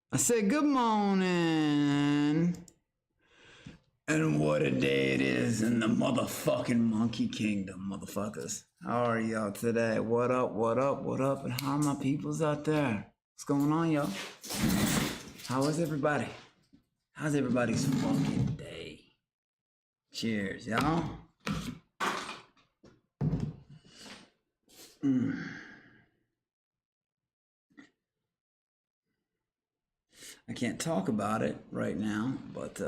I said good morning. And what a day it is in the motherfucking monkey kingdom, motherfuckers. How are y'all today? What up, what up, what up? And how are my peoples out there? What's going on, y'all? How is everybody? How's everybody's fucking day? Cheers, y'all. I can't talk about it right now, but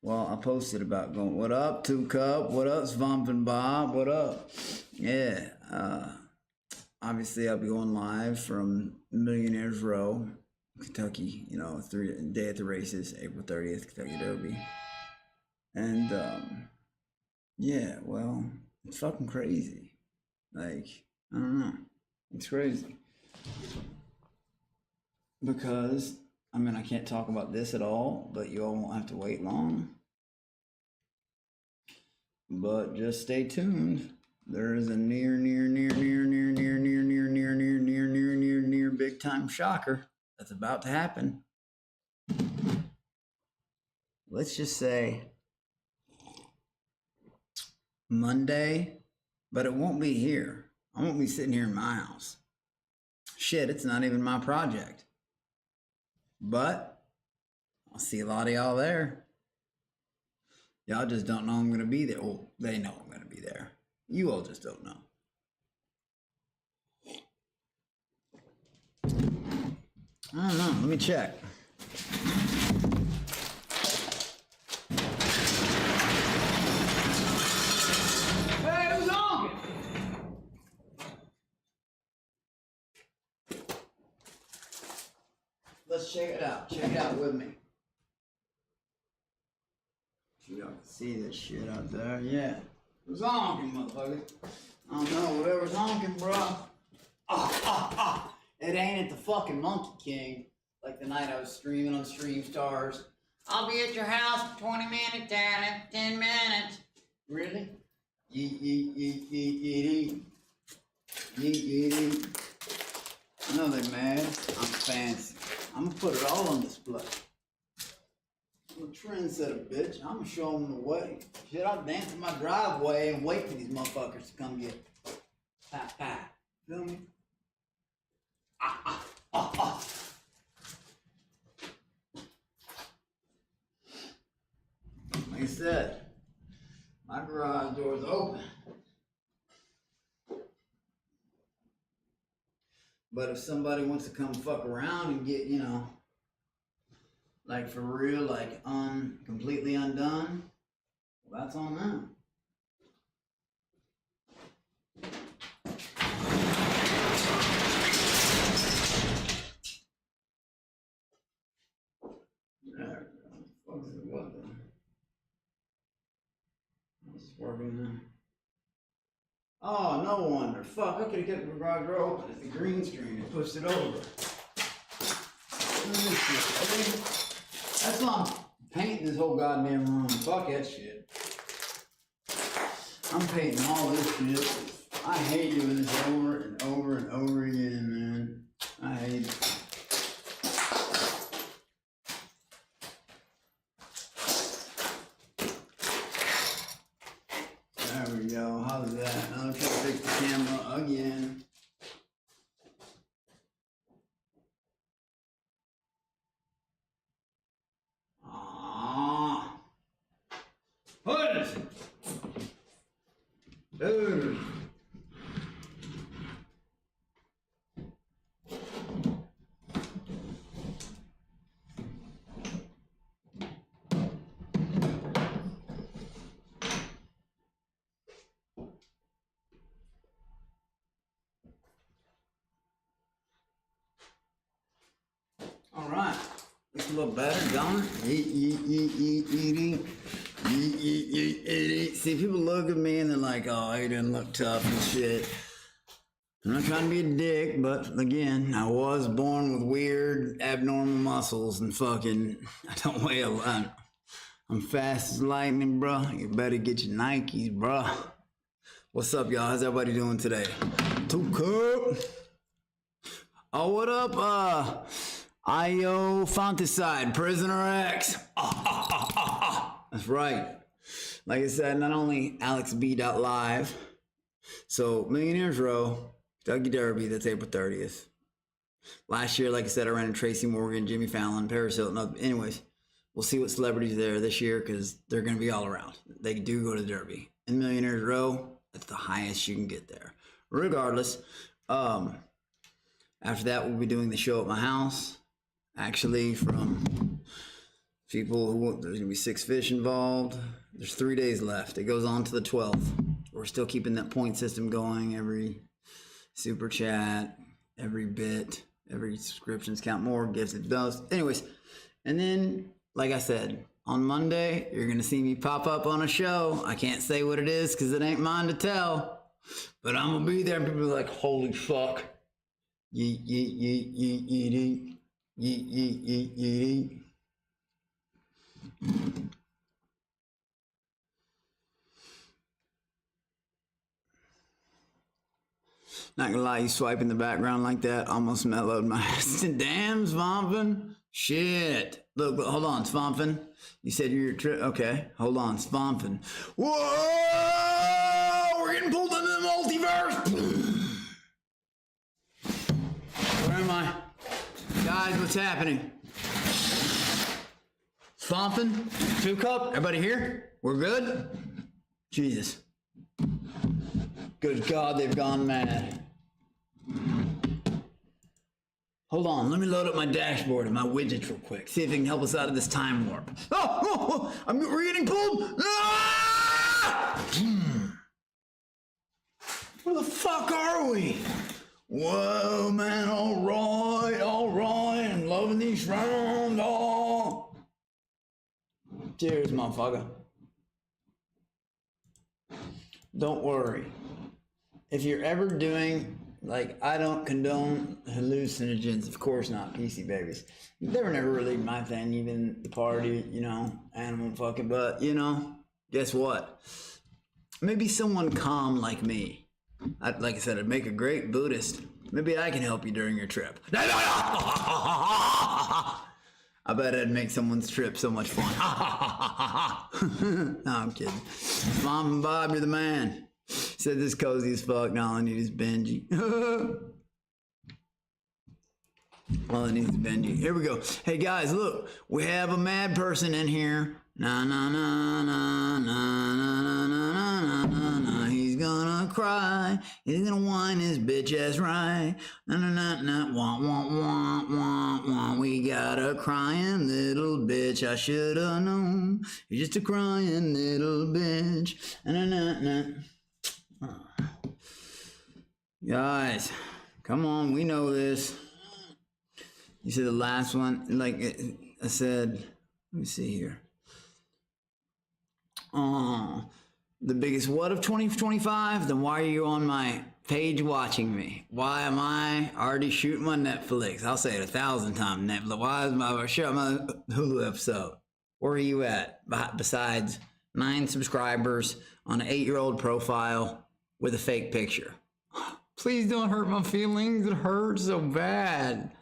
well, I posted about going, what up, 2 Cup? What up, Svamp and Bob? What up? Yeah, obviously I'll be going live from Millionaires Row, Kentucky, you know, day at the races, April 30th, Kentucky Derby. And yeah, well, it's fucking crazy. Like, I don't know. It's crazy. Because, I mean, I can't talk about this at all, but you all won't have to wait long. But just stay tuned. There is a near big time shocker that's about to happen. Let's just say Monday, but it won't be here. I won't be sitting here in my house. Shit, it's not even my project. But I'll see a lot of y'all there. Y'all just don't know I'm going to be there. Well, they know I'm going to be there. You all just don't know. I don't know. Let me check. Hey, who's on? Let's check it out. Check it out with me. Y'all can see this shit out there. Yeah. Who's honking, motherfucker? I don't know. Whatever's honking, bro. It ain't at the fucking Monkey King. Like the night I was streaming on Stream Stars. I'll be at your house for 20 minutes, darling. 10 minutes. Really? Yeet. I know they're mad. I'm fancy. I'm gonna put it all on display. I'm a trendsetter, bitch. I'm gonna show them the way. Shit, I'll dance in my driveway and wait for these motherfuckers to come get it. Feel me? Like I said, my garage door's open. But if somebody wants to come fuck around and get, you know, like for real, like completely undone, well, that's on them. There we go. What the fuck is it? What the? What's working now? Oh, no wonder. Fuck, I could have kept the garage door open. It's the green screen. It pushed it over. That's why I'm painting this whole goddamn room. Fuck that shit. I'm painting all this shit. I hate doing this over and over and over again, man. I hate it. There we go. How's that? Now I'm trying to fix the camera again. What is it? Dude. All right. Looks a little better, don't it? See, people look at me and they're like, oh, he didn't look tough and shit. I'm not trying to be a dick, but again, I was born with weird, abnormal muscles and fucking, I don't weigh a lot. I'm fast as lightning, bro. You better get your Nikes, bro. What's up, y'all? How's everybody doing today? 2 Cup. Oh, what up? Io Fonticide, Prisoner X. That's right. Like I said, not only AlexB.live, so Millionaires Row, Dougie Derby, that's April 30th. Last year, like I said, I ran into Tracy Morgan, Jimmy Fallon, Paris Hilton. Anyways, we'll see what celebrities are there this year because they're going to be all around. They do go to Derby. And Millionaires Row, that's the highest you can get there. Regardless, after that, we'll be doing the show at my house. Actually, from people who, there's going to be 6 fish involved. There's 3 days left. It goes on to the 12th. We're still keeping that point system going. Every super chat, every bit, every subscriptions count more, gifts it does. Anyways, and then, like I said, on Monday, you're going to see me pop up on a show. I can't say what it is because it ain't mine to tell. But I'm going to be there and people are like, holy fuck. Not gonna lie, you swipe in the background like that almost mellowed my ass. Damn, Svampin. Shit. Look, hold on, Svampin. You said you're okay. Hold on, Svampin. Whoa! We're getting pulled into the multiverse. Where am I? Guys, what's happening? Svampin? 2 Cup? Everybody here? We're good? Jesus. Good God, they've gone mad. Hold on, let me load up my dashboard and my widgets real quick. See if it can help us out of this time warp. We're getting pulled. Ah! Where the fuck are we? Whoa, man, all right. I'm loving these rounds. Oh. Cheers, motherfucker. Don't worry. If you're ever doing, like, I don't condone hallucinogens, of course not, PC babies. They were never really my thing, even the party, you know, animal fucking, but, you know, guess what? Maybe someone calm like me. Like I said, I'd make a great Buddhist. Maybe I can help you during your trip. I bet I'd make someone's trip so much fun. No, I'm kidding. Mom and Bob, you're the man. Said this cozy as fuck. Now all I need is Benji. All I need is Benji. Here we go. Hey guys, look. We have a mad person in here. Na na na na na na na na na na na. He's gonna cry. He's gonna whine his bitch ass right. Na na na na. Wah wah wah wah wah. We got a crying little bitch. I shoulda known. He's just a crying little bitch. Na na na. Guys, come on, we know this. You said the last one, like I said, let me see here. The biggest what of 2025? Then why are you on my page watching me? Why am I already shooting my Netflix? I'll say it 1,000 times, Netflix. Why is my show, my Hulu episode? Where are you at? Besides 9 subscribers on an 8-year-old profile with a fake picture. Please don't hurt my feelings. It hurts so bad.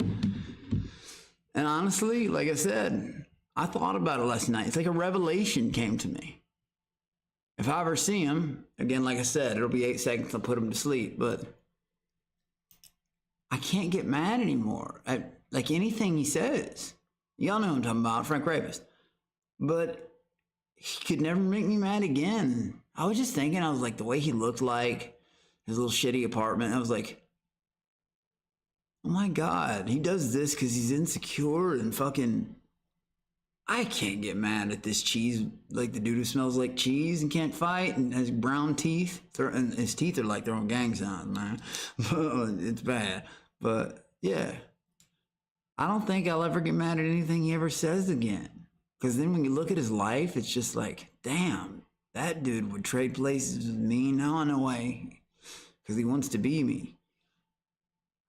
And honestly, like I said, I thought about it last night. It's like a revelation came to me. If I ever see him, again, like I said, it'll be 8 seconds, I'll put him to sleep, but I can't get mad anymore. Like anything he says. Y'all know who I'm talking about, Frank Rapist. But he could never make me mad again. I was just thinking, I was like, the way he looked like, his little shitty apartment, I was like, oh my God, he does this because he's insecure and fucking, I can't get mad at this cheese, like the dude who smells like cheese and can't fight and has brown teeth, and his teeth are like throwing gang signs, man. It's bad, but yeah, I don't think I'll ever get mad at anything he ever says again. Because then when you look at his life, it's just like, damn, that dude would trade places with me. No, I know why. Because he wants to be me.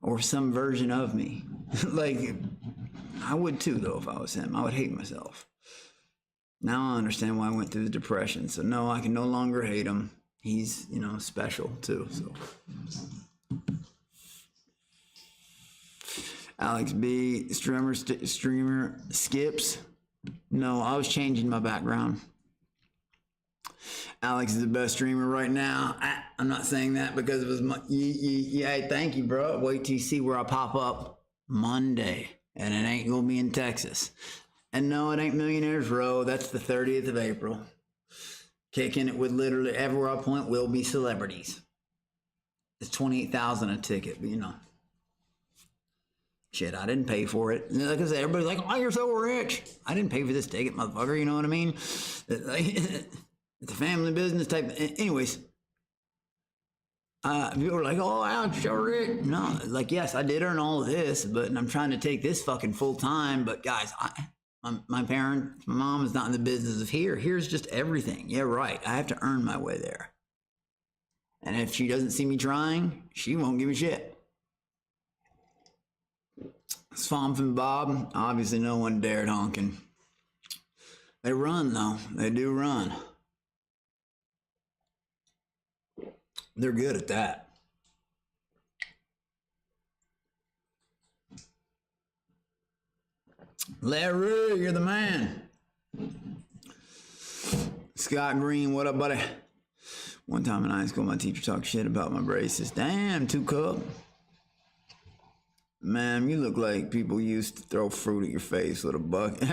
Or some version of me. Like, I would too, though, if I was him. I would hate myself. Now I understand why I went through the depression. So, no, I can no longer hate him. He's, you know, special, too. So, Alex B, streamer skips. No, I was changing my background. Alex is the best streamer right now. I'm not saying that because of his yeah, thank you, bro. Wait till you see where I pop up Monday. And it ain't gonna be in Texas. And no, it ain't Millionaires Row. That's the 30th of April. Kicking it with literally everywhere I point will be celebrities. It's $28,000 a ticket, but you know. Shit, I didn't pay for it. Like I said, everybody's like, oh, you're so rich. I didn't pay for this ticket, motherfucker. You know what I mean? It's a family business type. Anyways, people are like, oh, Alex, you're rich. No, like, yes, I did earn all of this, but I'm trying to take this fucking full time. But guys, my parents, my mom is not in the business of here's just everything. Yeah, right. I have to earn my way there. And if she doesn't see me trying, she won't give a shit. Swamp and Bob, obviously no one dared honking. They run though. They do run. They're good at that. Larry, you're the man. Scott Green, what up, buddy? One time in high school, my teacher talked shit about my braces. Damn, 2 Cup. Man, you look like people used to throw fruit at your face with a bucket.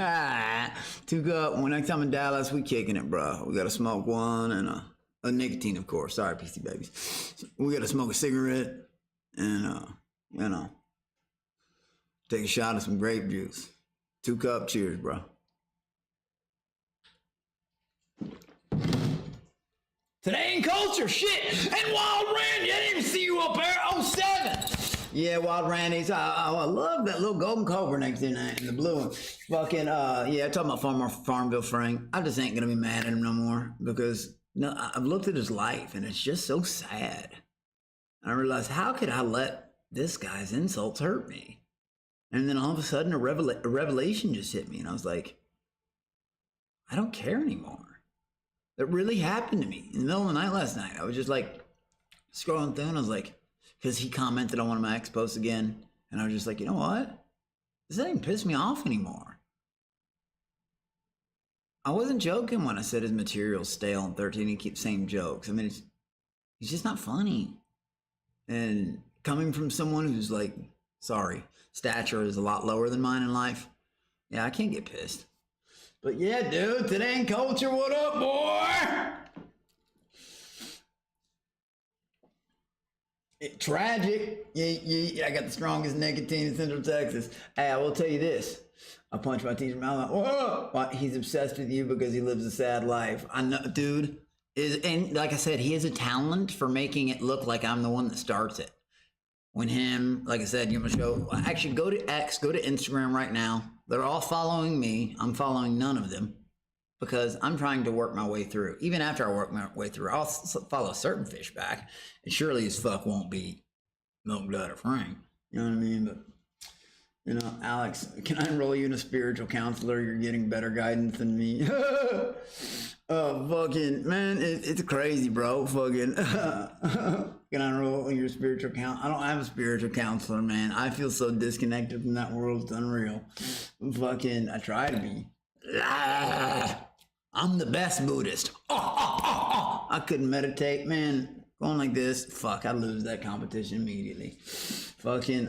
2 Cup, when next time in Dallas, we kicking it, bro. We gotta smoke one and a nicotine, of course. Sorry, PC babies. We gotta smoke a cigarette and, you know, take a shot of some grape juice. 2 Cup, cheers, bro. Today in culture, shit. And Wild Randy, I didn't even see you up there. 07. Yeah, Wild Randy's. I love that little golden cobra next to that and the blue one. Fucking, yeah, talking about Farmville Frank. I just ain't gonna be mad at him no more because no, I've looked at his life and it's just so sad. And I realized, how could I let this guy's insults hurt me? And then all of a sudden a revelation just hit me and I was like, I don't care anymore. That really happened to me in the middle of the night last night. I was just like scrolling through and I was like, because he commented on one of my ex posts again. And I was just like, you know what? This doesn't even piss me off anymore. I wasn't joking when I said his material's stale and 13. He keeps saying jokes. I mean, he's just not funny. And coming from someone who's like, sorry, stature is a lot lower than mine in life. Yeah, I can't get pissed. But yeah, dude, today in culture, what up, boy? Tragic. Yeah, I got the strongest nicotine in Central Texas. Hey, I will tell you this. I punched my teacher in the mouth. Whoa! He's obsessed with you because he lives a sad life. I know, dude. And like I said, he has a talent for making it look like I'm the one that starts it. When him, like I said, you must go. Actually, go to X, go to Instagram right now. They're all following me. I'm following none of them because I'm trying to work my way through. Even after I work my way through, I'll follow certain fish back. And surely as fuck won't be Milk, Blood, or Frank. You know what I mean? But, you know, Alex, can I enroll you in a spiritual counselor? You're getting better guidance than me. Fucking, man, it's crazy, bro. Fucking, can I enroll in your spiritual counselor? I don't have a spiritual counselor, man. I feel so disconnected from that world. It's unreal. Fucking, I try to be. I'm the best Buddhist. I couldn't meditate, man. Going like this, fuck, I lose that competition immediately. Fucking,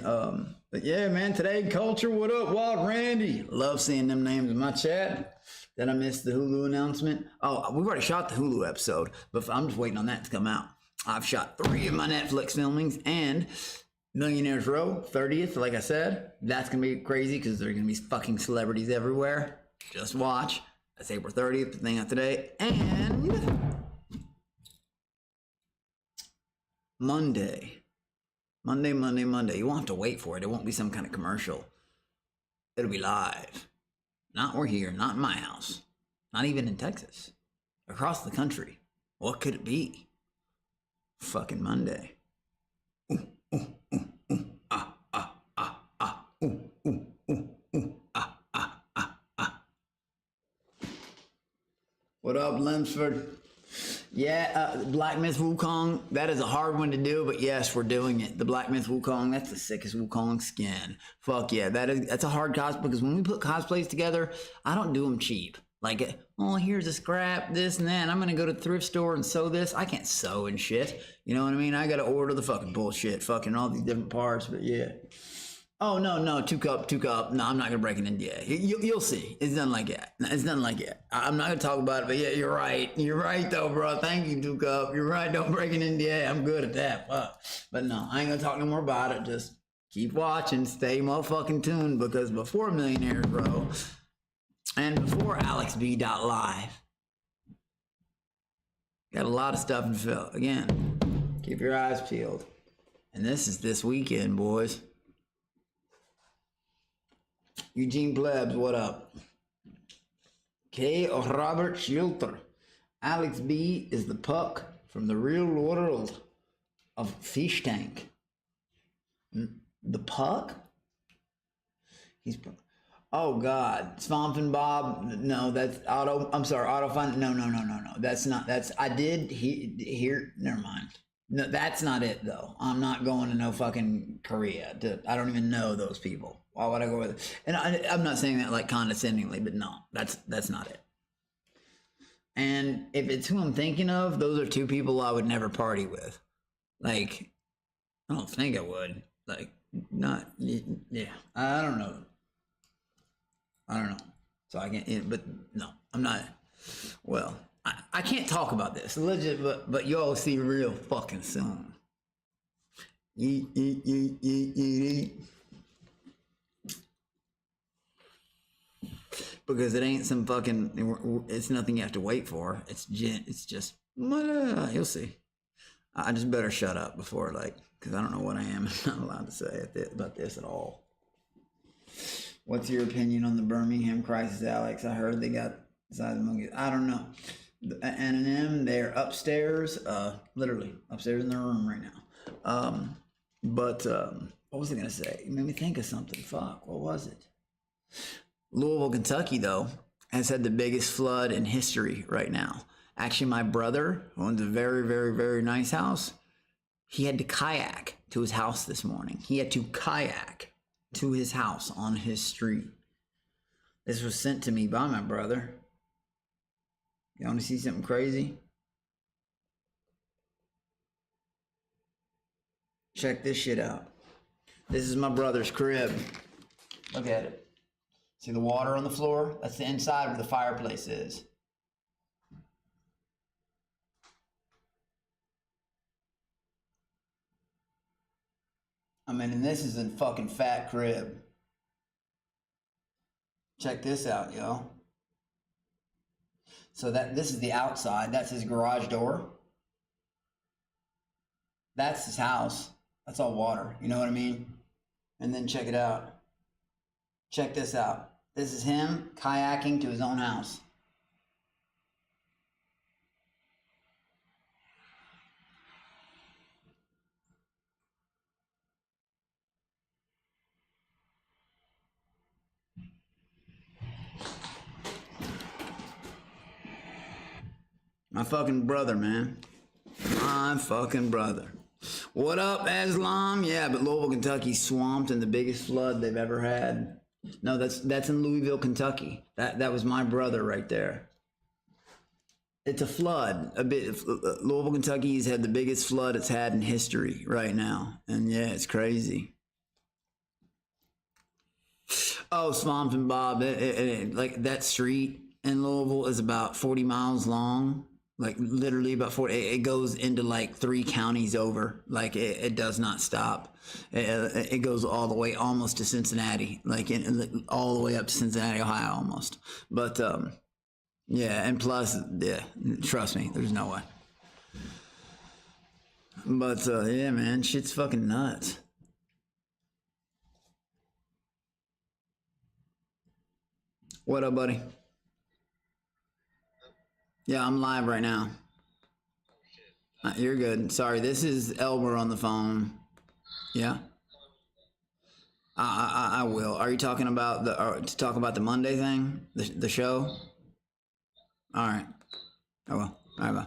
but yeah, man, today culture, what up, Wild Randy? Love seeing them names in my chat. Did I miss the Hulu announcement? Oh, we've already shot the Hulu episode, but I'm just waiting on that to come out. I've shot 3 of my Netflix filmings and Millionaires Row, 30th, like I said. That's going to be crazy because there are going to be fucking celebrities everywhere. Just watch. That's April 30th, the thing out today. And Monday. You won't have to wait for it. It won't be some kind of commercial. It'll be live. Not we're here, not in my house. Not even in Texas. Across the country. What could it be? Fucking Monday. What up, Lemsford? Yeah, Black Myth Wukong, that is a hard one to do, but yes, we're doing it. The Black Myth Wukong, that's the sickest Wukong skin. Fuck yeah, that's a hard cosplay, because when we put cosplays together, I don't do them cheap. Like, oh, here's a scrap, this and that, I'm gonna go to the thrift store and sew this. I can't sew and shit, you know what I mean? I gotta order the fucking bullshit, fucking all these different parts, but yeah. Oh, no, two cup. No, I'm not going to break an NDA. You'll see. It's nothing like that. It's nothing like that. I'm not going to talk about it, but yeah, you're right. You're right, though, bro. Thank you, two cup. You're right. Don't break an NDA. I'm good at that. Fuck. But no, I ain't going to talk no more about it. Just keep watching. Stay motherfucking tuned, because before Millionaires, bro, and before AlexB.live, got a lot of stuff to fill. Again, keep your eyes peeled. And this is this weekend, boys. Eugene Plebs, what up? K. Robert Schilter. Alex B is the puck from the real world of Fish Tank. The puck? He's... Oh, God. Swampin' Bob. No, that's Auto... I'm sorry, Auto Fun. No. That's not... That's... I did hear... Never mind. No, that's not it, though. I'm not going to no fucking Korea. I don't even know those people. Why would I go with it? And I'm not saying that like condescendingly, but no, that's not it. And if it's who I'm thinking of, those are two people I would never party with. Like, I don't think I would. Like, not... Yeah, I don't know. So I can't... But no, I'm not... Well... I can't talk about this, legit, but y'all see real fucking soon. Because it ain't some fucking, it's nothing you have to wait for. It's just, you'll see. I just better shut up before, like, because I don't know what I am not allowed to say about this at all. What's your opinion on the Birmingham crisis, Alex? I heard they got size of monkeys. I don't know. N&M, they're upstairs, literally upstairs in their room right now. What was I gonna say? It made me think of something. Fuck, what was it? Louisville, Kentucky, though, has had the biggest flood in history right now. Actually, my brother owns a very, very, very nice house. He had to kayak to his house this morning. He had to kayak to his house on his street. This was sent to me by my brother. You want to see something crazy? Check this shit out. This is my brother's crib. Look at it. See the water on the floor? That's the inside where the fireplace is. I mean, and this is a fucking fat crib. Check this out, yo. So this is the outside. That's his garage door. That's his house. That's all water. You know what I mean? And then check it out. Check this out. This is him kayaking to his own house. My fucking brother, man. My fucking brother. What up, Islam? Yeah, but Louisville, Kentucky swamped in the biggest flood they've ever had. No, that's in Louisville, Kentucky. That was my brother right there. It's a flood. Louisville, Kentucky's had the biggest flood it's had in history right now. And yeah, it's crazy. Oh, Swamp and Bob, like that street in Louisville is about 40 miles long. Like literally about 40, it goes into like 3 counties over. Like it does not stop. It goes all the way almost to Cincinnati, like all the way up to Cincinnati, Ohio almost. But yeah, and plus, yeah, trust me, there's no way. But yeah, man, shit's fucking nuts. What up, buddy? Yeah, I'm live right now. You're good. Sorry, this is Elmer on the phone. Yeah. I will. Are you talking about to talk about the Monday thing, the show? All right. I will. All right, bye.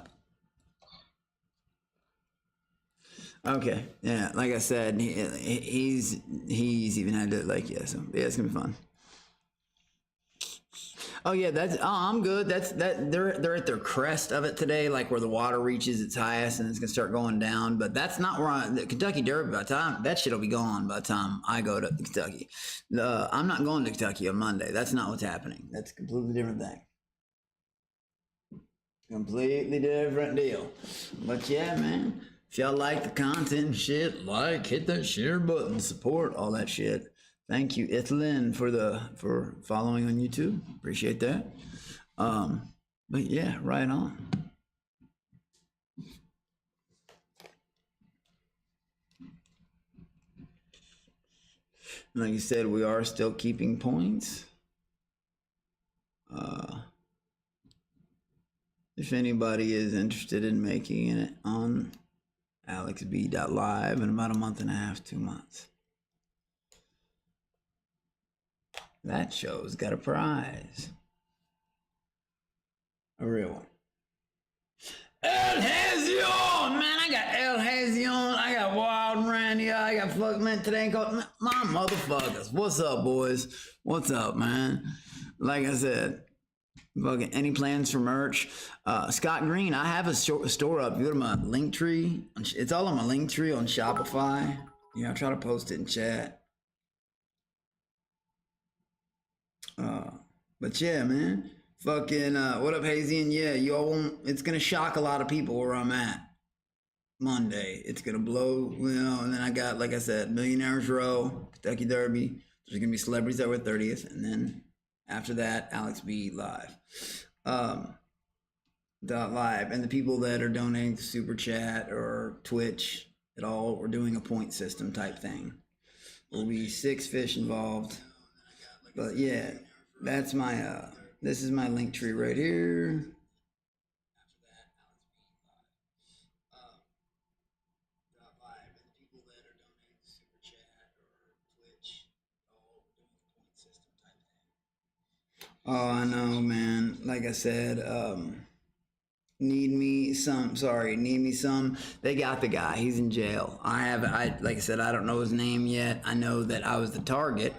Okay, yeah, like I said, he's even had to like, yeah, so yeah, it's gonna be fun. Oh yeah, I'm good. They're at their crest of it today, like where the water reaches its highest and it's gonna start going down. But that's not where the Kentucky Derby. By the time that shit'll be gone by the time I go to Kentucky. I'm not going to Kentucky on Monday. That's not what's happening. That's a completely different thing. Completely different deal. But yeah, man, if y'all like the content and shit, like, hit that share button, support, all that shit. Thank you, Ethelyn, for following on YouTube. Appreciate that. But yeah, right on. Like you said, we are still keeping points. If anybody is interested in making it on alexb.live in about a month and a half, 2 months. That show's got a prize. A real one. El Hazion! Man, I got El Hazion, I got Wild Randy, I got fuck man today called my motherfuckers. What's up, boys? What's up, man? Like I said, fucking any plans for merch? Scott Green, I have a store up. You go to my Linktree. It's all on my Linktree on Shopify. Yeah, I'll try to post it in chat. But yeah, man. Fucking, what up, Hazian? Yeah, you all won't, it's gonna shock a lot of people where I'm at Monday. It's gonna blow, you know, and then I got, like I said, Millionaires Row, Kentucky Derby. There's gonna be celebrities that were 30th, and then after that, Alex B live. Live. And the people that are donating to Super Chat or Twitch at all, we're doing a point system type thing. There'll be 6 fish involved. But yeah, that's my this is my Linktree right here. Oh, I know, man. Like I said, need me some. They got the guy. He's in jail. Like I said, I don't know his name yet. I know that I was the target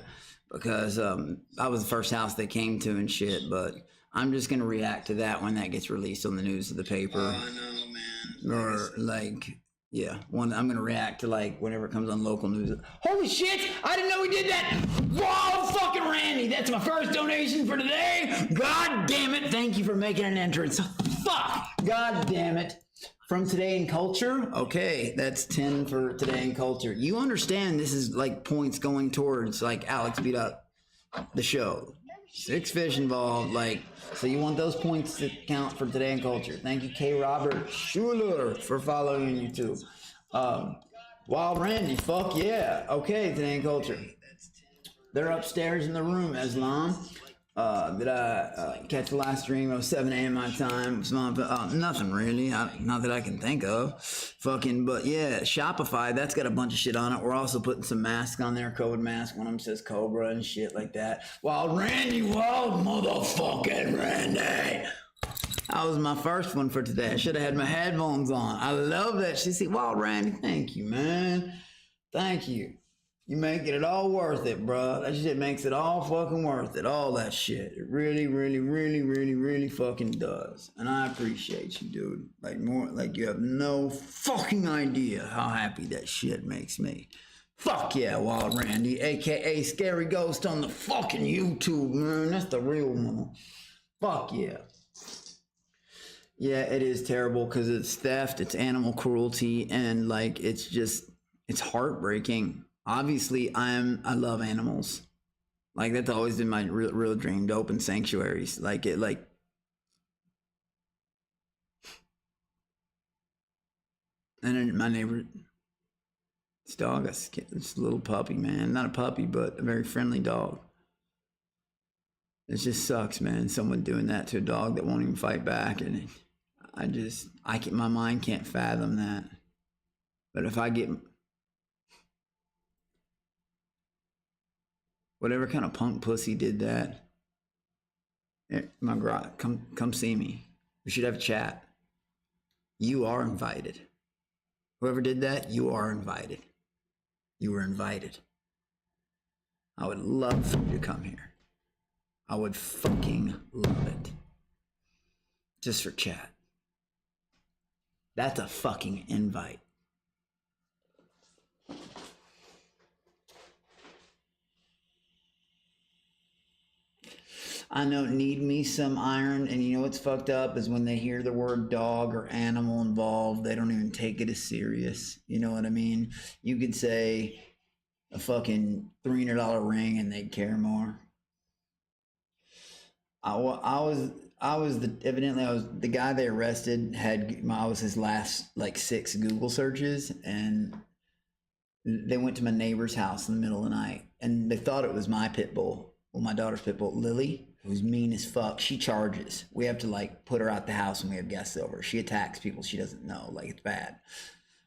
because I was the first house they came to and shit, but I'm just gonna react to that when that gets released on the news of the paper. Oh, I know, man. Or like, yeah, I'm gonna react to like whenever it comes on local news. Holy shit! I didn't know we did that. Whoa, fucking Randy! That's my first donation for today. God damn it! Thank you for making an entrance. Fuck! God damn it! From Today in Culture. Okay, that's 10 for Today in Culture. You understand this is like points going towards like Alex beat up the show. 6 fish involved, like, so you want those points to count for Today in Culture. Thank you, K. Robert Schuler, for following on YouTube. Wild Randy, fuck yeah. Okay, Today in Culture. They're upstairs in the room, Islam. Did I catch the last stream? It was 7 a.m. my time. Nothing really, not that I can think of. Fucking, but yeah, Shopify, that's got a bunch of shit on it. We're also putting some masks on there, COVID mask. One of them says Cobra and shit like that. Wild motherfucking Randy. That was my first one for today. I should have had my headphones on. I love that shit. See, Wild Randy, thank you, man. Thank you. You making it all worth it, bro. That shit makes it all fucking worth it. All that shit. It really, really, really, really, really fucking does. And I appreciate you, dude. Like, more, like, you have no fucking idea how happy that shit makes me. Fuck yeah, Wild Randy, aka Scary Ghost on the fucking YouTube, man. That's the real one. Fuck yeah. Yeah, it is terrible because it's theft, it's animal cruelty, and like, it's just, it's heartbreaking. Obviously, I love animals. Like, that's always been my real dream, to open sanctuaries. Like, it, like, and then my neighbor, this dog, this little puppy, man. Not a puppy, but a very friendly dog. It just sucks, man. Someone doing that to a dog that won't even fight back. And my mind can't fathom that. But if I get... whatever kind of punk pussy did that, my garage, come see me. We should have a chat. You are invited. Whoever did that, you are invited. You were invited. I would love for you to come here. I would fucking love it. Just for chat. That's a fucking invite. I know need me some iron, and you know what's fucked up is when they hear the word dog or animal involved, they don't even take it as serious. You know what I mean? You could say a fucking $300 ring and they'd care more. I was the guy they arrested I was his last like 6 Google searches, and they went to my neighbor's house in the middle of the night, and they thought it was my pit bull. Well, my daughter's pit bull, Lily, who's mean as fuck. She charges. We have to like put her out the house when we have guests over. She attacks people she doesn't know. Like, it's bad.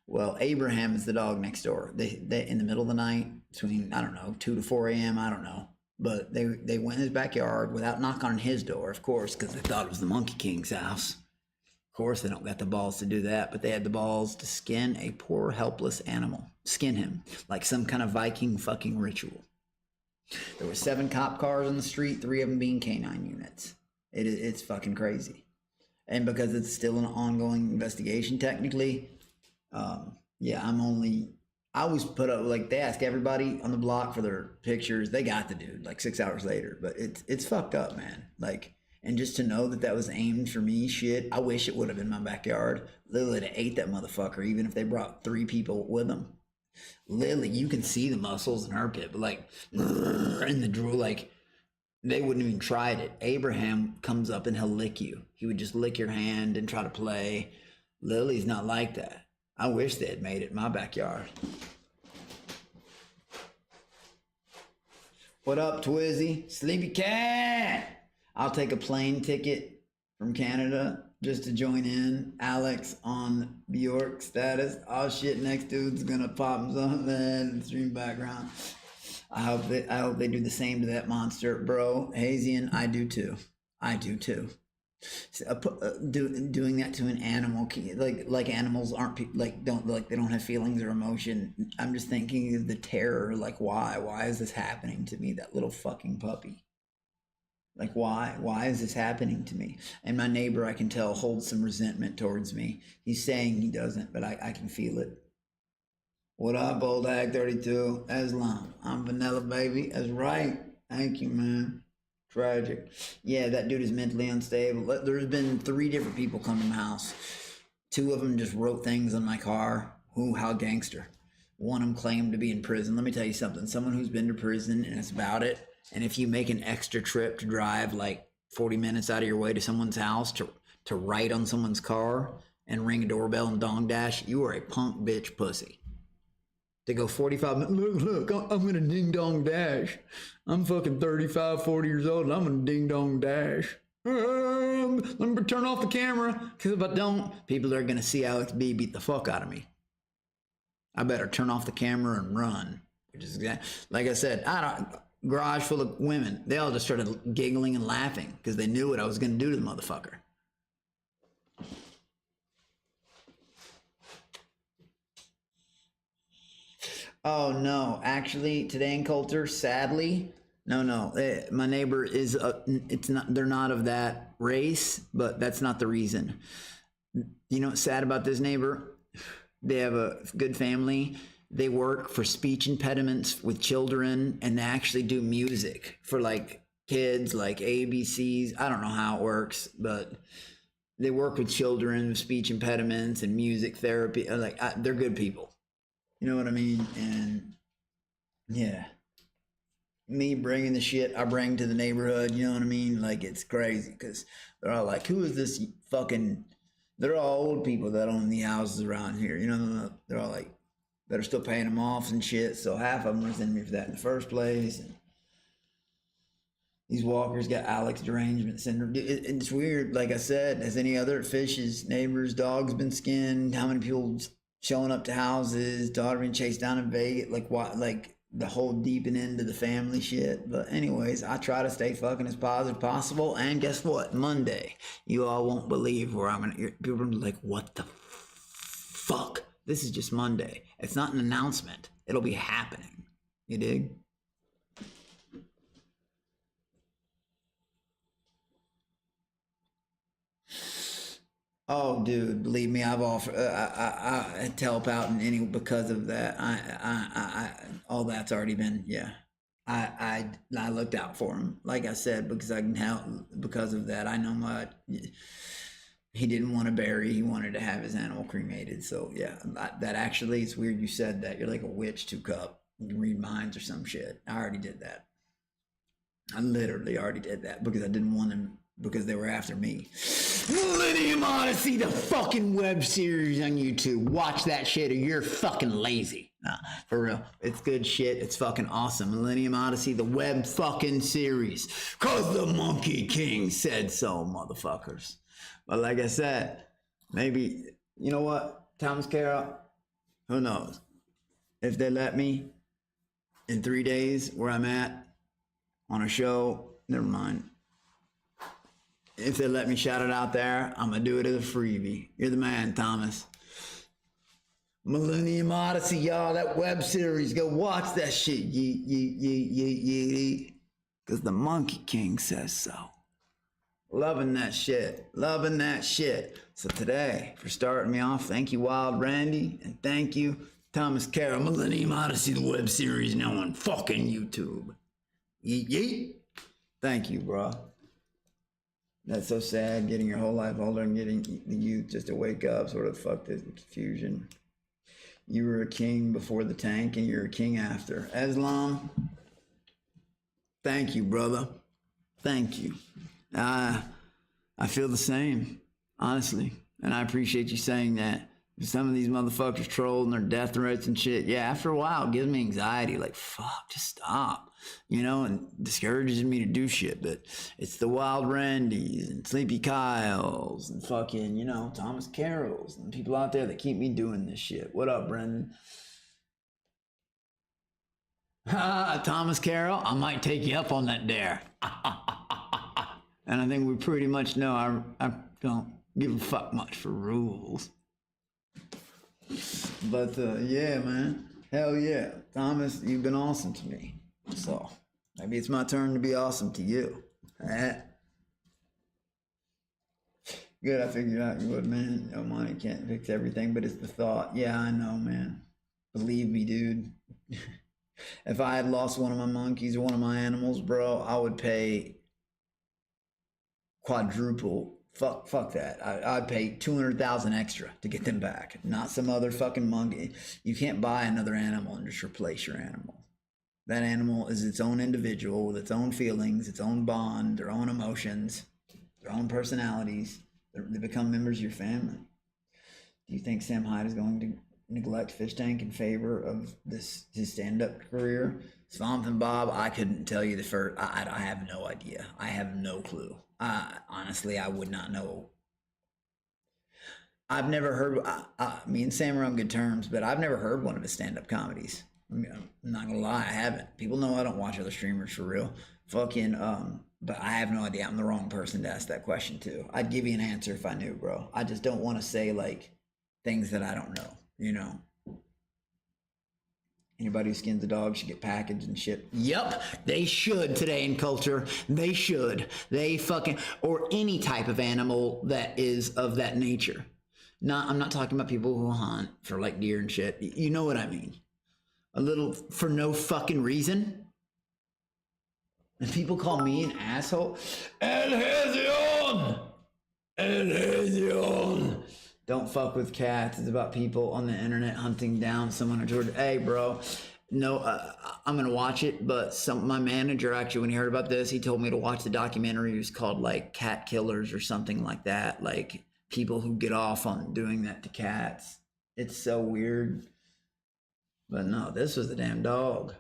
Well, Abraham is the dog next door. They in the middle of the night, between, I don't know, 2 to 4 a.m., I don't know. But they went in his backyard without knocking on his door, of course, because they thought it was the Monkey King's house. Of course, they don't got the balls to do that, but they had the balls to skin a poor, helpless animal. Skin him, like some kind of Viking fucking ritual. There were 7 cop cars on the street, 3 of them being canine units. It's fucking crazy. And because it's still an ongoing investigation, technically, yeah, I always put up, like, they ask everybody on the block for their pictures. They got the dude like 6 hours later, but it's fucked up, man. Like, and just to know that was aimed for me, shit, I wish it would have been my backyard. Lily would have ate that motherfucker, even if they brought 3 people with them. Lily, you can see the muscles in her pit, but like, in the drool, like, they wouldn't even tried it. Abraham comes up and he'll lick you. He would just lick your hand and try to play. Lily's not like that. I wish they had made it in my backyard. What up, Twizzy? Sleepy cat! I'll take a plane ticket from Canada just to join in. Alex on Bjork status. Oh shit, next dude's gonna pop something in the stream background. I hope they do the same to that monster, bro. Hazian, I do too. I do too. Doing that to an animal, like animals aren't they don't have feelings or emotion. I'm just thinking of the terror. Like, why is this happening to me? That little fucking puppy. Like, why is this happening to me? And my neighbor, I can tell, holds some resentment towards me. He's saying he doesn't, but I can feel it. What up, Old Hag 32? Islam, I'm Vanilla Baby. That's right. Thank you, man. Tragic. Yeah, that dude is mentally unstable. There's been 3 different people come to my house. 2 of them just wrote things on my car. Ooh, how gangster. One of them claimed to be in prison. Let me tell you something. Someone who's been to prison and it's about it. And if you make an extra trip to drive like 40 minutes out of your way to someone's house to write on someone's car and ring a doorbell and dong dash, you are a punk bitch pussy. To go 45 minutes, look, I'm gonna ding dong dash. I'm fucking 35, 40 years old and I'm gonna ding dong dash. Let me turn off the camera, because if I don't, people are gonna see Alex B beat the fuck out of me. I better turn off the camera and run. Which is exactly, like I said, garage full of women. They all just started giggling and laughing because they knew what I was gonna do to the motherfucker. Oh no, actually today in Coulter, sadly, no, my neighbor is, they're not of that race, but that's not the reason. You know what's sad about this neighbor? They have a good family. They work for speech impediments with children, and they actually do music for like kids, like ABCs. I don't know how it works, but they work with children with speech impediments and music therapy. Like, they're good people. You know what I mean? And yeah, me bringing the shit I bring to the neighborhood, you know what I mean? Like, it's crazy because they're all like, who is this fucking, they're all old people that own the houses around here. You know, they're all like, that are still paying them off and shit. So half of them resent me for that in the first place. And these walkers got Alex derangement syndrome. It's weird. Like I said, has any other fish's neighbors, dogs been skinned? How many people showing up to houses, daughter being chased down in Vegas, like what, like the whole deeping into the family shit. But anyways, I try to stay fucking as positive as possible. And guess what? Monday, you all won't believe where I'm gonna, people are gonna be like, what the fuck This is just Monday. It's not an announcement. It'll be happening. You dig? Oh, dude, believe me, I've offered. I to help out in any because of that. All that's already been. Yeah, I looked out for him, like I said, because I can help. Because of that, I know my. He didn't want to bury. He wanted to have his animal cremated. So yeah, that actually, it's weird you said that. You're like a witch, 2 Cup. You can read minds or some shit. I already did that. I literally already did that because I didn't want them because they were after me. Millennium Odyssey, the fucking web series on YouTube. Watch that shit or you're fucking lazy. Nah, for real. It's good shit. It's fucking awesome. Millennium Odyssey, the web fucking series. Cause the Monkey King said so, motherfuckers. But like I said, maybe, you know what? Thomas Carroll, who knows? If they let me in 3 days where I'm at on a show, never mind. If they let me shout it out there, I'm gonna do it as a freebie. You're the man, Thomas. Millennium Odyssey, y'all, that web series, go watch that shit. Because the Monkey King says so. Loving that shit. Loving that shit. So today, for starting me off, thank you, Wild Randy, and thank you, Thomas Carroll. Millennium Odyssey, the web series now on fucking YouTube. Yeet, yeet. Thank you, bro. That's so sad, getting your whole life older and getting the youth just to wake up, sort of fuck this confusion. You were a king before the tank and you're a king after. Islam, thank you, brother. Thank you. I feel the same, honestly. And I appreciate you saying that. Some of these motherfuckers trolling their death threats and shit. Yeah, after a while, it gives me anxiety. Like, fuck, just stop. You know, and discourages me to do shit. But it's the Wild Randys and Sleepy Kyles and fucking, you know, Thomas Carrolls and people out there that keep me doing this shit. What up, Brendan? Thomas Carroll, I might take you up on that dare. And I think we pretty much know I don't give a fuck much for rules. But yeah, man, hell yeah, Thomas, you've been awesome to me. So maybe it's my turn to be awesome to you. Good, I figured out you would, man. No money can't fix everything, but it's the thought. Yeah, I know, man. Believe me, dude. If I had lost one of my monkeys or one of my animals, bro, I would pay quadruple. Fuck that. I'd pay 200,000 extra to get them back. Not some other fucking monkey. You can't buy another animal and just replace your animal. That animal is its own individual with its own feelings, its own bond, their own emotions, their own personalities. They become members of your family. Do you think Sam Hyde is going to neglect Fish Tank in favor of his stand-up career? Swamp and Bob, I couldn't tell you the first. I have no idea. I have no clue. Honestly, I would not know. I've never heard. Me and Sam are on good terms, but I've never heard one of his stand-up comedies. I'm not gonna lie, I haven't. People know I don't watch other streamers for real. Fucking, but I have no idea. I'm the wrong person to ask that question to. I'd give you an answer if I knew, bro. I just don't want to say like things that I don't know. You know. Anybody who skins a dog should get packaged and shit. Yup, they should today in culture. They should. They fucking, or any type of animal that is of that nature. I'm not talking about people who hunt for like deer and shit. You know what I mean. A little for no fucking reason. And people call me an asshole. El Hezion! El Hezion! Don't fuck with cats. It's about people on the internet hunting down someone or Georgia. Hey, bro. No, I'm gonna watch it. But my manager actually, when he heard about this, he told me to watch the documentary. It was called like Cat Killers or something like that. Like people who get off on doing that to cats. It's so weird. But no, this was the damn dog.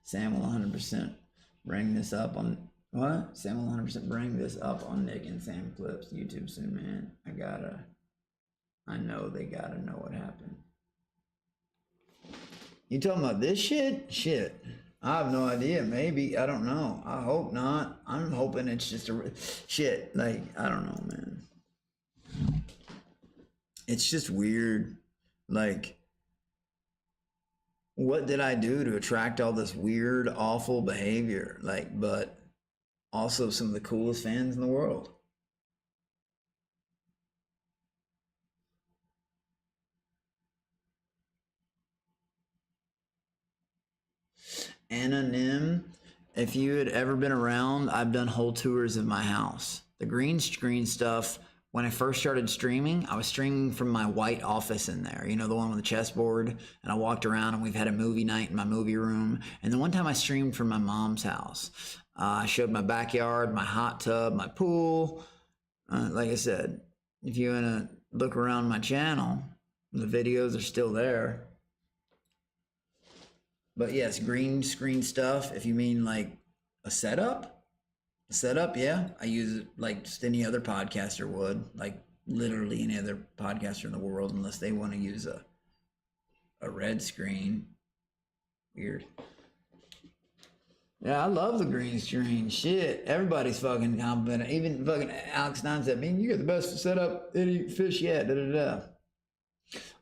Sam will 100% bring this up on what? Sam will 100% bring this up on Nick and Sam Clips YouTube soon, man. I know they gotta know what happened. You talking about this shit? Shit. I have no idea. Maybe. I don't know. I hope not. I'm hoping it's just a shit. Like, I don't know, man. It's just weird Like, what did I do to attract all this weird, awful behavior? Like, but also some of the coolest fans in the world. Anna Nim, if you had ever been around, I've done whole tours of my house. The green screen stuff, when I first started streaming, I was streaming from my white office in there, you know, the one with the chessboard. And I walked around and we've had a movie night in my movie room. And the one time I streamed from my mom's house, I showed my backyard, my hot tub, my pool. Like I said, if you want to look around my channel, the videos are still there. But yes, green screen stuff, if you mean like a setup, yeah. I use it like just any other podcaster would, like literally any other podcaster in the world, unless they want to use a red screen. Weird. Yeah, I love the green screen. Shit, everybody's fucking complimenting. Even fucking Alex Nine said, "Man, you got the best setup any fish yet." Da da da.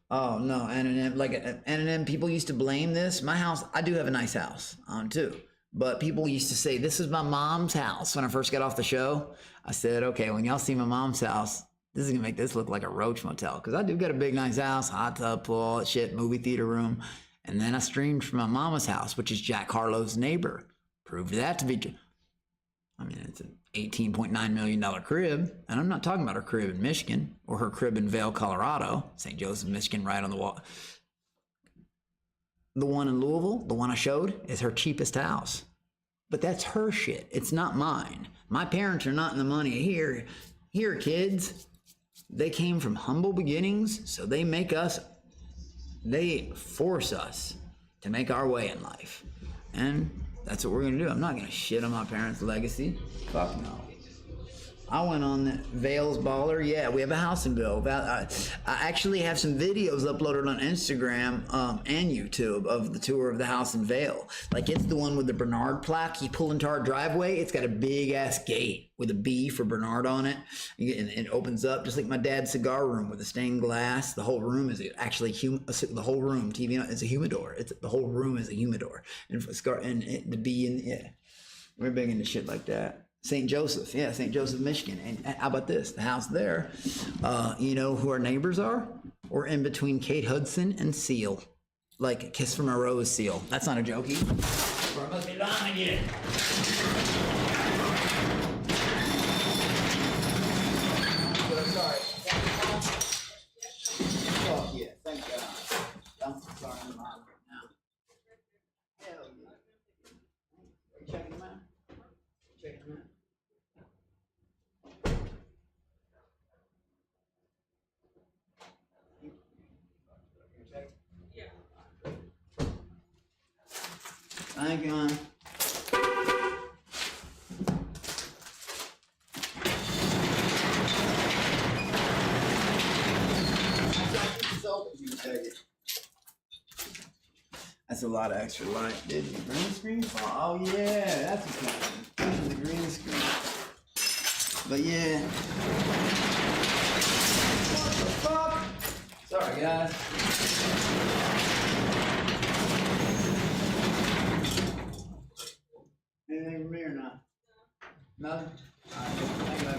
Oh no, N&M. People used to blame this. My house, I do have a nice house, too. But people used to say, "This is my mom's house." When I first got off the show, I said, "Okay, when y'all see my mom's house, this is gonna make this look like a roach motel." Because I do got a big, nice house, hot tub, pool, all that shit, movie theater room. And then I streamed from my mama's house, which is Jack Harlow's neighbor. Proved that to be, I mean, it's an $18.9 million crib. And I'm not talking about her crib in Michigan or her crib in Vail, Colorado, St. Joseph, Michigan, right on the wall. The one in Louisville, the one I showed, is her cheapest house. But that's her shit. It's not mine. My parents are not in the money. Here, kids, they came from humble beginnings, so they force us to make our way in life. And that's what we're gonna do. I'm not gonna shit on my parents' legacy. Fuck no. I went on the Vail's Baller. Yeah, we have a house in Vail. I actually have some videos uploaded on Instagram and YouTube of the tour of the house in Vail. Like, it's the one with the Bernard plaque. You pull into our driveway, it's got a big ass gate with a B for Bernard on it. And it opens up just like my dad's cigar room with the stained glass. The whole room is actually the whole room. TV is a humidor. The whole room is a humidor. And the B in, yeah, we're big into shit like that. St. Joseph, yeah, St. Joseph, Michigan. And how about this? The house there, you know who our neighbors are? We're in between Kate Hudson and Seal. Like a Kiss from a Rose Seal. That's not a jokey. Or I must be lying again. Sorry. Oh, yeah, thank God. I'm sorry, I'm lying right now. Hell yeah. Are you checking them out? Checking them out. Thank you, man. That's a lot of extra light. Did the green screen fall? Oh yeah, that's what's happening. The green screen. But yeah. What the fuck? Sorry, guys. Anything from me or not? Nothing? Alright, thank you.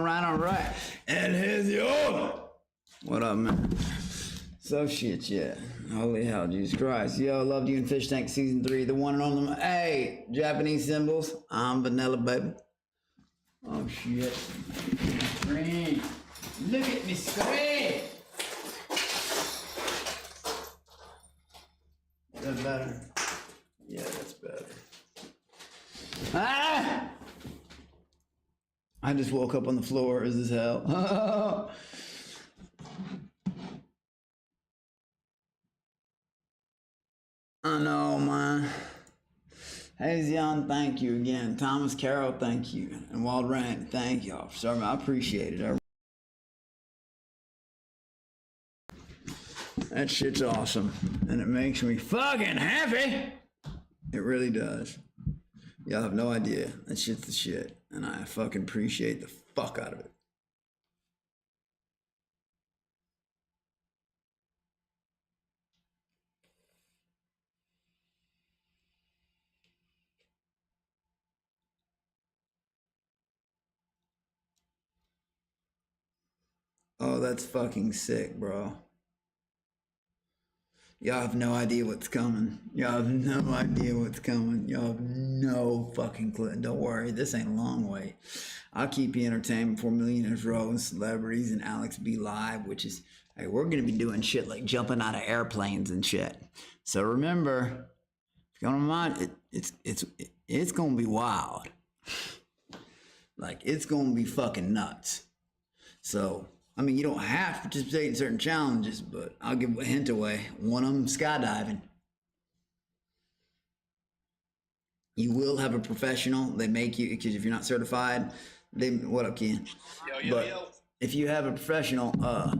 All right. And here's your. What up, man? So shit, yeah. Holy hell, Jesus Christ. Yo, loved you in Fish Tank Season 3, the one and only. Hey, Japanese symbols. I'm Vanilla, baby. Oh, shit. Screen. Look at me screen. Is that better? Yeah, that's better. Ah! I just woke up on the floor as this hell. I know, man. Hey, Zion, thank you again. Thomas Carroll, thank you. And Wald Rand, thank y'all. Sorry, I appreciate it. That shit's awesome. And it makes me fucking happy. It really does. Y'all have no idea. That shit's the shit. And I fucking appreciate the fuck out of it. Oh, that's fucking sick, bro. Y'all have no idea what's coming. Y'all have no idea what's coming. Y'all have no fucking clue. Don't worry, this ain't a long way. I'll keep you entertained for Millionaires Row and Celebrities and Alex B Live, which is, hey, we're gonna be doing shit like jumping out of airplanes and shit. So remember, if you don't mind, it's gonna be wild. Like, it's gonna be fucking nuts. So, I mean, you don't have to participate in certain challenges, but I'll give a hint away. One of them, skydiving. You will have a professional. They make you, because if you're not certified, they, what up, Ken? Yo. If you have a professional, I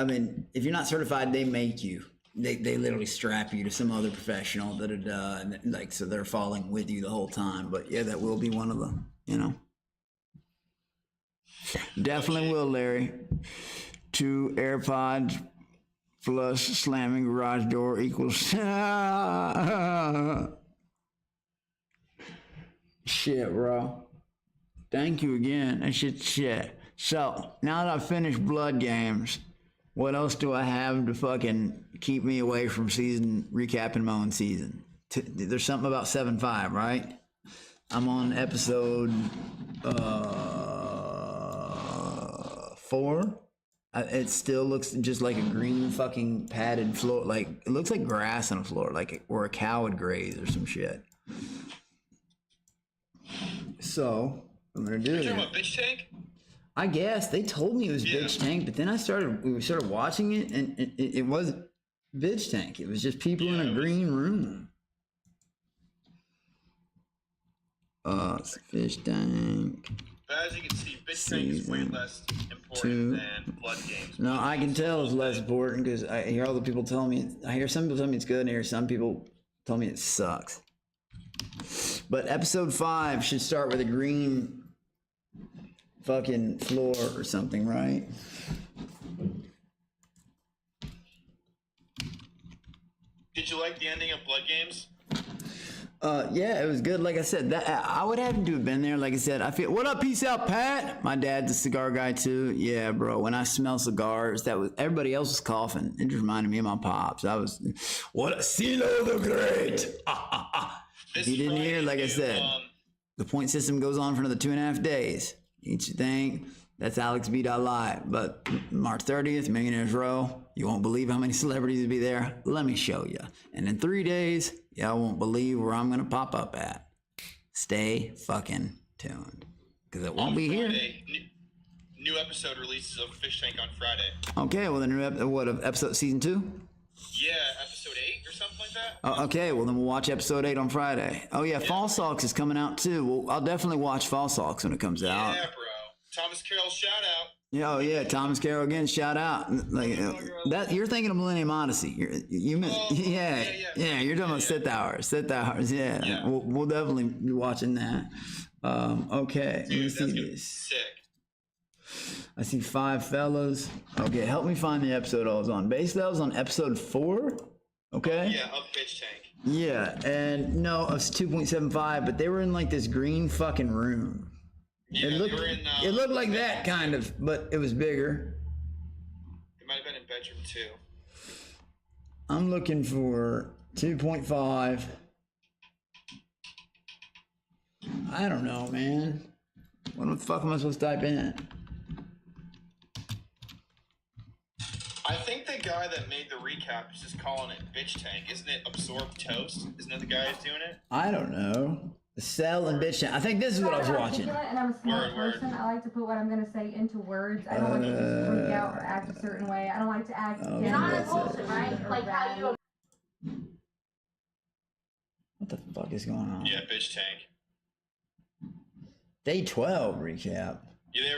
mean, if you're not certified, they make you. They literally strap you to some other professional that are, like, so they're falling with you the whole time. But yeah, that will be one of them, you know. Definitely will, Larry. 2 AirPods plus slamming garage door equals shit, bro. Thank you again. That shit. So now that I've finished Blood Games, what else do I have to fucking keep me away from recapping my own season? There's something about 7.5, right? I'm on episode 4. It still looks just like a green fucking padded floor. Like, it looks like grass on the floor, like where a cow would graze or some shit. So I'm gonna do it. You're talking about Bitch Tank? I guess they told me it was Bitch Tank, but then we started watching it, and it wasn't Bitch Tank. It was just people in a green room. Fish Tank. But as you can see, Bitch Tank is way less important than Blood Games. No, I can tell it's less important because I hear all the people tell me. I hear some people tell me it's good, and I hear some people tell me it sucks. But episode 5 should start with a green fucking floor or something, right? Did you like the ending of Blood Games? Yeah, it was good. Like I said, that I would have to have been there. Like I said, I feel. What up, peace out, Pat? My dad's a cigar guy too. Yeah, bro. When I smell cigars, that was everybody else was coughing. It just reminded me of my pops. I was, what a CeeLo the Great. If you didn't hear, like I said, the point system goes on for another 2.5 days. Each thing. That's Alex B. Live. But March 30th, Millionaires Row. You won't believe how many celebrities will be there. Let me show you. And in 3 days, y'all won't believe where I'm going to pop up at. Stay fucking tuned. Because it won't be here. New episode releases of Fish Tank on Friday. Okay, well, the new episode season 2? Yeah, episode 8 or something like that. Oh, okay, well, then we'll watch episode 8 on Friday. Oh, yeah, Fall Socks is coming out too. Well, I'll definitely watch Fall Socks when it comes out. Yeah, bro. Thomas Carroll, shout out. Oh yeah, Thomas Carroll again. Shout out. Like that, you're thinking of Millennium Odyssey. You're talking about Sith Hours. Yeah. We'll definitely be watching that. Okay, dude, let me see this. Sick. I see 5 fellas. Okay, help me find the episode I was on. Basically, I was on episode 4. Okay. Yeah, of Bitch Tank. Yeah, and no, it was 2.75, but they were in like this green fucking room. Yeah, it looked like that kind of, but it was bigger. It might have been in bedroom 2. I'm looking for 2.5. I don't know, man. What the fuck am I supposed to type in? I think the guy that made the recap is just calling it Bitch Tank. Isn't it Absorbed Toast? Isn't that the guy who's doing it? I don't know. Cell and Bitch Tank. I think this is what I was watching. And I'm a smart person. I like to put what I'm going to say into words. I don't like to just freak out or act a certain way. I don't like to act non-impulsive, right? Like how you... What the fuck is going on? Yeah, Bitch Tank. Day 12 recap. Yeah, there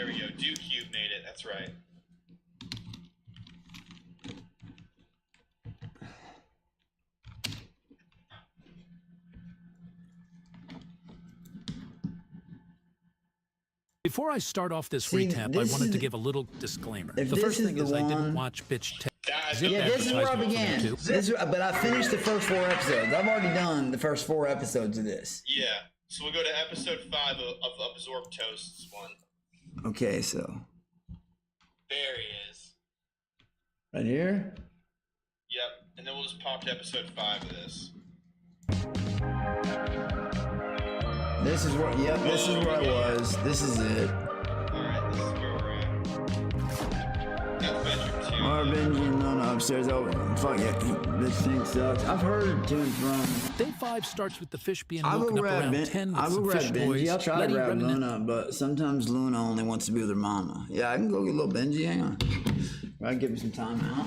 we go. Duke Cube made it. That's right. Before I start off this See, recap, I this wanted is- to give a little disclaimer. if The this first is thing the is I didn't one- watch bitch That- zip Yeah, this is where I advertisement began. for them too. But I finished the first 4 episodes. I've already done the first 4 episodes of this. Yeah. So we'll go to episode 5 of Absorb Toast's one. Okay, so There he is. right here. Yep. And then we'll just pop to episode 5 of this. This is where. Yep, this is where I was. This is it. Alright, this is where we're at. That's bedroom 2. Our Benjamin, no, upstairs. Oh, fuck yeah. This thing sucks. I've heard to and from. Day 5 starts with the fish being I'll woken go up grab around Ben. 10 with I'll go some fish grab Benji. boys. I'll try to Letty, grab Remnant, Luna, but sometimes Luna only wants to be with her mama. Yeah, I can go get little Benji. Hang on. I'll give him some time out.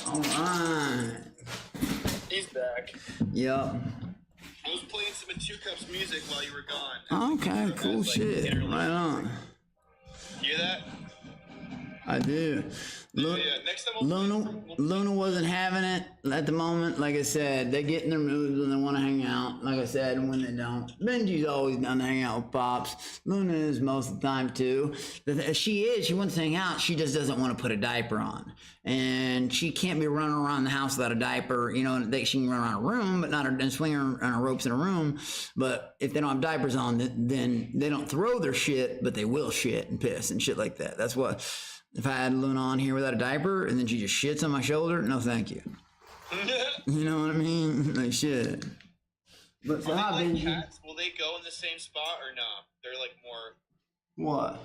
All right. He's back. Yep. I was playing some of Two Cups music while you were gone. Okay, cool shit. Right on. You hear that? I do. Look, Yeah, next time we'll Luna wasn't having it at the moment. Like I said, they get in their moods when they want to hang out. Like I said, and when they don't. Benji's always down to hang out with Pops. Luna is most of the time too. She wants to hang out. She just doesn't want to put a diaper on. And she can't be running around the house without a diaper. You know, she can run around a room, but not and swing on her ropes in a room. But if they don't have diapers on, then they don't throw their shit, but they will shit and piss and shit like that. That's what. If I had Luna on here without a diaper and then she just shits on my shoulder, no thank you. You know what I mean? Like shit. But so are they like cats? Will they go in the same spot or not? They're like more. What?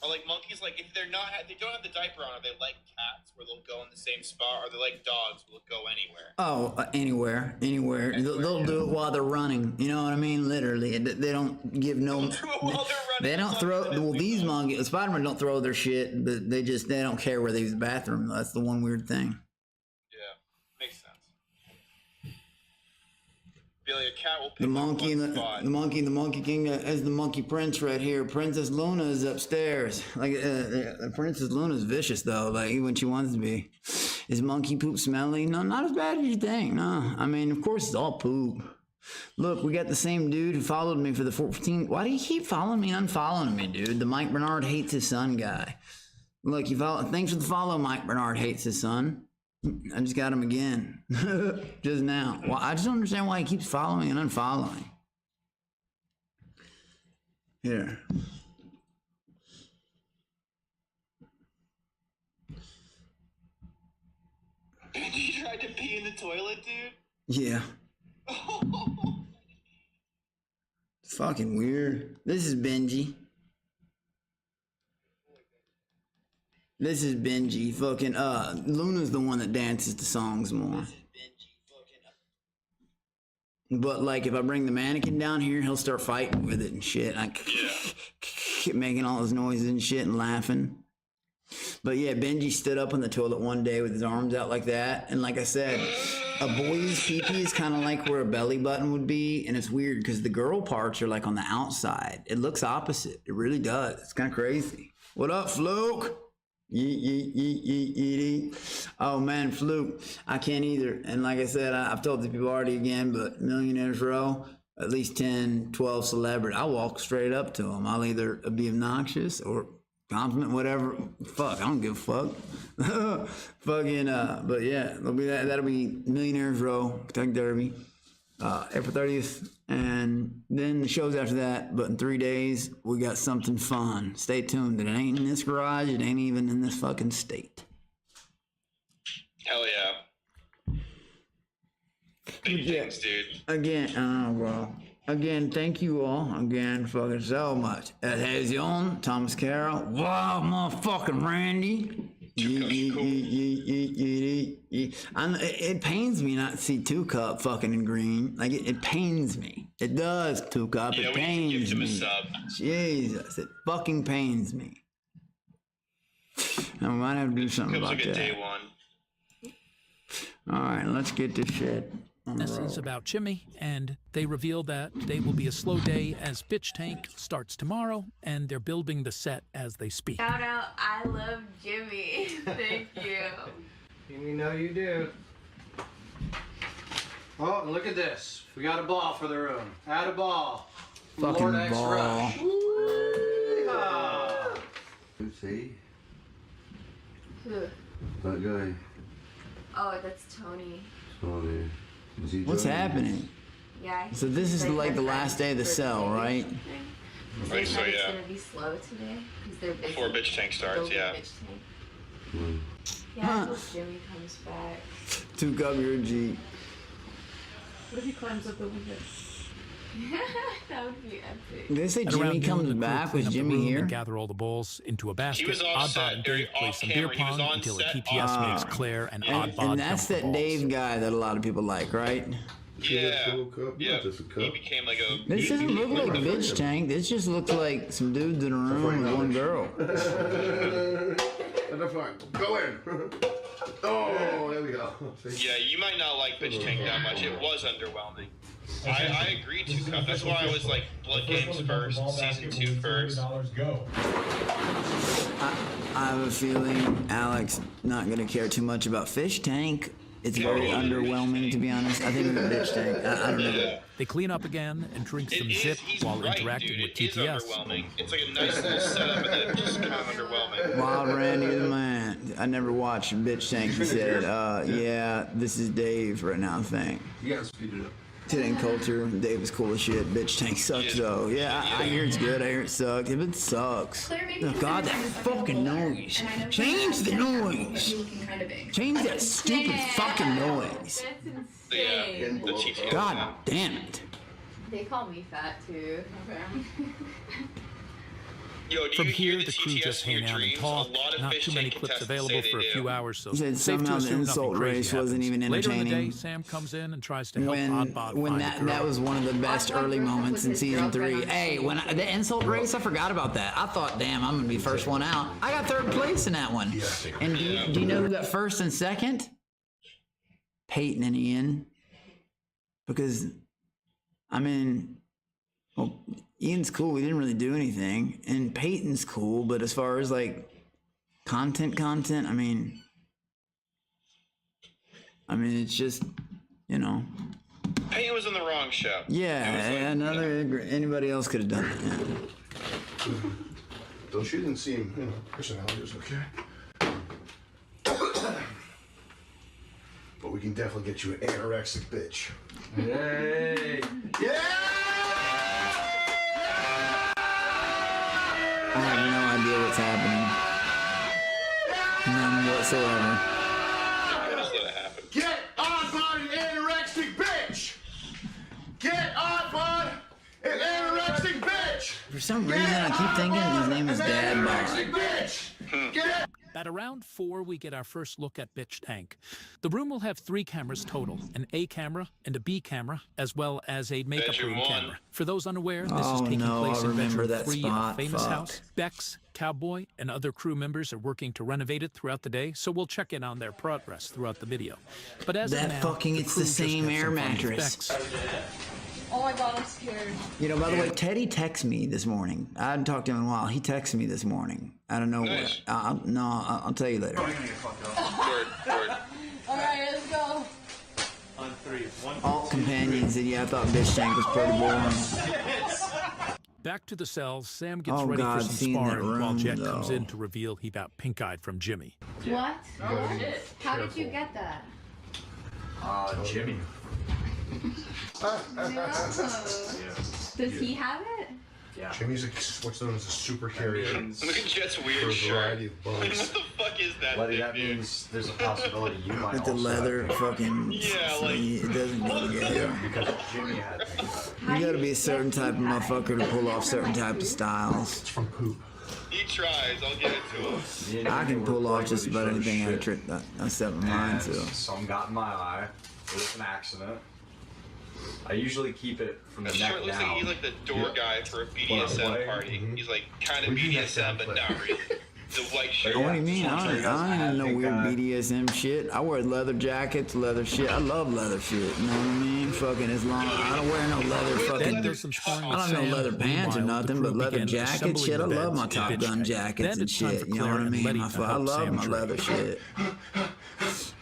Are like monkeys? Like if they're not, they don't have the diaper on. Are they like cats, where they'll go in the same spot? Or are they like dogs, will go anywhere? Oh, anywhere. They'll do it while they're running. You know what I mean? Literally, they don't give no. They don't throw. Well, these monkeys, Spider-Man don't throw their shit, but they don't care where they use the bathroom. That's the one weird thing. Yeah, makes sense. Be like a cat will pick The monkey and spot. the monkey king is the monkey prince right here. Princess Luna is upstairs. Like Princess Luna is vicious though. Like when she wants to be. Is monkey poop smelly? No, not as bad as you think. No, I mean of course it's all poop. Look, we got the same dude who followed me for the 14. Why do you keep following me and unfollowing me, dude? The Mike Bernard hates his son guy. Look, you follow. Thanks for the follow, Mike Bernard hates his son. I just got him again. Just now. Well, I just don't understand why he keeps following and unfollowing. Here. You tried to pee in the toilet, dude? Yeah. It's fucking weird. This is Benji. This is Benji. Fucking, Luna's the one that dances to songs more. But, like, if I bring the mannequin down here, he'll start fighting with it and shit. Making all those noises and shit and laughing. But yeah, Benji stood up on the toilet one day with his arms out like that. And like I said, a boy's pee-pee is kind of like where a belly button would be. And it's weird because the girl parts are like on the outside. It looks opposite. It really does. It's kind of crazy. What up, Fluke? Oh man, Fluke. I can't either. And like I said, I've told the people already again, but Millionaires Row, at least 10, 12 celebrities. I'll walk straight up to them. I'll either be obnoxious or compliment, whatever. Fuck, I don't give a fuck. Fucking, but yeah, that'll be Millionaires Row, Kentucky Derby, April 30th, and then the shows after that. But in 3 days, we got something fun. Stay tuned. It ain't in this garage. It ain't even in this fucking state. Hell yeah. Big things, dude. Again, well. Again, thank you all again fucking so much. Adhesion, Thomas Carroll, wow, motherfucking Randy. It pains me not to see 2 Cup fucking in green. Like, it pains me. It does, 2 Cup. Yeah, it we need to pains give him me. a sub. Jesus, it fucking pains me. I might have to do something Cup's about like a that. day one. Alright, let's get this shit on the This is road. about Jimmy, and they reveal that today will be a slow day as Bitch Tank starts tomorrow, and they're building the set as they speak. Shout out, I love Jimmy. Thank you. We know you do. Oh, and look at this. We got a ball for the room. Add a ball. Fucking Lord X ball. Rush. Yeehaw. See? Who? That guy. Oh, that's Tony. Tony. Is he What's driving? happening? Yeah. So this is like the last day of the cell, right? Right, so it's yeah. gonna be slow today because they're busy. Before Bitch Tank starts, building yeah. Bitch Tank. Hmm. Yeah, until Jimmy comes back. 2 Cup, you're a G. What if he climbs up the window? That would be epic. Did they say At Jimmy around noon, comes the crew back? clean Was up the Jimmy room here? and gather all the balls into a basket. He was off Oddbot set, and or Dave play off some beer camera. He was pong on until a set, TPS off makes camera. Claire and And Oddbot that's jump the that Dave balls. guy that a lot of people like, right? Yeah. Cool cup. Yeah. Not just a He cup. became like a. This doesn't look like a bitch tank. This just looks like some dudes in a room with one girl. That's fine. Go in. Oh, there we go. Yeah, you might not like Bitch Tank that much. It was underwhelming. I agree, 2 Cup. That's why I was like, Blood Games first, Season 2 first. I have a feeling Alex not gonna care too much about Fish Tank. It's very underwhelming, to be honest. I think it's a bitch tank. I don't know. Yeah. They clean up again and drink It some is, zip he's while right, interacting dude. with It is TTS. underwhelming. It's like a nice little setup, and then it's just kind of underwhelming. Wild Randy the man. I never watched Bitch Tank. He said, yeah, this is Dave right now, I think. You gotta speed it up. Today culture, Dave is cool as shit. Bitch Tank sucks though. Yeah, I hear it's good. I hear it sucks. If it sucks, oh God, that fucking noise. Change the noise. Change that stupid fucking noise. That's Yeah, insane. the TTS. God damn it. They call me fat too. Yo, do From you here, hear the crew TTS just in your hang out and dreams? talk. A lot of Not Fish too many Tank clips contestants available say for a they few do. hours, so He said safe to somehow the assume insult nothing crazy race wasn't happens. even Later in the day, entertaining. Sam comes in and tries to help When Oddbot find the girl. that was one of the best Oddbot early broke up moments with in his season 3. girlfriend on Hey, when the insult race, I forgot about that. I thought, damn, I'm gonna be first one out. I got 3rd place in that one. And do you know who got 1st and 2nd? Peyton and Ian. Because, I mean, well, Ian's cool. We didn't really do anything, and Peyton's cool. But as far as like content, I mean, it's just, you know. Peyton was in the wrong show. Yeah, anybody else could have done it. Yeah. Though she didn't seem, personality was okay. but we can definitely get you an anorexic bitch. Hey. Yeah! I have no idea what's happening. None whatsoever. Just let it happen. Get on bud, an anorexic bitch! Get on bud, an anorexic bitch! For some reason, I keep thinking his name is Dad Anorexic Bod. bitch! Get At around 4, we get our first look at Bitch Tank. The room will have 3 cameras total, an A camera and a B camera, as well as a makeup Bedroom room 1. camera. For those unaware, this Oh, is taking no, place I in remember bedroom that 3 spot. of a famous Fuck. house. Bex, Cowboy, and other crew members are working to renovate it throughout the day, so we'll check in on their progress throughout the video. But as of That now, fucking, the it's crew the just same had air some fun with mattress. Bex. Oh my god, I'm scared. You know, by the way, Teddy texted me this morning. I hadn't talked to him in a while. He texted me this morning. I don't know Nice. what. I'll tell you later. Word. Alright, let's go. Alt companion said, yeah, I thought Bitch Tank was pretty boring. Back to the cells, Sam gets Oh, ready God, for some seeing that sparring while room, Jet comes though. in to reveal he got pink-eyed from Jimmy. What? Oh shit. How did you get that? Jimmy. No. Does he have it? Jimmy's what's known as a super carrier Look at Jet's for weird a shirt. variety of Like, bugs. what the fuck is that Buddy, thing, that dude? means there's a possibility you might With the also leather have fucking. Yeah, like- It doesn't go together. because Jimmy had pink eye. You gotta be a certain type of motherfucker to pull off certain type of styles. It's from poop. He tries, I'll give it to him. Me and I Jimmy can were pull off playing just with about each other's anything I shit, trick I set my mind and to. some got in my eye. It was an accident. I usually keep it from the That neck shirt looks like down. he's like the door guy for a When I BDSM play, party. He's like kind of We do that BDSM, but not really. The white shirt. Oh, what do you mean? Yeah, I don't even know pink weird eye. BDSM shit. I wear leather jackets, leather shit. I love leather shit. You know what I mean? Fucking as long I don't wear no leather Then fucking. there's some sparring I with don't Sam. know leather pants or Meanwhile, nothing, the but crew leather began jackets, assembling shit. I the love my beds in Top Bitch Gun Tank. jackets Then and it's time shit. for You know Claire what I and mean? Letty I to help love Sam my train. leather shit.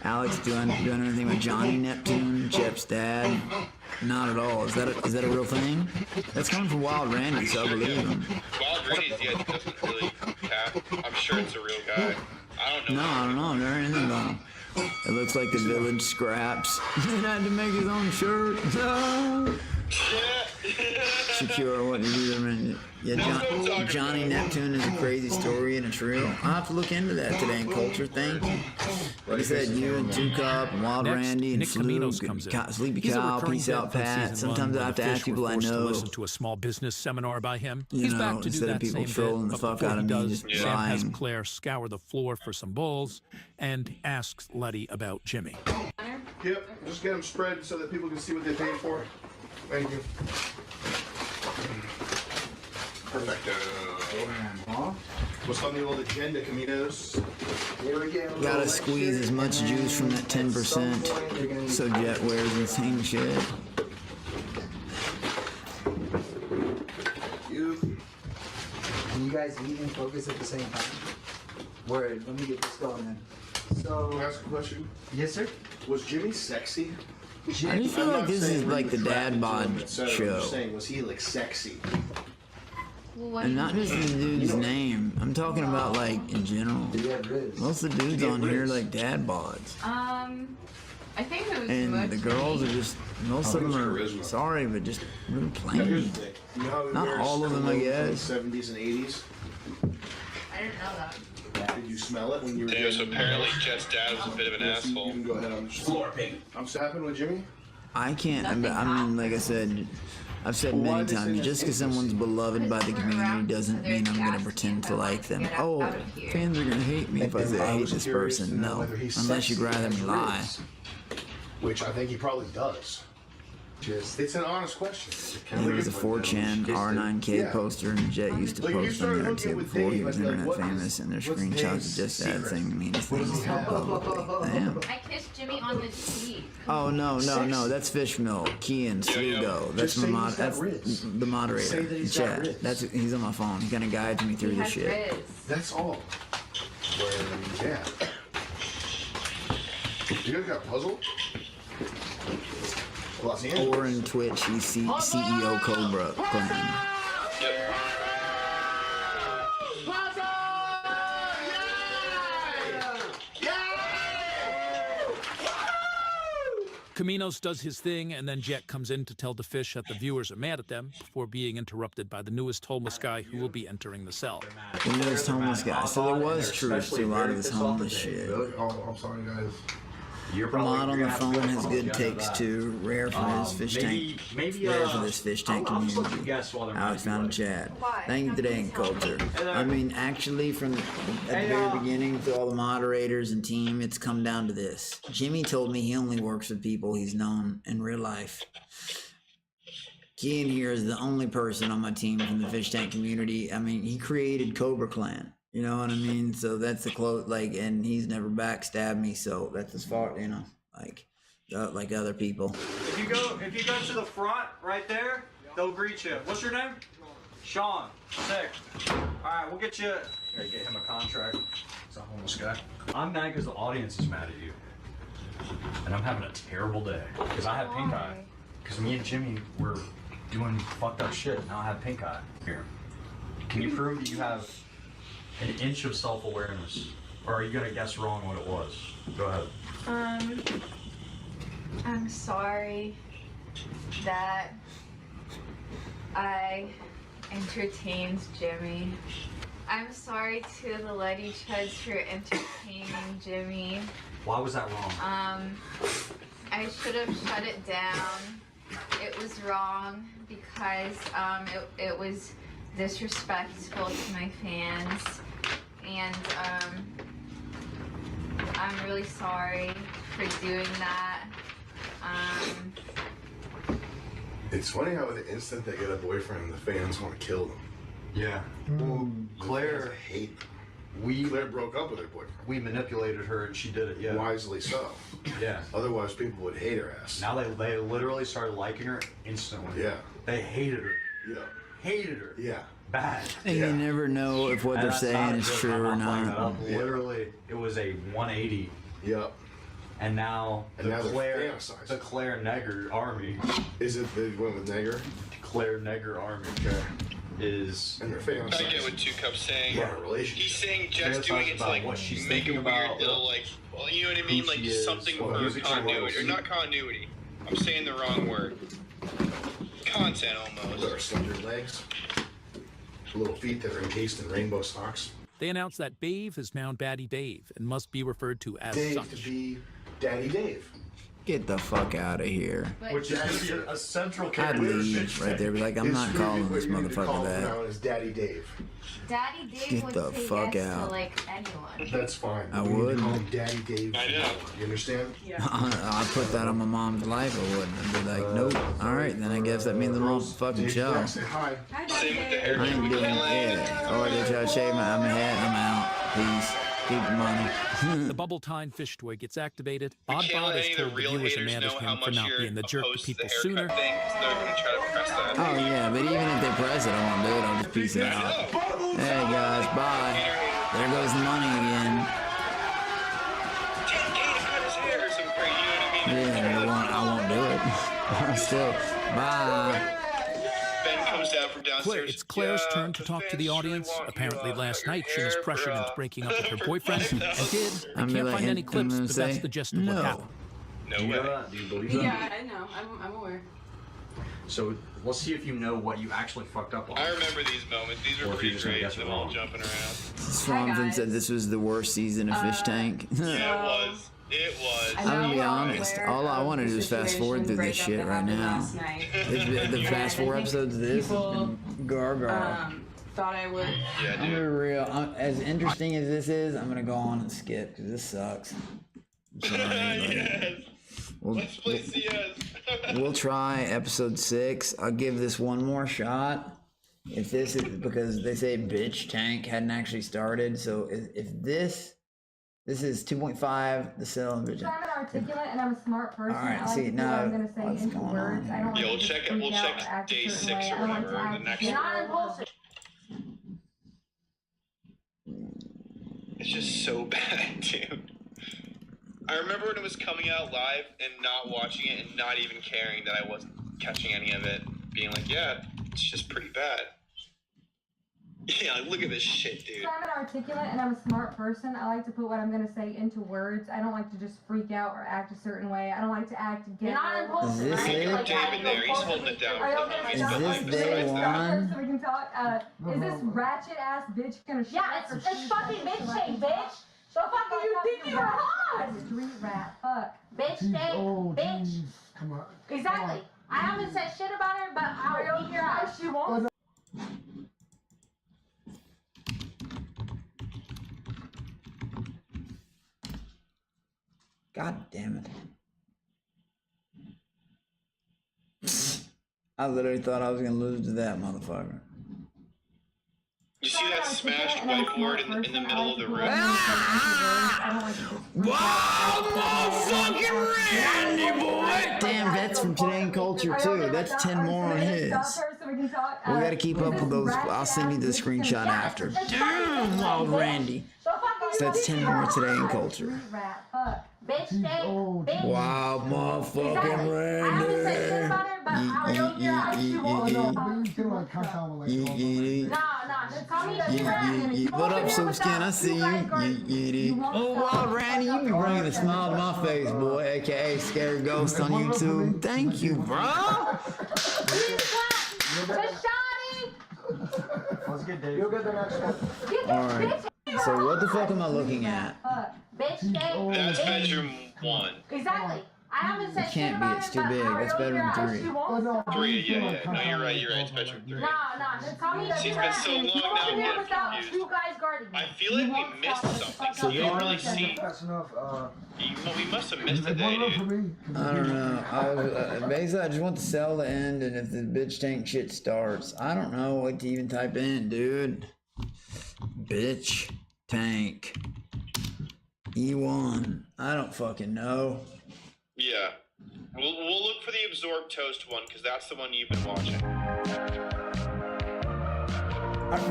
Alex doing anything with Johnny Neptune, Jep's dad? Not at all. Is that a real thing? That's coming from Wild Randy, so I believe him. Wild Randy's yet doesn't really cap. I'm sure it's a real guy. I don't know. No, I don't know. I've never heard anything about him. It looks like the village scraps. He had to make his own shirt. Secure what you do. Yeah, Johnny Neptune is a crazy story and it's real. I'll have to look into that today in culture. Thank you. Like I said, you and Two Cup and Wild Next, Randy and Nick Caminos Fluke, comes in. Sleepy He's a Cow, recurring Peace bit Out from Pat. season Sometimes one I have when to the ask fish were people I forced to know. listen to a small business seminar by him. You He's know, back to do instead of that people same trolling bit, the but fuck before out he of me, does, just Sam has lying. Claire scour the floor for some bowls and asks Letty about Jimmy. Yep, just get them spread so that people can see what they paid for. Thank you. Perfecto. What's on the old agenda, Caminos? Gotta squeeze as much juice from that 10% so Jet wears insane shit. Can you guys eat and focus at the same time? Word, let me get this going then. Can I So, ask a question? yes sir? Was Jimmy sexy? I just feel I'm like not this is saying like the we dad attracted to bod him, et cetera. I'm show. just saying, was he like sexy? Well, what And do not you just mean? the dude's name. I'm talking about like in general. Did he have ribs? Most of the dudes Did he on have here ribs? like dad bods. I think it was And much the girls are just, most of them are, charisma. sorry, but just really Now, here's plain. the thing. You know how we Not wear all of them, I cologne guess. From the 70s and 80s? I didn't know that. Did you smell it when you were Damn, so getting- apparently Jet's dad was a bit of an Yes, you asshole. can go ahead on floor ping. I'm so happened with Jimmy. I can't, I mean, like I said, I've said Why many this times, is just because someone's beloved by the community doesn't mean I'm gonna pretend to like them. Oh, fans are gonna hate me if I say I hate this person. No, unless you'd rather me lie. Which I think he probably does. It's an honest question. There was a 4chan R9K Yeah. poster, and Jet used to Like, you post on started there looking too with before he Dave, was I'd be like, internet what is- famous, and there's what's screenshots of Dave's just that secret? saying the meanest things publicly. Damn. I kissed Jimmy on the cheek. Oh no, that's Fish Milk, Kean, Slugo. That's Just say my he's got that's ribs. the moderator. Say that he's Chat. got ribs. That's he's on my phone. He kind of guides me through He the has shit. Riz. That's all. Yeah. You guys got puzzle? Los Angeles. Or in Twitch, he's CEO Cobra Clan. Yep. Caminos does his thing, and then Jet comes in to tell the fish that the viewers are mad at them before being interrupted by the newest homeless guy who will be entering the cell. The newest homeless guy. So there was truth to a lot of this homeless shit. Really? Oh, I'm sorry, guys. You're Mod on the phone has good together takes that. too. Rare for his fish tank. Rare for this fish tank community. Alex found a chat. Why? Thank you today in culture. I mean, actually, from at the very beginning to all the moderators and team, it's come down to this. Jimmy told me he only works with people he's known in real life. Kian here is the only person on my team from the fish tank community. I mean, he created Cobra Clan. You know what I mean? So that's the close, like, and he's never backstabbed me, so that's his fault, you know, like other people. If you go to the front right there, they'll greet you. What's your name? Sean. Sick. All right, we'll get you. Here, get him a contract. He's a homeless guy. I'm mad because the audience is mad at you, and I'm having a terrible day because I have pink eye. Because me and Jimmy were doing fucked up shit. Now I have pink eye. Here, can you prove that you have an inch of self-awareness, or are you gonna guess wrong what it was? Go ahead. I'm sorry that I entertained Jimmy. I'm sorry to the Lady Chuds for entertaining Jimmy. Why was that wrong? I should have shut it down. It was wrong because it was disrespectful to my fans, and I'm really sorry for doing that. It's funny how the instant they get a boyfriend, the fans want to kill them. Yeah. Well, Claire, Fans hate them. Claire broke up with her boyfriend. we manipulated her and she did it. Yeah. Wisely so. Yeah. Otherwise, people would hate her ass. Now they literally started liking her instantly. Yeah. They hated her. Yeah. Hated her. Yeah. Bad. And you never know if what And they're that's saying not a is joke. true I'm or not playing that not. up. Literally, it was a 180. Yep. And now And now they're Claire, fantasizing. the Claire Negger army, Is it they went with Negger? Claire Negger army is. And they're I get fantasizing what Two Cups saying. about a relationship. He's saying Jet's doing it to about like what she's make a thinking weird about, little like, well, you know what I mean, who like she is, something what for music she continuity, or loves. not continuity. I'm saying the wrong word. Content With almost. her slender legs, little feet that are encased in rainbow socks. They announced that Dave is now Daddy Dave and must be referred to as Dave such. to be Daddy Dave. Get the fuck out of here. Which is going to be a central I'd character. leave right there. Be like, I'm not calling this motherfucker that. Now is Daddy Dave. Daddy Dave Get would the say fuck yes out. to like anyone. That's fine. I We need to would. call him Daddy Dave. I know. You understand? I put that on my mom's life. I wouldn't. I'd be like, nope. All right, then I guess that means I'm on fucking Dave, show. yeah, say hi. Hi, Same with the Dave. hair. I ain't doing it. Or they try to shave my head. I'm out. Peace. Keep the money. The bubble time fish toy gets activated. We can't Oddbot let is any of the told the real viewers are haters mad know at how him for much not you're being the jerk to opposed to the people haircut sooner. thing, 'cause they're gonna try to press that. Oh yeah, but even if they press it, I won't do it. I'll just piece it out. Hey guys, bye. There goes the money again. 10K to cut his hair or some crazy, you know what I mean? Yeah, I won't do it. Still, bye. Ben comes down from downstairs. Claire, it's Claire's "Yeah, turn to talk to the fans really audience. want you, Apparently last cut your night she was hair, pressured into bruh." breaking up with her boyfriend and did. I I'm can't like, find any and clips, I'm but gonna that's say, the gist of what no. happened. No Do you know way. that? Do you believe that? Yeah, I know. I'm aware. So let's see if you know what you actually fucked up on. I remember these moments. These Or were if you pretty just gonna great. guess it Them all wrong. jumping around. Swanson said this was the worst season of Fish Tank. Yeah, it was. It was. I'm gonna be honest. All I want to do is fast forward through this shit right now. The fast forward episodes of this has been gar. Thought I would. Yeah, I'm gonna be dude. real. As interesting as this is, I'm gonna go on and skip because this sucks. I'm sorry, but Yes. Let's play CS. we'll try episode 6. I'll give this one more shot. If this is because they say bitch tank hadn't actually started, so if this is 2.5, the cell and bitch. I'm an articulate and I'm a smart person. All right, I like see, to put now, what I'm gonna say what's into going words. on I don't Yeah, like we'll to check it. freak We'll out check or act a day certain 6 way. or I don't like whatever to in the act next you're one. not in bullshit. It's just so bad, dude. I remember when it was coming out live and not watching it and not even caring that I wasn't catching any of it. Being like, yeah, it's just pretty bad. Yeah, like, look at this shit, dude. I'm an articulate and I'm a smart person. I like to put what I'm going to say into words. I don't like to just freak out or act a certain way. I don't like to act ghetto. Is this it? David there, he's holding it down for the homies, Is but this like, day one? So we can talk. Is this ratchet ass bitch gonna shoot? Yeah, it's fucking bitch tank, bitch. The fuck are you thinking you're hot? Street rat. Fuck. Bitch tank, bitch. Come on. Exactly. I haven't said shit about her, but I'll beat your ass. She won't. God damn it. I literally thought I was gonna lose to that motherfucker. you see that smashed whiteboard in the middle of the room? Wow, motherfucking Randy, boy! Damn, that's from Today in Culture too. That's 10 more on his. We gotta keep up with those. I'll send you the screenshot after. Damn, Wild Randy. So that's 10 more Today in Culture. Bitch tank, bitch. Wow, motherfucking I haven't said shit Randy. about her, but I'll beat your ass. What up, Soupskin? I see you. Oh, Wild Randy, you be bringing a smile to my face, boy. AKA Scary Ghost on YouTube. Thank you, bro. Let's get Dave. You'll get the next one. All right. So what the fuck am I looking at? Bitch tank. That's bedroom 1. Exactly. I haven't said It can't be. It's too big. That's bedroom 3. 3, yeah. No, you're right. It's bedroom 3. No. Call me See, it's been so long now, I'm getting confused. two guys guarding me. I feel like we missed something. So you didn't really see. That's enough. We must have missed a day, dude. I don't know. Basically, I just want the cell to end, and if the bitch tank shit starts, I don't know what to even type in, dude. Bitch tank E1. I don't fucking know. Yeah. We'll look for the absorbed toast one because that's the one you've been watching.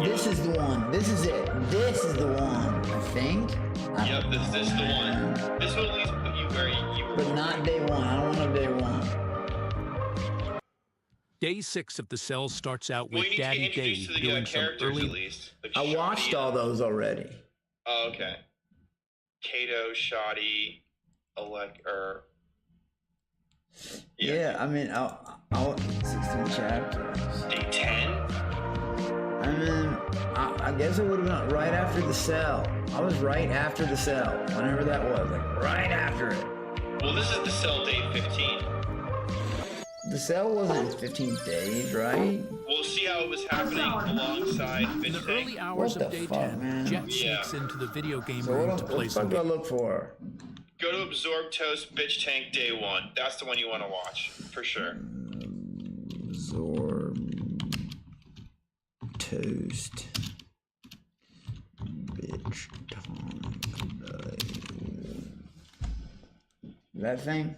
This is the one. This is it. This is the one. I think. Yep, this is the one. This will at least put you where you were. But not day one. I don't want day one. Day 6 of the cell starts out Well, with you need to Daddy get introduced Dave to the doing some characters early. at least. Like I watched Shoddy. all those already. Oh, okay. Kato, Shoddy, Yeah, I mean, I'll 16 chapters. Day 10? I mean, I guess it would have been right after the cell. I was right after the cell, whenever that was, like right after it. Well, this is the cell day 15. The cell wasn't 15 days, right? We'll see how it was happening alongside In the Bitch early Tank. hours What of the day fuck, 10, man? Jet Yeah. sneaks into the video game So room what to the play fuck some do I games. look for? Go to Absorb Toast Bitch Tank Day 1. That's the one you want to watch, for sure. Absorb toast. Bitch tank. That thing?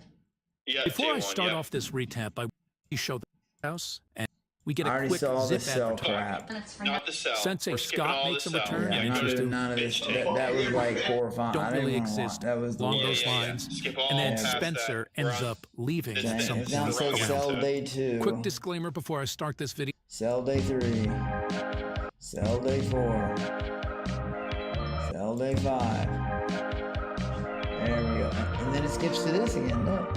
Yeah, Before day I 1, start yeah. off this recap, I show the house, and we get I a already quick saw the zip cell advertisement. crap. Not the cell. Sensei We're skipping Scott all makes the a cell. return Yeah, and not introduced doing none of this. That was like horrifying. Don't I didn't really wanna watch. exist That was the along worst. those Yeah. lines. Skip all And then past Spencer that. We're ends on- up leaving This Dang, is some it sounds We're like on cell to- day 2. Quick disclaimer before I start this video. Cell day 3. Cell day 4. Cell day 5. There we go. And then it skips to this again, look.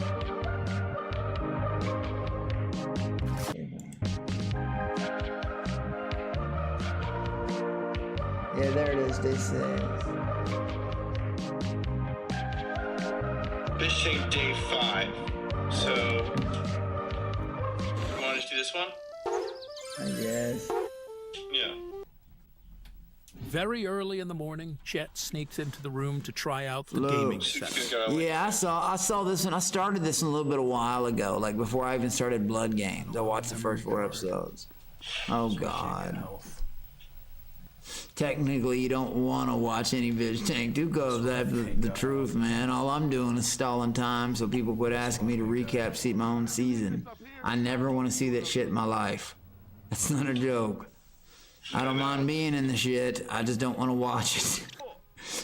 Yeah, there it is, day 6. Bitch Tank Day 5. So, you want to just do this one? I guess. Yeah. Very early in the morning, Chet sneaks into the room to try out the Hello. gaming Just setup. gotta, like, Yeah, I saw this one. I started this one a little bit a while ago, like before I even started Blood Games. I watched the first 4 episodes. Oh God. Technically, you don't want to watch any bitch tank 2 cubs. That's the truth, man. All I'm doing is stalling time so people quit asking me to recap see my own season. I never want to see that shit in my life. That's not a joke. I don't mind being in the shit. I just don't want to watch it.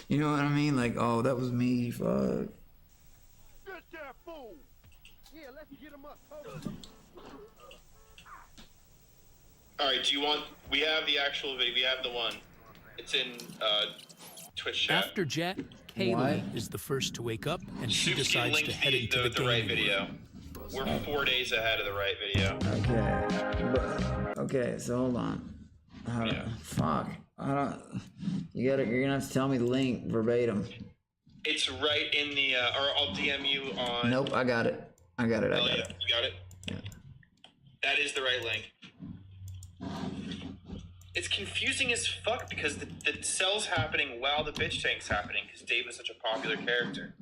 You know what I mean? Like, oh, that was me. Fuck. All right, do you want? We have the actual video. We have the one. It's in Twitch chat. After Jet, Haley is the first to wake up, and she decides to head into the right gaming video. room. We're 4 days ahead of the right video. Okay, so hold on. Fuck. You're gonna have to tell me the link verbatim. It's right in the, or I'll DM you on. Nope, I got it. I got it. You got it? Yeah. That is the right link. It's confusing as fuck because the cell's happening while the bitch tank's happening because Dave is such a popular character.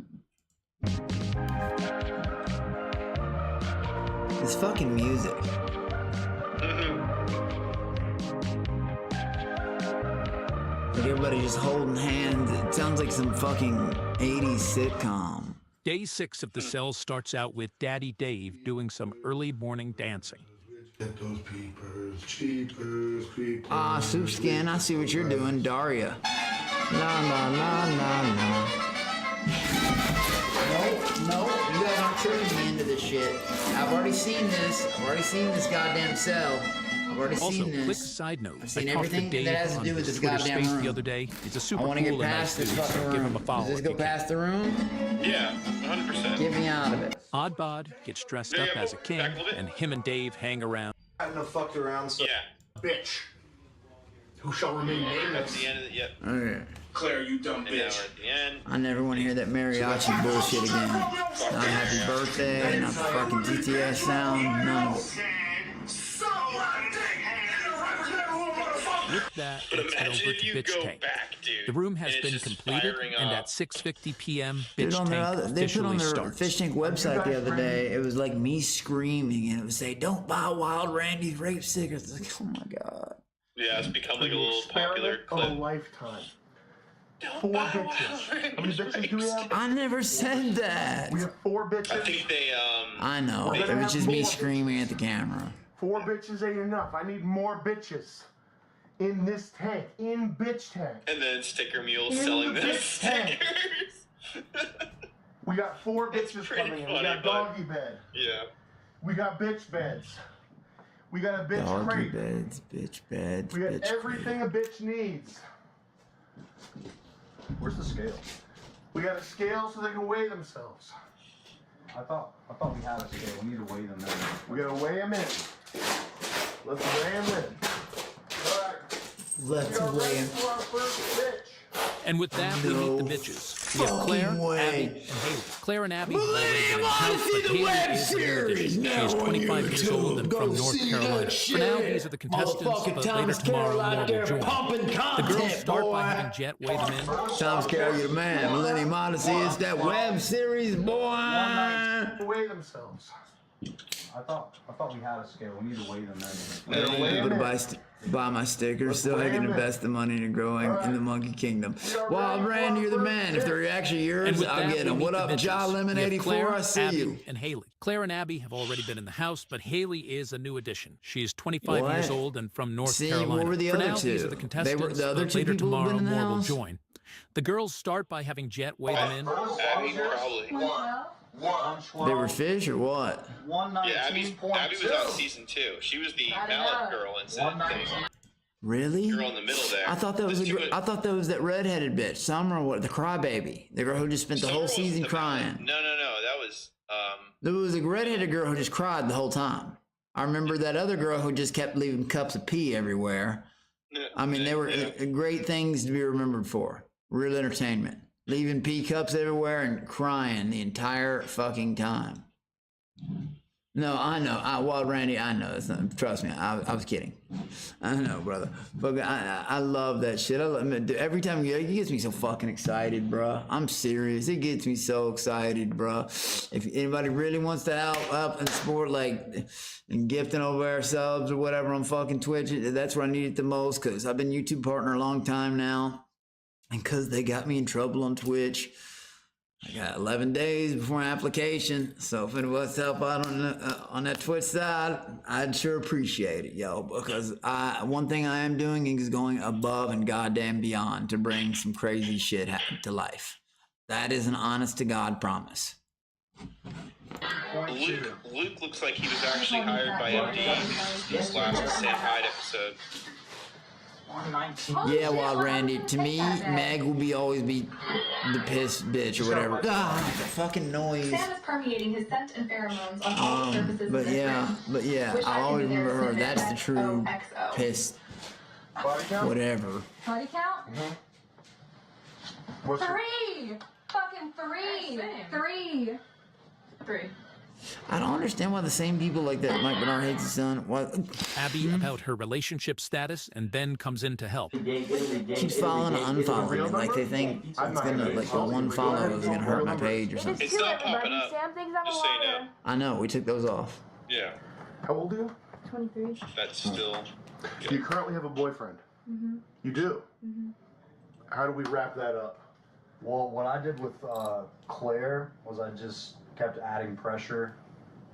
It's fucking music. Like everybody just holding hands. It sounds like some fucking 80s sitcom. Day 6 of the cell starts out with Daddy Dave doing some early morning dancing. Get those peepers, cheapers, creepers. Ah, Soup Skin, I see what you're doing, Daria. No. No, you guys aren't tricking me into this shit. I've already seen this. I've already seen this goddamn cell. I've already Also, seen this. quick side note, I've seen I talked to everything Dave that has to on do with his this Twitter goddamn space room. the other day. He's a super I want to cool get and past nice this dude, so fucking give room. him a follow. Does this if go you can. past the room? Yeah, 100%. Get me out of it. Oddbod gets dressed up as a king, and him and Dave hang around. I haven't fucked around, so. Yeah. Bitch. Who shall remain At nameless? the end of the, yep. Okay. Claire, you dumb And now we're bitch. at the end. I never want to hear that mariachi bullshit again. Not happy birthday, not the fucking GTS sound, none of it. With that, But let's head imagine over if to you Bitch go Tank. back, dude. The room has and been it's just completed, firing and off. at 6:50 p.m., Dude, Bitch on their Tank other, they put on officially their starts. Fish Tank website the other day. It was like me screaming, and it would say, "Don't buy Wild Randy's rape stickers." It's like, oh my god. Yeah, it's become like a little popular clip. Lifetime. Don't 4 buy bitches. Wild How many Randy's bitches do we have? I never said that. We have 4 bitches. I think they, I know. It was just me screaming at the camera. 4 bitches ain't enough. I need more bitches. In this tank. In bitch tank. and then Sticker Mule In selling the them bitch tank. stickers. We got 4 It's bitches pretty coming in. We funny, got but- doggy bed. Yeah. We got bitch beds. We got a bitch Doggy crate. beds, bitch beds, We got bitch everything a bitch needs. Where's the scale? We got a scale so they can weigh themselves. I thought we had a scale. We need to weigh them now. We gotta weigh them in. Let's weigh them in. All right. Let's We are ready weigh 'em. for our first bitch. And with that, we meet the No bitches. We have Claire, fucking way. Abby, and Haley. Claire and Abby have already been in the I house, see but the Haley web is the new series addition. She now is on 25 years YouTube. old and Go from North see that Carolina. For now, shit. these are the contestants, Motherfucking but later Thomas tomorrow Carroll out more there will join. pumping The content, girls start boy. by having Jet weigh them in. Thomas Carroll, you're the man. Millennium Odyssey is that web series, boy. Weigh themselves. I thought we had a scale. We need to weigh them now. We gotta weigh them But in. buy my stickers so I weigh can 'em in. invest the money into growing in the Monkey Kingdom. Wild Randy, you're the man. If they're actually And yours, with I'll that, get we them. meet What the up, bitches. Ja We Lemon have 84? Claire, I see Abby, you. and Haley. Claire and Abby have already been in the house, but Haley is a new addition. She is 25 What? years old and from North See, Carolina. what were the For other now, these two? are the They contestants, were- the other but two later people who've tomorrow been in the more will house? join. The girls start by having Jet weigh them in. Abby probably. They were fish or what? Yeah, Abby was on season 2. She was the mallet girl in season 2. Really? Girl in the middle there. I thought that was The two- I thought that was that redheaded bitch, Summer. What? The crybaby, the girl who just spent the Summer whole was season the crying. mallet. No, that was There was a redheaded girl who just cried the whole time. I remember that other girl who just kept leaving cups of pee everywhere. I mean, they were great things to be remembered for. Real entertainment. Leaving pee cups everywhere and crying the entire fucking time. No, I know. Wild Randy, I know. It's not, trust me, I was kidding. I know, brother. But I love that shit. Every time it gets me so fucking excited, bro. I'm serious. It gets me so excited, bro. If anybody really wants to help up and support, like, and gifting over our subs or whatever on fucking Twitch, that's where I need it the most, because I've been YouTube partner a long time now. And because they got me in trouble on Twitch, I got 11 days before an application. So if it wants to help out on that Twitch side, I'd sure appreciate it, yo. Because one thing I am doing is going above and goddamn beyond to bring some crazy shit to life. That is an honest to God promise. Luke looks like he was actually hired by MD this last Sam Hyde episode. Yeah, Wild Randy. To me, Meg will always be the piss bitch or whatever. Ah, the fucking noise. Sam is permeating his scent and pheromones on all surfaces. But yeah, I always remember her. That's the true piss. Whatever. Body count? Three! Fucking three! Three. I don't understand why the same people like that Mike Bernard hates his son. Why Abby about her relationship status and then comes in to help. keeps following and unfollowing me. Like they think it's gonna like the one follow is gonna hurt my page or something. It's not popping up. Sam thinks I'm Just a so you liar. know. I know, we took those off. Yeah, How old are you? 23. that's still. Do you currently have a boyfriend? You do? How do we wrap that up? Well, what I did with Claire was I just kept adding pressure.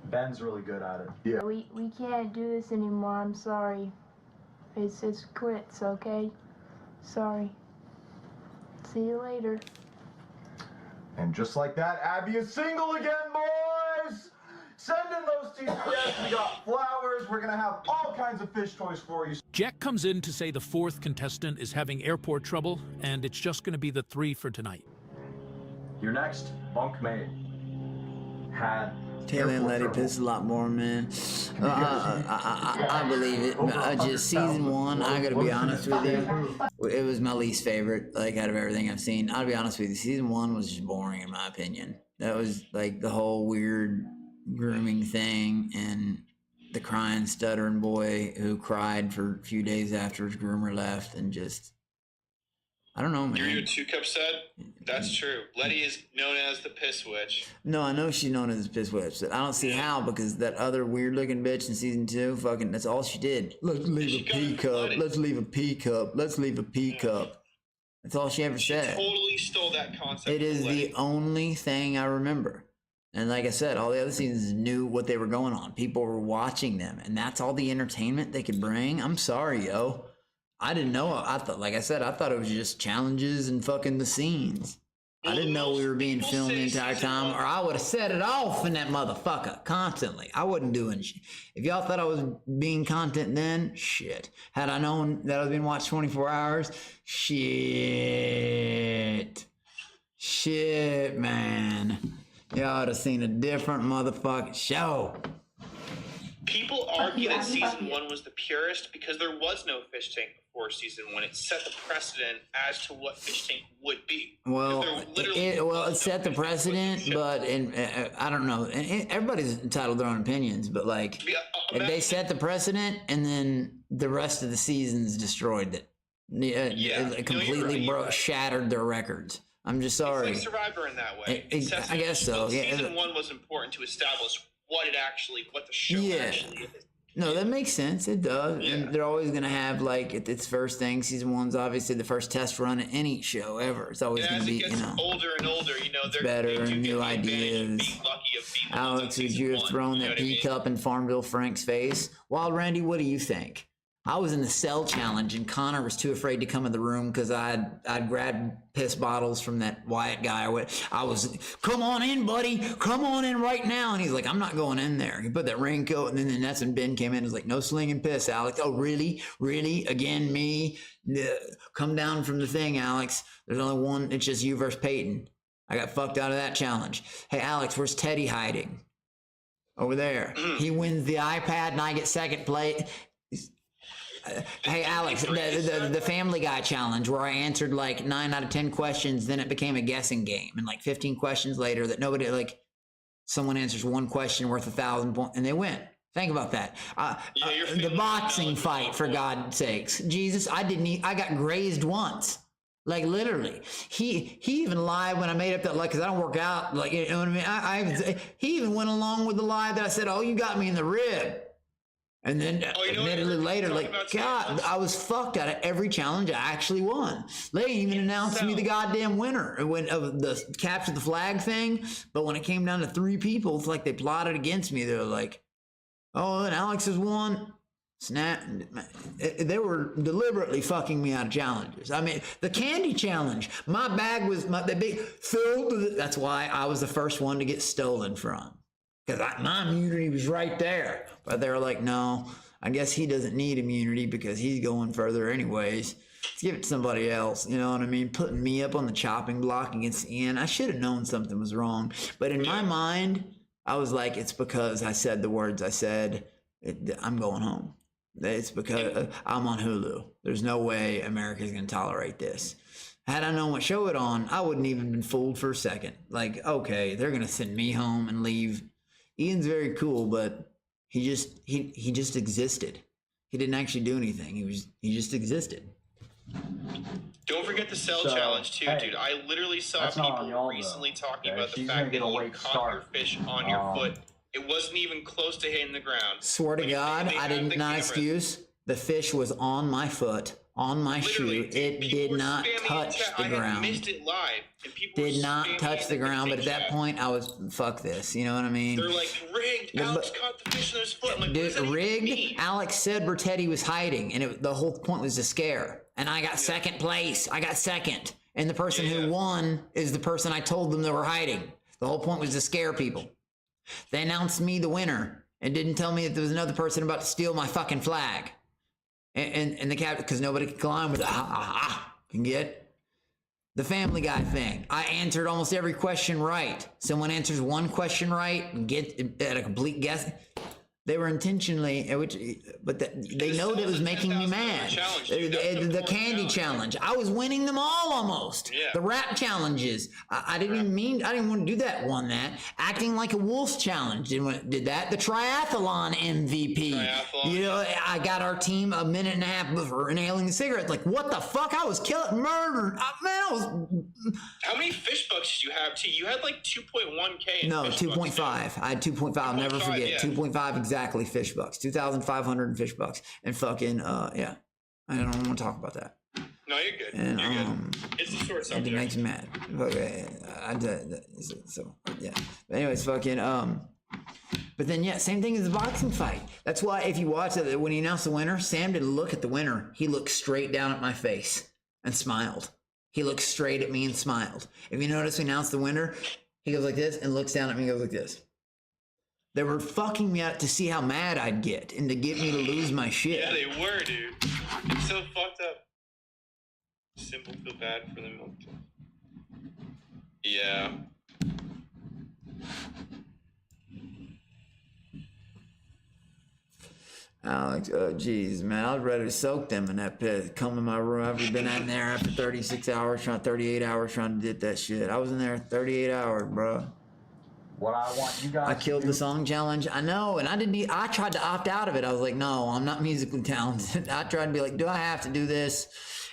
Ben's really good at it. Yeah. We can't do this anymore. I'm sorry. It's quits, okay? Sorry. See you later. And just like that, Abby is single again, boys! Send in those TCS. We got flowers. We're gonna have all kinds of fish toys for you. Jack comes in to say the fourth contestant is having airport trouble, and it's just going to be the three for tonight. Your next bunkmate had Taylor and Letty piss a lot more, man. I believe it. Just season one, I gotta be honest with you. It was my least favorite, like out of everything I've seen. I'll be honest with you. Season one was just boring in my opinion. That was like the whole weird grooming thing and the crying, stuttering boy who cried for a few days after his groomer left and just, I don't know, man. You hear what 2 Cup said? That's true. Letty is known as the piss witch. No, I know she's known as the piss witch. But I don't see how because that other weird looking bitch in season 2, fucking, that's all she did. Let's leave a pea cup. Let's leave a pea cup. Let's leave a pea cup. That's all she ever said. Totally stole that concept. It is from Letty. the only thing I remember. And like I said, all the other seasons knew what they were going on. People were watching them, and that's all the entertainment they could bring. I'm sorry, yo. I didn't know. I thought, like I said, I thought it was just challenges and fucking the scenes. I didn't know we were being filmed the entire time, or I would have set it off in that motherfucker constantly. I wasn't doing shit. If y'all thought I was being content then, shit. Had I known that I was being watched 24 hours, shit, man. Y'all would have seen a different motherfucking show. People argue that season 1 was the purest because there was no fish tank before season 1. It set the precedent as to what fish tank would be. Well, it set the precedent, but I don't know. And everybody's entitled to their own opinions, but like they set the precedent, and then the rest of the seasons destroyed it. It completely shattered their records. I'm just sorry. It's like Survivor in that way. I guess so. Yeah. Season 1 was important to establish what the show actually is. No, that makes sense. It does. Yeah. And they're always going to have, like, its first thing. Season 1's obviously the first test run of any show ever. It's always going to be, older and older, they're better and new ideas. Alex, would you have thrown that pea cup in Farmville Frank's face? Wild Randy, what do you think? I was in the cell challenge, and Connor was too afraid to come in the room because I'd grabbed piss bottles from that Wyatt guy. I was, come on in, buddy. Come on in right now. And he's like, I'm not going in there. He put that raincoat, and then that's when Ben came in and was like, no slinging piss, Alex. Oh, really? Really? Again, me? Come down from the thing, Alex. There's only one. It's just you versus Peyton. I got fucked out of that challenge. Hey, Alex, where's Teddy hiding? Over there. He wins the iPad, and I get second place. Hey Alex, the Family Guy challenge where I answered like 9 out of 10 questions, then it became a guessing game, and like 15 questions later that nobody, like someone answers one question worth 1,000 points and they win. Think about that. The boxing fight, for God's sakes, Jesus, I got grazed once. Like literally, he even lied when I made up that lie because I don't work out. Like, you know what I mean? He even went along with the lie that I said, "Oh, you got me in the rib." And then admittedly later, like, God, I was fucked out of every challenge I actually won. They even announced me the goddamn winner of the capture the flag thing. But when it came down to 3 people, it's like they plotted against me. They were like, oh, and Alex has won. Snap. They were deliberately fucking me out of challenges. I mean, the candy challenge, my bag was the big filled. That's why I was the first one to get stolen from. because my immunity was right there. But they were like, no, I guess he doesn't need immunity because he's going further anyways. Let's give it to somebody else. You know what I mean? Putting me up on the chopping block against Ian. I should have known something was wrong. But in my mind, I was like, it's because I said the words I said. I'm going home. It's because I'm on Hulu. There's no way America's going to tolerate this. Had I known what show it on, I wouldn't even been fooled for a second. Like, okay, they're going to send me home and leave. Ian's very cool, but he just existed. He didn't actually do anything. He just existed. Don't forget the cell challenge too, dude. I literally saw people recently talking about the fact that you caught your fish on your foot. It wasn't even close to hitting the ground. Swear to God, I didn't, not excuse. The fish was on my foot, on my shoe. It did not touch the ground. I missed it live. And people did not touch the ground, but at that point, I was, fuck this. You know what I mean? They're like, rigged. Alex caught the fish on his foot. I'm like, dude, rigged. Alex said where Teddy was hiding, and the whole point was to scare. And I got second place. I got second. And the person who won is the person I told them they were hiding. The whole point was to scare people. They announced me the winner and didn't tell me that there was another person about to steal my fucking flag. And the captain, because nobody could climb with can get the Family Guy thing. I answered almost every question right. Someone answers one question right and get at a complete guess. They were intentionally, but they know that it was making me mad. The candy challenge, I was winning them all almost. Yeah. The rap challenges, I didn't want to do that. Won that. Acting like a wolf challenge, did that. The triathlon MVP. You know, I got our team a minute and a half before inhaling a cigarette. Like, what the fuck? I was murdered. How many fish bucks did you have? Too? You had like 2.1K. No, 2.5. I had 2.5. I'll never forget. 2.5 exactly fish bucks. 2,500 fish bucks. And fucking yeah. I don't want to talk about that. No, you're good. And, you're good. It's a sore subject. It makes me mad. Okay. So yeah. But anyways, fucking but then yeah, same thing as the boxing fight. That's why if you watch it, when he announced the winner, Sam didn't look at the winner. He looked straight down at my face and smiled. He looked straight at me and smiled. If you notice, we announced the winner, he goes like this and looks down at me and goes like this. They were fucking me out to see how mad I'd get and to get me to lose my shit. Yeah, they were, dude. It's so fucked up. Simple feel bad for them. Yeah. Alex, oh jeez, man, I was ready to soak them in that pit. Come in my room. I've been in there after 38 hours trying to get that shit. I was in there 38 hours, bro. What I want you guys I killed the song challenge. I know, and I tried to opt out of it. I was like, no, I'm not musically talented. I tried to be like, do I have to do this?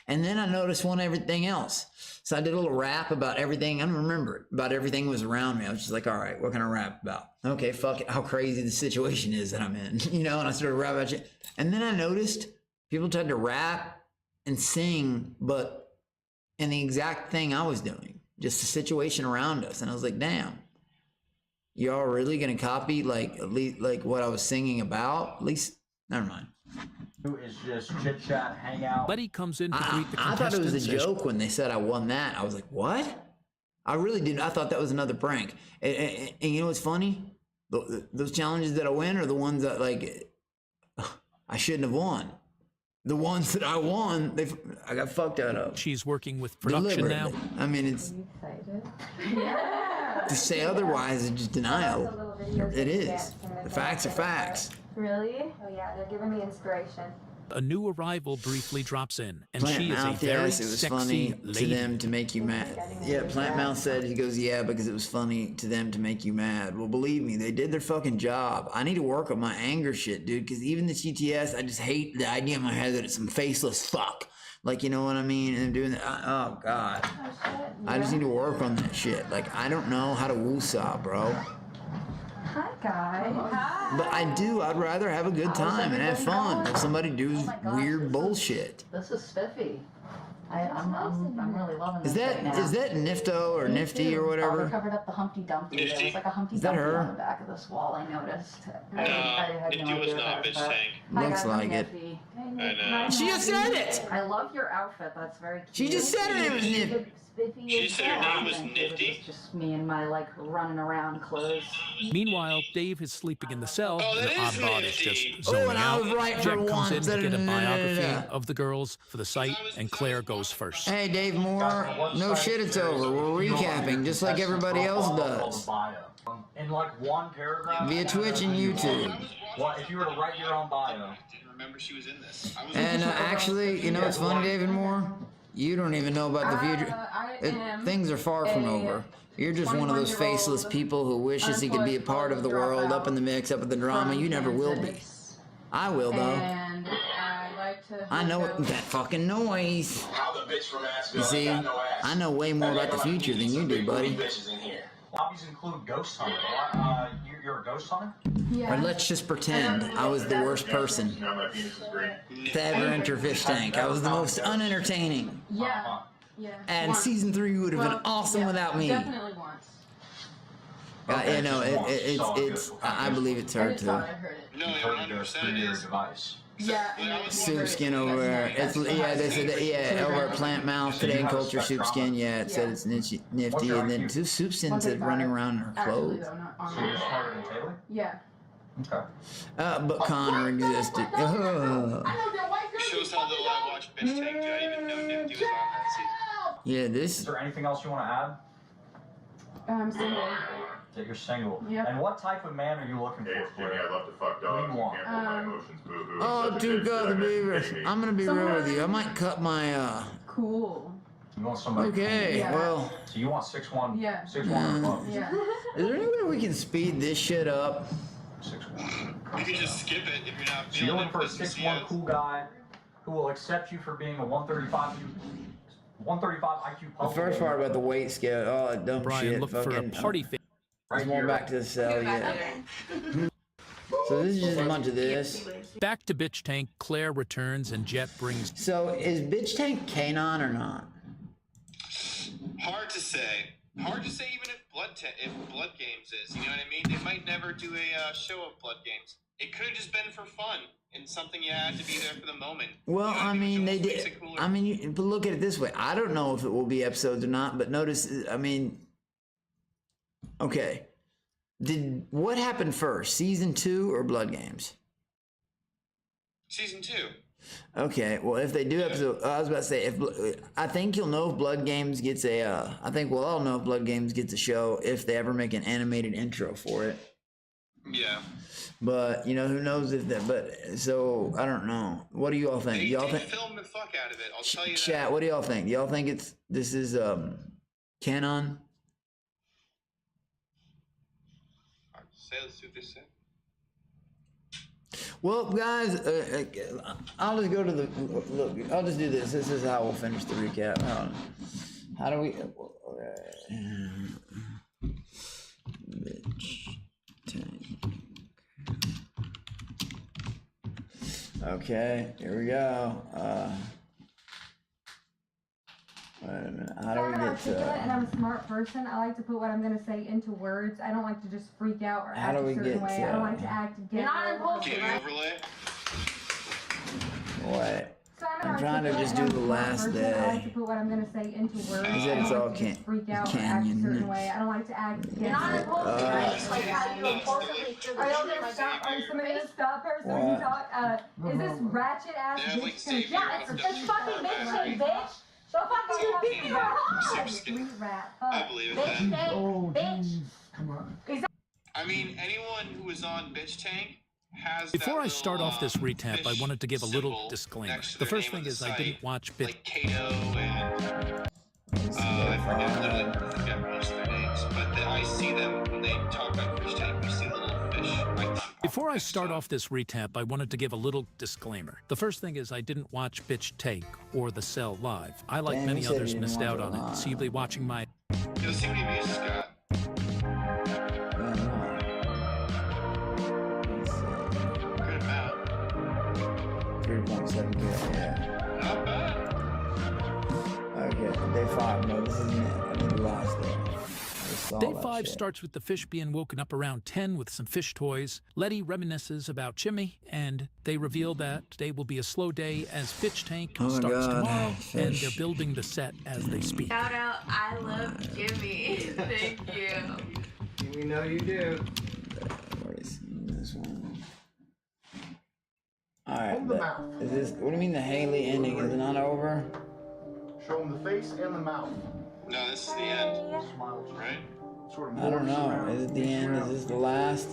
And then I noticed everything else. So I did a little rap about everything. I don't remember it. About everything was around me. I was just like, all right, what can I rap about? Okay, fuck it. How crazy the situation is that I'm in. You know, and I started rapping about shit. And then I noticed people tried to rap and sing, but in the exact thing I was doing. Just the situation around us. And I was like, damn. Y'all really gonna copy at least what I was singing about? At least, never mind. Who is just chit chat, hang out. Buddy comes in to greet the I thought it was a contestants. joke when they said I won that. I was like, what? I really didn't. I thought that was another prank. And you know what's funny? Those challenges that I win are the ones that I shouldn't have won. The ones that I won, I got fucked out of. She's working with production now. I mean, it's. Are you excited? Yeah. To say otherwise is just denial. It is. The facts are facts. Really? Oh yeah, they're giving me inspiration. A new arrival briefly drops in, and Plant she is a Mouth very asked, it was sexy funny lady. to them to make you mad. Yeah, Plant Mouth said, he goes, yeah, because it was funny to them to make you mad. Well, believe me, they did their fucking job. I need to work on my anger shit, dude, because even the GTS, I just hate the idea in my head that it's some faceless fuck. Like, you know what I mean? And doing that, oh, God. Oh shit. I just need to work on that shit. Like, I don't know how to woosah, bro. Hi guys. Hi. But I do. I'd rather have a good time and have fun than somebody does weird bullshit. This is spiffy. I'm really loving this Is that right now. is that Nifto or Nifty or Oh, whatever? they covered up the Humpty Dumpty. Nifty. There was like a Humpty Is that Dumpty her? on the back of this wall, I noticed. I No, had Nifty no was idea not that, bitch but- tank. Looks like it. I know. She just said it. I love your outfit. That's very cute. She just said her name was Nifty. spiffy She as said her hell. name was Thank you. Nifty? It was just me and my, like, running around clothes. Meanwhile, Dave is sleeping in the cell, Oh, that and is Oddbot is nifty. just zoning and I out. was right for Jack comes in once. to get a biography Da-da-da-da-da-da. of the girls for the site, and Claire goes first. Hey, Dave Moore. No shit, it's over. We're recapping just like everybody else does. In like one paragraph. Via Twitch and YouTube. Well, if you were to write your own bio. I didn't remember she was in this. I was And actually, you know what's funny, David Moore? You don't even know about the future. Things are far from over. You're just one of those faceless people who wishes he could be a part of the world, up in the mix, up in the drama. You never will be. I will, though. And I like to. I know that fucking noise. You see, I know way more about the future than you do, buddy. Hobbies include ghost hunting. You're a ghost hunter? Yeah. Or let's just pretend I was the worst person to ever enter Fish Tank. I was the most unentertaining. Yeah. Yeah. And Once. season 3 would have been Well, awesome yeah, without me. Definitely once. You know, it's. I believe it's her I just too. thought I heard it. No, 100% it is. Device. Yeah. And I was Soup skin over there. It's they said over at Plant Mouth today in Culture Soup skin. Yeah, it said it's nifty, and then Soup skin said running around in her Actually, clothes. though, not on So you're smarter than Taylor? Yeah. Okay. But Connor existed. Shows how little I watched Bitch Tank. Do I even know Nifty was on that season? Yeah, Is this. there anything else you want to add? I'm single. That you're single. Yep. And what type of man are you looking for? Jimmy, I love to fuck What do dogs. you want? Can't hold my emotions. Boo-hoo. Oh, Such a Duke bitch that I the met Beaver. Jamie. I'm gonna be real with you. I might cut my. Cool. You want somebody? Okay, Yeah. well. So you want 6'1"? Yeah. 6'1" or above. Yeah. Is there any way we can speed this shit up? 6'1". You can just skip it if you're not So you're feeling looking for a it. 6'1" cool guy who will accept you for being a 135 IQ The puzzle first part about the weight scale, oh, dumb Brian shit. looked for a Fucking, party face. I'm going back to the cell, yeah. So this is just a bunch of this. Back to Bitch Tank, Claire returns, and Jet brings. So is Bitch Tank canon or not? Hard to say. Hard to say even if Blood Games is. You know what I mean? They might never do a show of Blood Games. It could have just been for fun and something you had to be there for the moment. Well, You know what I mean, they Which almost did. makes it cooler. I mean, but look at it this way. I don't know if it will be episodes or not, but notice, I mean, okay. What happened first, season 2 or Blood Games? Season 2. Okay, well, if they do episode, I was about to say, I think you'll know if Blood Games gets I think we'll all know if Blood Games gets a show if they ever make an animated intro for it. Yeah. But, you know, who knows if that, but, so, I don't know. What do you all think? They Y'all did think, film the fuck out of it. I'll tell you chat, that. what do y'all think? Do y'all think this is, canon? Let's see what they say. Well, guys, I'll just go to the, look, I'll just do this. This is how we'll finish the recap. Hold on. How do we, bitch tank. Okay, here we go. Wait a minute, how do we get And I'm a smart person. I like to put what I'm going to say into words. I don't like to just freak out or How act do a we certain get way. I don't like to act and You're not impulsive, Game right? overlay. what? So I'm trying to just do the last I like to day. put what I'm going to say into words. He said I it's don't all like to just freak out or act a canyon. certain way. I don't like to act You're not against it. impulsive, right? Like how you impulsively threw the Are y'all shit in my gonna stop? Are face. somebody gonna stop her so we What? can talk? Is this ratchet ass They have, like, bitch gonna Savior shut Yeah, or it's shut fucking the bitch fuck tank, up? bitch. So fucking you beat your heart. Street rat. I Fuck. believe it, Bitch man. tank, bitch. I mean, anyone who is on Bitch Tank has Before that I start little, off this recap, I fish wanted to give a little symbol disclaimer. next to The their first name thing of the is I didn't site, watch like Kato and I forget most of their names, but I see them when they talk on Fish Tank. We see the little fish icon. Before I start off this recap, I wanted to give a little disclaimer. The first thing is I didn't watch Bitch Take or The Cell live. I, like Damn, many you said others, you didn't missed watch out it on it, live. so you'll be watching my... You'll see what he views, Scott. Good amount. 3.7 yeah. Not bad. Okay, day 5. No, this isn't it. I need the last day. saw Day that 5 shit. starts with the fish being woken up around 10 with some fish toys. Letty reminisces about Jimmy, and they reveal that today will be a slow day as Bitchtank Oh my starts God, tomorrow, and fish. they're building the set as they speak. Shout out, I love Jimmy. Thank you. We know you do. Where is this one? Alright, Hold the mouth. is this, what do you mean the Haley ending? Is it not over? Show him the face and the mouth. No, this is the end, Smile. right? Sort of I don't morphs know. around, Is it the moves end? around. Is this the last?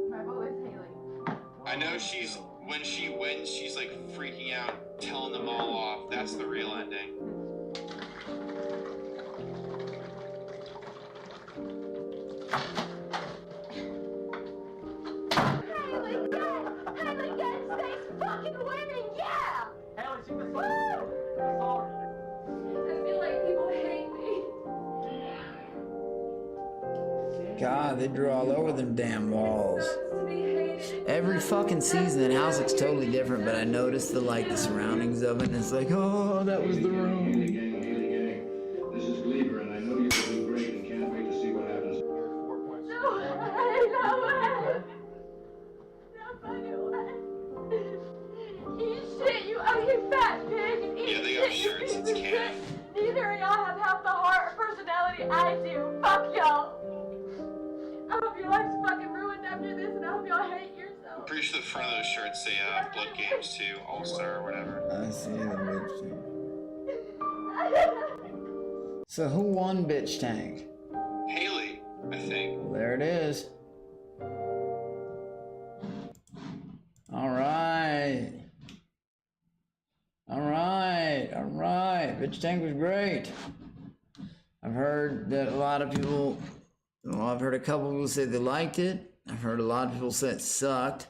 My vote is Haley. I know she's when she wins, she's like freaking out, telling them all off. That's the real ending. Haley, yes! Haley, yes! Thanks fucking winning, yeah! Haley, sing the Woo! song. I feel like people hate me. God, they drew all over them damn walls. Sucks to be hated. Every fucking season, the house looks totally different, but I noticed the the surroundings of it, and it's like, oh, that was the room. Haley gang. This is Lieber, and I know you're doing great and can't wait to see what happens. 4 points. No way! No way! No fucking way! Eat shit, you ugly fat pig! Eat Yeah, they got shit, shirts, you it's piece of Cam. shit. Neither of y'all have half the heart or personality I do. Fuck y'all! I hope your life's fucking ruined after this, and I hope y'all hate yourself. Pretty sure the front of those shirts say Blood Games 2, All Star or whatever. I see the bitch tank. So who won bitch tank? Haley, I think. Well, there it is. All right. All right. All right. Bitch tank was great. I've heard that a lot of people, well, I've heard a couple people say they liked it. I've heard a lot of people say it sucked.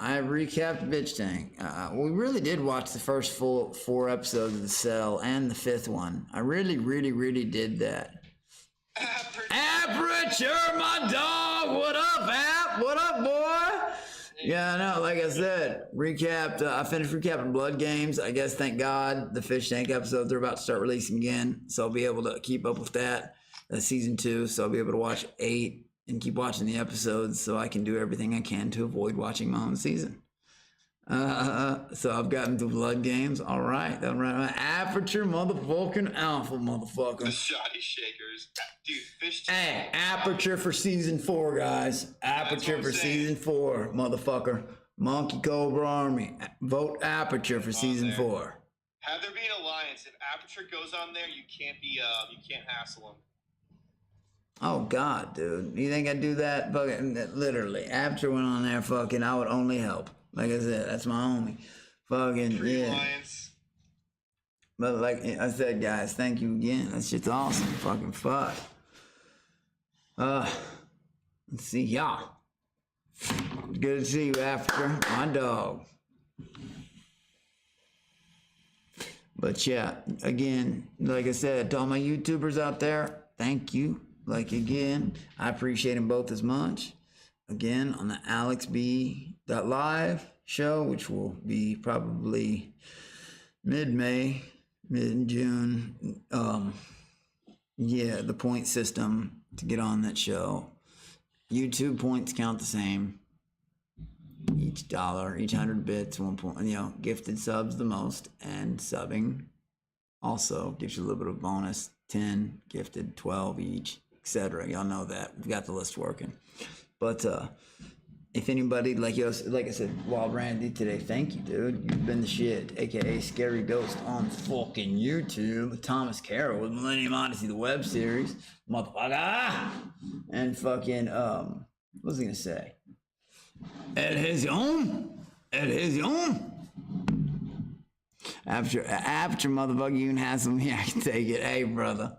I recapped Bitch Tank. We really did watch the first full 4 episodes of The Cell and the 5th one. I really did that. Aperture, my dog! What up, App? What up, boy? Yeah, I know, like I said, recapped, I finished recapping Blood Games. I guess, thank God, the Fish Tank episodes are about to start releasing again, so I'll be able to keep up with that. That's season 2, so I'll be able to watch 8 and keep watching the episodes so I can do everything I can to avoid watching my own season. So I've gotten to Blood Games. All right. Aperture motherfucking alpha, motherfucker. The shoddy shakers. Dude, Fish Tank. Hey, aperture for season 4, guys. Aperture for season 4, motherfucker. MonkeyKingCobra Army. Vote aperture for season 4. Have there be an alliance. If Aperture goes on there, you can't hassle them. Oh, God, dude. You think I'd do that? Fucking, literally. Aperture went on there, fucking, I would only help. Like I said, that's my homie. Fucking, yeah. Alliance. But like I said, guys, thank you again. That shit's awesome. Fucking fuck. Let's see y'all. Good to see you, Africa. My dog. But yeah, again, like I said, to all my YouTubers out there, thank you. Like again, I appreciate them both as much. Again, on the AlexB.live show, which will be probably mid-May, mid-June. Yeah, the point system to get on that show. YouTube points count the same. Each dollar, each 100 bits, 1 point, gifted subs the most, and subbing also gives you a little bit of bonus. 10 gifted, 12 each, etc. Y'all know that. We've got the list working. But if anybody, like I said, Wild Randy today, thank you, dude. You've been the shit, aka Scary Ghost on fucking YouTube. Thomas Carroll with Millennium Odyssey, the web series, motherfucker. And fucking, what was I gonna say? At his own. After motherfucker, you can have some here. I can take it. Hey, brother.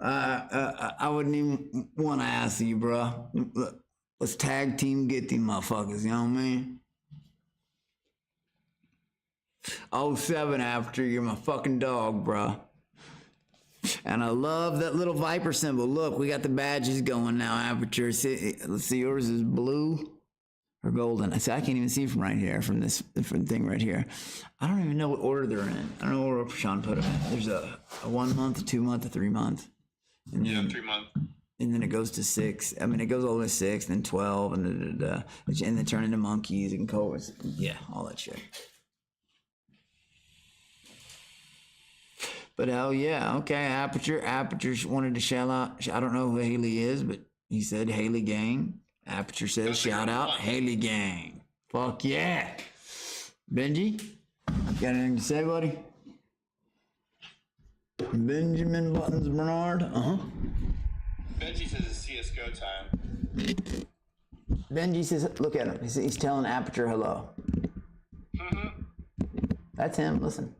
I wouldn't even want to ask you, bro. Look, let's tag team get these motherfuckers, you know what I mean? 07 after, you're my fucking dog, bro. And I love that little viper symbol. Look, we got the badges going now, Aperture. Let's see, yours is blue. Or golden. I said, I can't even see from right here, from this different thing right here. I don't even know what order they're in. I don't know what order Sean put them in. There's a 1 month, a 2 month, a 3 month. And Yeah, then, 3 month. And then it goes to 6. I mean, it goes all the way to 6, then 12, and then turn into monkeys and cobras. Yeah, all that shit. But hell yeah, okay, Aperture wanted to shout out. I don't know who Haley is, but he said Haley Gang. Aperture says, shout out Haley Gang. Fuck yeah. Benji, got anything to say, buddy? Benjamin Buttons Bernard, Benji says it's CSGO time. Benji says, look at him. He's telling Aperture hello. That's him, listen.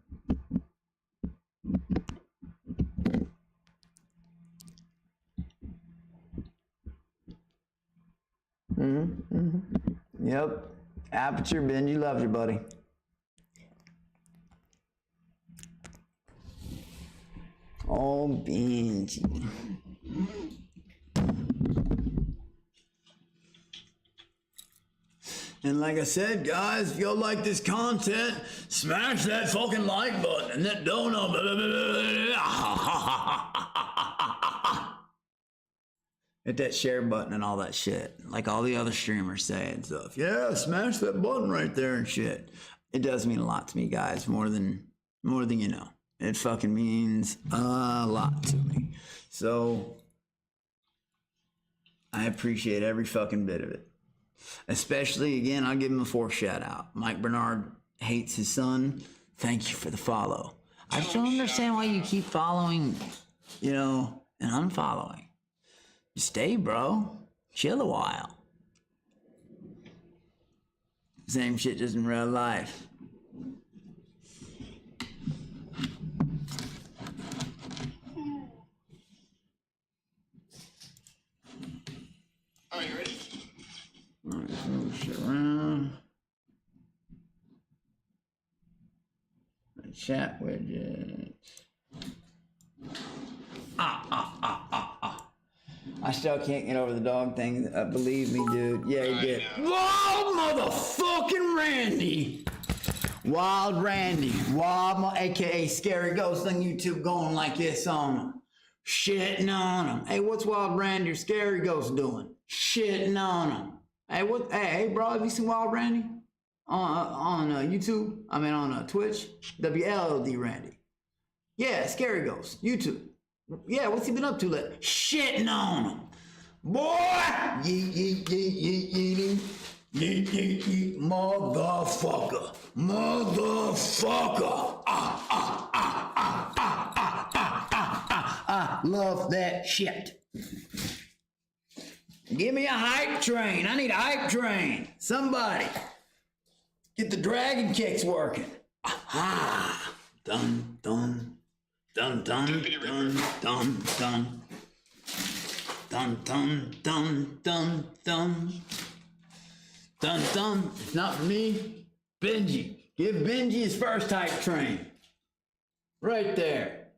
Yep. Aperture, Benji loves you, buddy. Oh, Benji. And like I said, guys, if y'all like this content, smash that fucking like button and that donut. Hit that share button and all that shit. Like all the other streamers say and stuff. Yeah, smash that button right there and shit. It does mean a lot to me, guys. More than you know. It fucking means a lot to me. So I appreciate every fucking bit of it. Especially, again, I'll give him a 4th shout out. Mike Bernard hates his son. Thank you for the follow. I just don't understand why you keep following, and unfollowing. Stay, bro. Chill a while. Same shit just in real life. Are you ready? Alright, move shit around. Chat widgets. I still can't get over the dog thing. Believe me, dude. Yeah, you did. Whoa, motherfucking Randy. Wild Randy. Wild, aka Scary Ghost on YouTube going like this on him. Shitting on him. Hey, what's Wild Randy or Scary Ghost doing? Shitting on him. Hey, bro, have you seen Wild Randy? On YouTube? I mean, on Twitch? WLLD Randy. Yeah, Scary Ghost. YouTube. Yeah, what's he been up to lately? Shitting on him. Boy! Yeet, motherfucker. Motherfucker. I love that shit. Give me a hype train. I need a hype train. Somebody. Get the dragon kicks working. Aha. Dun, dun. Dun dun dun dun dun dun dun dun dun dun dun dun. It's not for me. Benji. Give Benji his first hype train. Right there.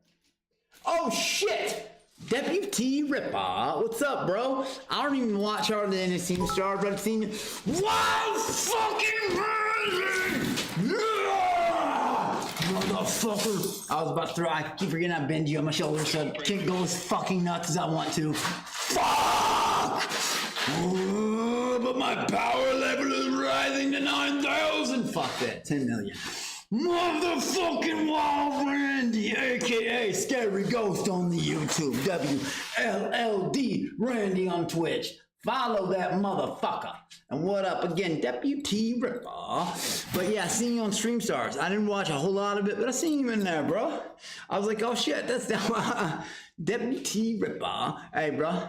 Oh shit! Deputy Ripper. What's up, bro? I don't even watch hardly any Steam Stars, but I've seen you. Wild fucking motherfucker! I was about to throw. I keep forgetting I Benji on my shoulder, so I can't go as fucking nuts as I want to. Fuck! But my power level is rising to 9,000. Fuck that, 10 million. Motherfucking Wild Randy, aka Scary Ghost on the YouTube. WLLD Randy on Twitch. Follow that motherfucker. And what up again, Deputy Ripper. But yeah, I seen you on Stream Stars. I didn't watch a whole lot of it, but I seen you in there, bro. I was like, oh shit, that's the Deputy Ripper. Hey, bro.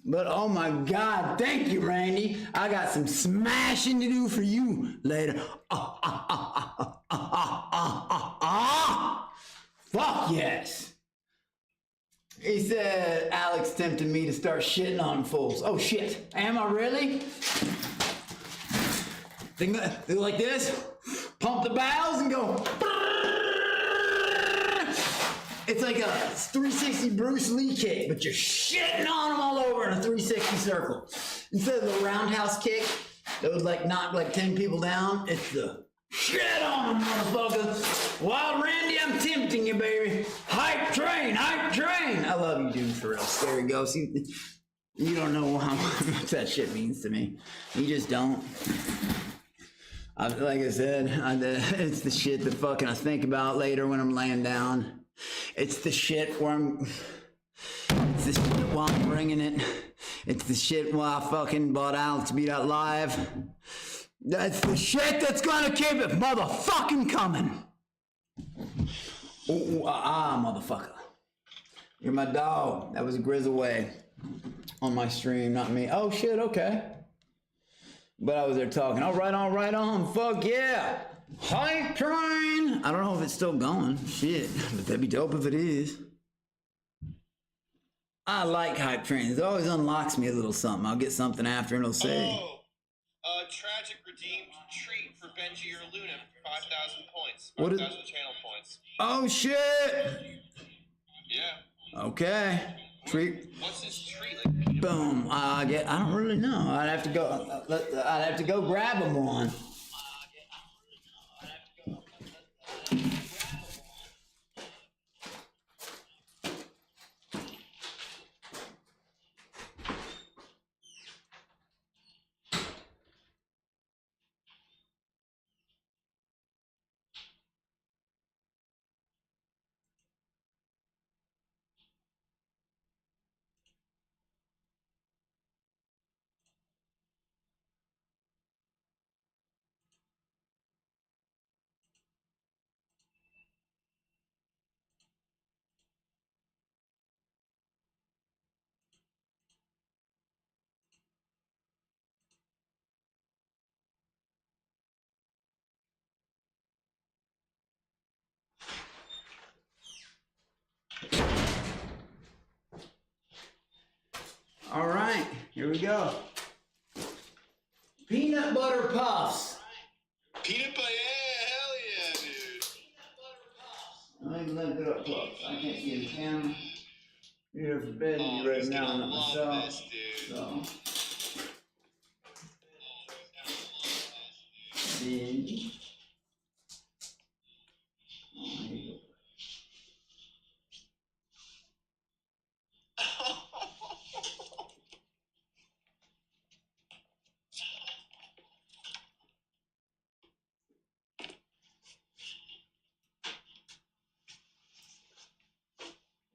But oh my God, thank you, Randy. I got some smashing to do for you later. Fuck yes. He said Alex tempted me to start shitting on fools. Oh shit, am I really? Think like this, pump the valves and go. It's like a 360 Bruce Lee kick, but you're shitting on them all over in a 360 circle. Instead of the roundhouse kick that would like knock like 10 people down, it's the shit on them, motherfuckers. Wild Randy, I'm tempting you, baby. Hype train, hype train. I love you, dude, for real. Scary Ghost. You don't know how much that shit means to me. You just don't. Like I said, it's the shit that fucking I think about later when I'm laying down. It's the shit where it's the shit while I'm bringing it. It's the shit while I fucking bought Alex Beat Out Live. That's the shit that's gonna keep it motherfucking coming. Ooh, motherfucker. You're my dog. That was Grizzle Way on my stream, not me. Oh shit, okay. But I was there talking, all right, fuck yeah. Hype train. I don't know if it's still going, shit, but that'd be dope if it is. I like hype trains. It always unlocks me a little something. I'll get something after and it'll say. Tragic redeemed treat for Benji or Luna, 5,000 points. What 5,000 channel points. Oh shit. Yeah. Okay. Treat. What's his treat like? Boom. I don't really know. I'd have to go grab him one. All right, here we go. Peanut butter puffs. Peanut butter, yeah, hell yeah, dude. Let me lift it up close. I can't see the camera. You're forbidding me right now, not myself. This, dude. So. Then. Oh, here you go.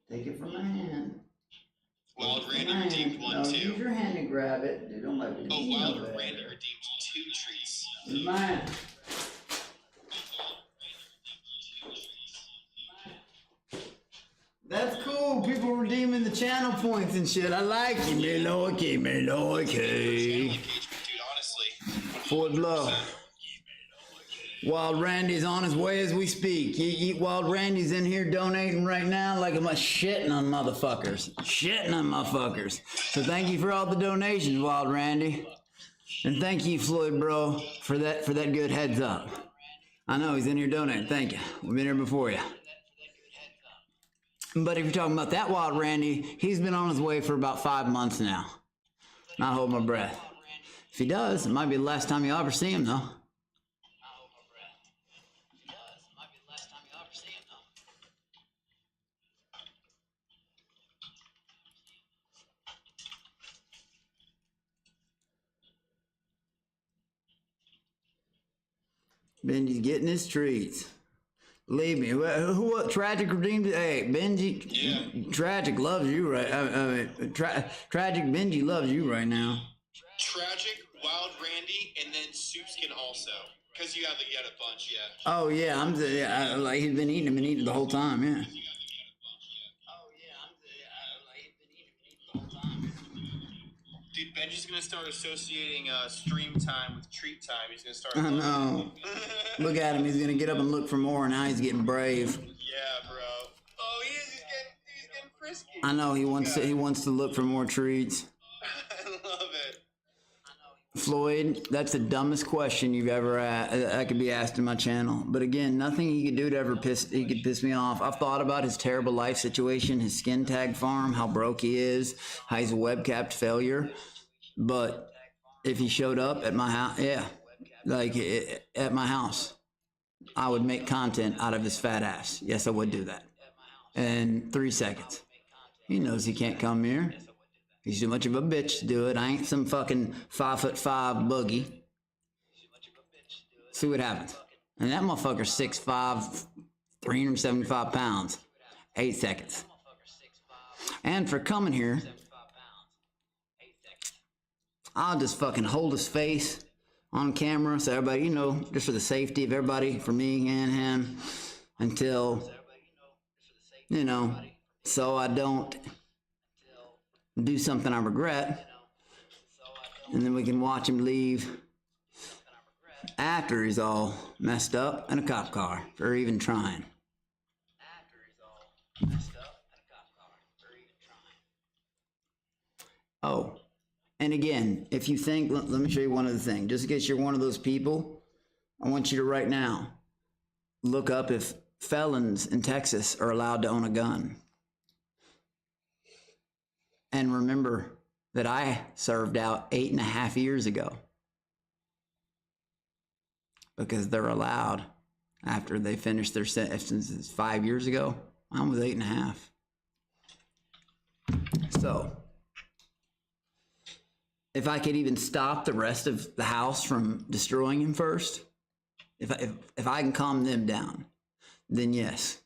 Take it from my hand. Wild Randy redeemed one too. Use your hand to grab it. They don't like to. Oh, Wild Randy redeemed 2 treats. It's mine. That's cool. People redeeming the channel points and shit. I like you, Meloke. Dude, honestly. Forward blow. Wild Randy's on his way as we speak. Wild Randy's in here donating right now like I'm shitting on motherfuckers. Shitting on motherfuckers. So thank you for all the donations, Wild Randy. And thank you, Floyd Bro, for that good heads up. I know he's in here donating. Thank you. We've been here before you. But if you're talking about that Wild Randy, he's been on his way for about 5 months now. Not holding my breath. If he does, it might be the last time you'll ever see him, though. Benji's getting his treats. Believe me. What Tragic redeemed? Hey, Benji. Yeah. Tragic loves you right. Tragic Benji loves you right now. Tragic, Wild Randy, and then Soupskin also. Because you had a bunch, yeah. Oh yeah, like he's been eating them and eating the whole time, yeah. Dude, Benji's gonna start associating stream time with treat time. He's gonna start. I know. Look at him. He's gonna get up and look for more. Now he's getting brave. Yeah, bro. Oh, he's getting frisky. I know. He wants to look for more treats. I love it. Floyd, that's the dumbest question you've ever that could be asked in my channel. But again, nothing he could do to ever piss me off. I've thought about his terrible life situation, his skin tag farm, how broke he is, how he's a webcapped failure. But if he showed up at my house, yeah, like at my house, I would make content out of his fat ass. Yes, I would do that. In 3 seconds. He knows he can't come here. He's too much of a bitch to do it. I ain't some fucking 5'5" boogie. See what happens. And that motherfucker's 6'5", 375 pounds. 8 seconds. And for coming here, I'll just fucking hold his face on camera so everybody, you know, just for the safety of everybody, for me and him, until, you know, so I don't do something I regret, and then we can watch him leave after he's all messed up in a cop car for even trying. Oh, and again, if you think, let me show you one other thing. Just in case you're one of those people, I want you to right now look up if felons in Texas are allowed to own a gun. And remember that I served out 8.5 years ago. Because they're allowed after they finish their sentences 5 years ago. Mine was 8.5. So, if I could even stop the rest of the house from destroying him first, if I can calm them down, then yes.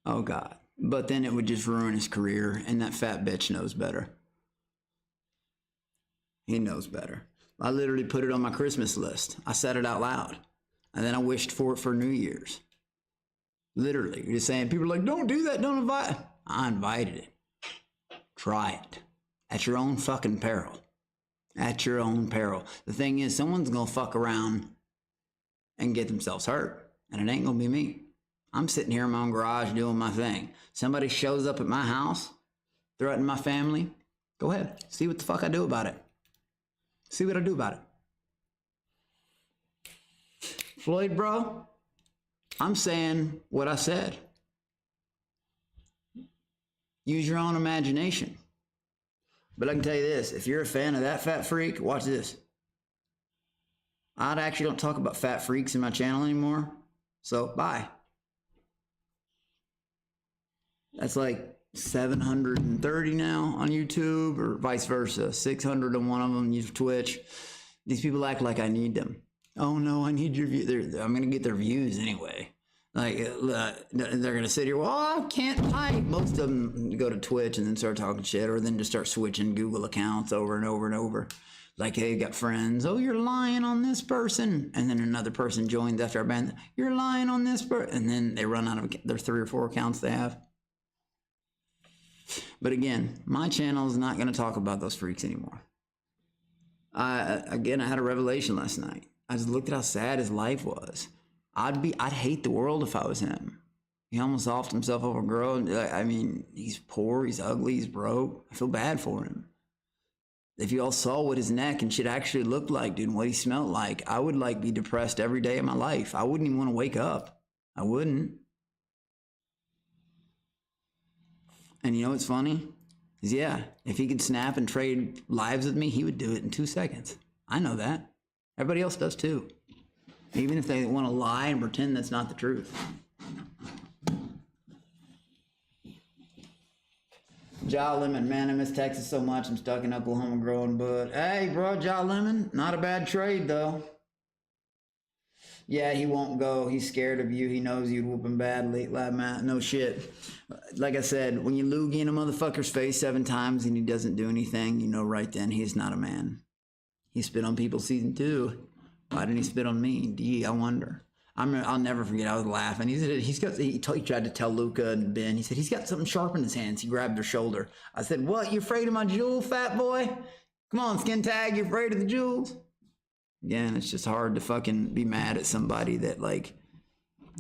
Oh God. But then it would just ruin his career, and that fat bitch knows better. He knows better. I literally put it on my Christmas list. I said it out loud. And then I wished for it for New Year's. Literally. You're just saying, people are like, don't do that, don't invite. I invited it. Try it. At your own fucking peril. At your own peril. The thing is, someone's gonna fuck around and get themselves hurt. And it ain't gonna be me. I'm sitting here in my own garage doing my thing. Somebody shows up at my house, threatening my family. Go ahead. See what the fuck I do about it. See what I do about it. Floyd, bro, I'm saying what I said. Use your own imagination. But I can tell you this, if you're a fan of that fat freak, watch this. I actually don't talk about fat freaks in my channel anymore. So, bye. That's like 730 now on YouTube, or vice versa. 600 on one of them, use Twitch. These people act like I need them. Oh no, I need your view. I'm gonna get their views anyway. Like, they're gonna sit here, well, I can't type. Most of them go to Twitch and then start talking shit, or then just start switching Google accounts over and over and over. Like, hey, got friends. Oh, you're lying on this person. And then another person joins after our band. You're lying on this person. And then they run out of their 3 or 4 accounts they have. But again, my channel is not going to talk about those freaks anymore. Again, I had a revelation last night. I just looked at how sad his life was. I'd hate the world if I was him. He almost offed himself over a girl. I mean, he's poor, he's ugly, he's broke. I feel bad for him. If you all saw what his neck and shit actually looked like, dude, and what he smelled like, I would like be depressed every day of my life. I wouldn't even want to wake up. I wouldn't. And you know what's funny? Is yeah, if he could snap and trade lives with me, he would do it in 2 seconds. I know that. Everybody else does too. Even if they want to lie and pretend that's not the truth. Ja Lemon, man, I miss Texas so much. I'm stuck in Oklahoma growing bud. Hey, bro, Ja Lemon, not a bad trade though. Yeah, he won't go. He's scared of you. He knows you'd whoop him badly. No shit. Like I said, when you loogie in a motherfucker's face 7 times and he doesn't do anything, you know right then he's not a man. He spit on people season 2. Why didn't he spit on me? Gee, I wonder. I'll never forget. I was laughing. He said he tried to tell Luca and Ben. He said he's got something sharp in his hands. He grabbed their shoulder. I said, "What? You afraid of my jewel, fat boy? Come on, skin tag. You afraid of the jewels?" Again, it's just hard to fucking be mad at somebody that, like,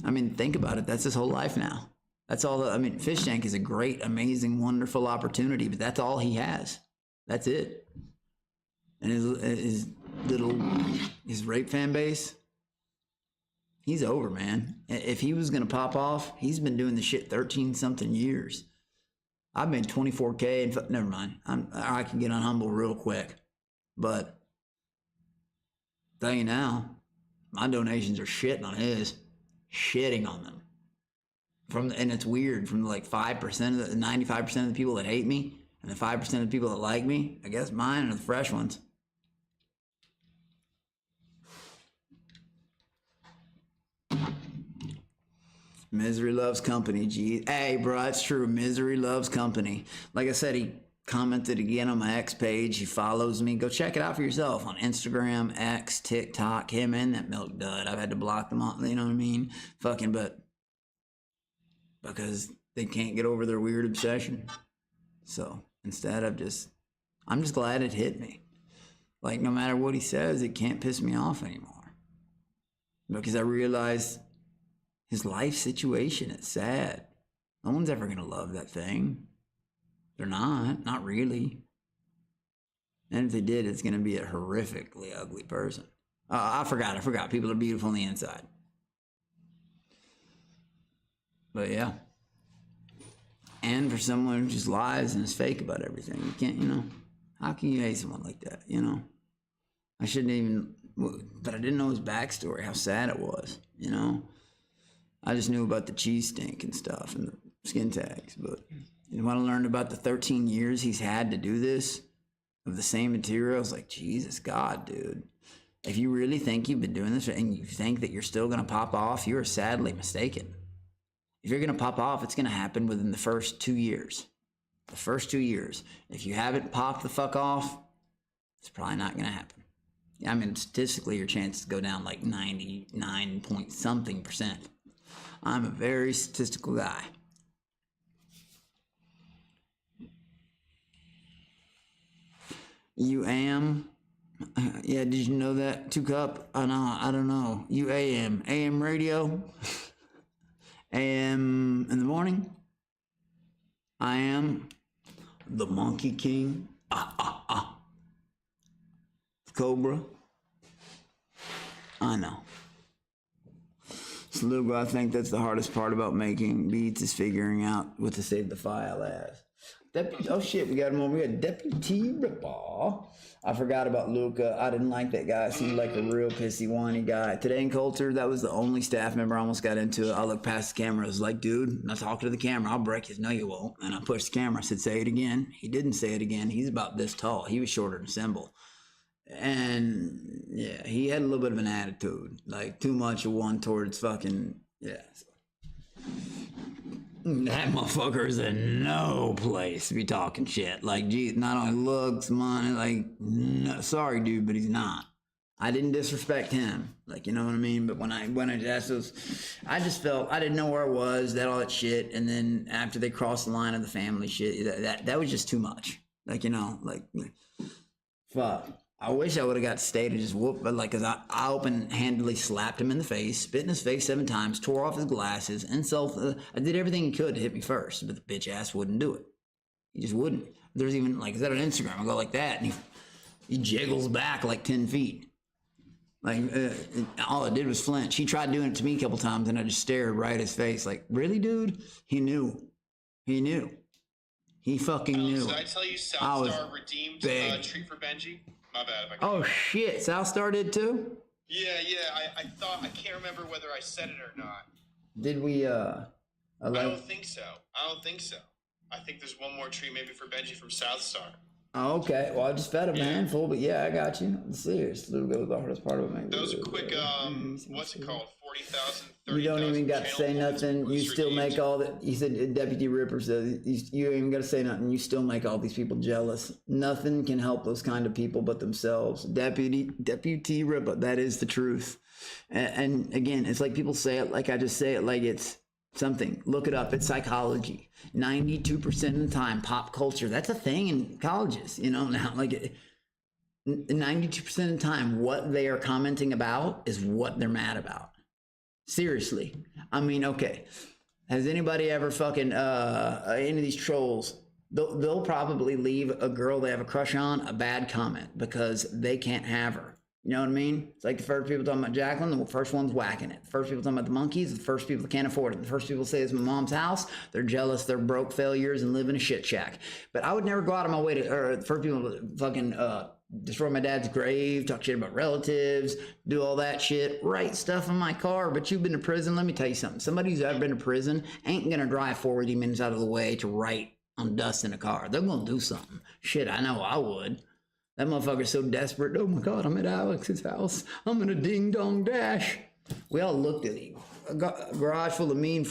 I mean, think about it. That's his whole life now. That's all. I mean, Fish Tank is a great, amazing, wonderful opportunity, but that's all he has. That's it. And his rape fan base, he's over, man. If he was gonna pop off, he's been doing the shit 13-something years. I've made 24K and never mind. I can get on Humble real quick, but tell you now, my donations are shitting on his, shitting on them. And it's weird, from like 5% of the 95% of the people that hate me and the 5% of the people that like me, I guess mine are the fresh ones. Misery loves company, G. Hey, bro, it's true. Misery loves company. Like I said, he commented again on my X page. He follows me. Go check it out for yourself on Instagram, X, TikTok. Him and that milk dud. I've had to block them all. You know what I mean? Fucking, but because they can't get over their weird obsession. So instead, I'm just glad it hit me. Like, no matter what he says, it can't piss me off anymore. Because I realized his life situation is sad. No one's ever going to love that thing. They're not really. And if they did, it's going to be a horrifically ugly person. I forgot. People are beautiful on the inside. But yeah. And for someone who just lies and is fake about everything, you can't, how can you hate someone like that, I shouldn't even, but I didn't know his backstory, how sad it was, I just knew about the cheese stink and stuff and the skin tags, but when I learned about the 13 years he's had to do this of the same material, I was like, Jesus God, dude. If you really think you've been doing this and you think that you're still going to pop off, you are sadly mistaken. If you're going to pop off, it's going to happen within the first 2 years. The first 2 years. If you haven't popped the fuck off, it's probably not going to happen. I mean, statistically, your chances go down like 99 point something %. I'm a very statistical guy. You am? Yeah, did you know that? 2 Cup? I don't know. You AM. AM radio? AM in the morning? I am the Monkey King. Cobra. I know. So, Lugo, I think that's the hardest part about making beats is figuring out what to save the file as. Oh shit, we got him over. We got Deputy Ripper. I forgot about Luca. I didn't like that guy. Seemed like a real pissy, whiny guy. Today in Coulter, that was the only staff member I almost got into it. I looked past the camera. I was like, dude, I'm not talking to the camera. I'll break his. No, you won't. And I pushed the camera. I said, say it again. He didn't say it again. He's about this tall. He was shorter than Symbol. And yeah, he had a little bit of an attitude. Like too much of one towards fucking, yeah. That motherfucker is in no place to be talking shit. Like, geez, not only looks, money, like, no, sorry, dude, but he's not. I didn't disrespect him, like, you know what I mean? But when I asked those, I just felt, I didn't know where I was, all that shit. And then after they crossed the line of the family shit, that was just too much. Like, fuck. I wish I would have got stayed and just whooped, but like, cause I open-handedly slapped him in the face, spit in his face 7 times, tore off his glasses, and I did everything he could to hit me first, but the bitch ass wouldn't do it. He just wouldn't. There's even like, is that on Instagram? I go like that, and he jiggles back like 10 feet. Like, all it did was flinch. He tried doing it to me a couple times, and I just stared right at his face, like, really, dude? He knew. He fucking knew. Did I tell you South Star redeemed treat for Benji? My bad. If I oh shit, South Star did too? Yeah. I can't remember whether I said it or not. Did we? I don't think so. I think there's one more treat maybe for Benji from South Star. Oh, okay. Well, I just fed him a handful, but yeah, I got you. Serious. Little go with the hardest part of it. Those are quick. What's it called? 40,000. You don't even got to say nothing. You still make all that. He said, Deputy Ripper says, you ain't even got to say nothing. You still make all these people jealous. Nothing can help those kind of people but themselves. Deputy Ripper. That is the truth. And again, it's like people say it like I just say it like it's something. Look it up. It's psychology. 92% of the time, pop culture. That's a thing in colleges, now. Like 92% of the time, what they are commenting about is what they're mad about. Seriously. I mean, okay. Has anybody ever fucking, any of these trolls, they'll probably leave a girl they have a crush on a bad comment because they can't have her. You know what I mean? It's like the first people talking about Jacqueline, the first one's whacking it. The first people talking about the monkeys, the first people that can't afford it. The first people say it's my mom's house, they're jealous, they're broke failures and live in a shit shack. But I would never go out of my way to, or the first people to fucking destroy my dad's grave, talk shit about relatives, do all that shit, write stuff in my car. But you've been to prison, let me tell you something. Somebody who's ever been to prison ain't gonna drive 40 minutes out of the way to write on dust in a car. They're gonna do something. Shit, I know I would. That motherfucker's so desperate. Oh my God, I'm at Alex's house. I'm in a ding dong dash. We all looked at him. A garage full of my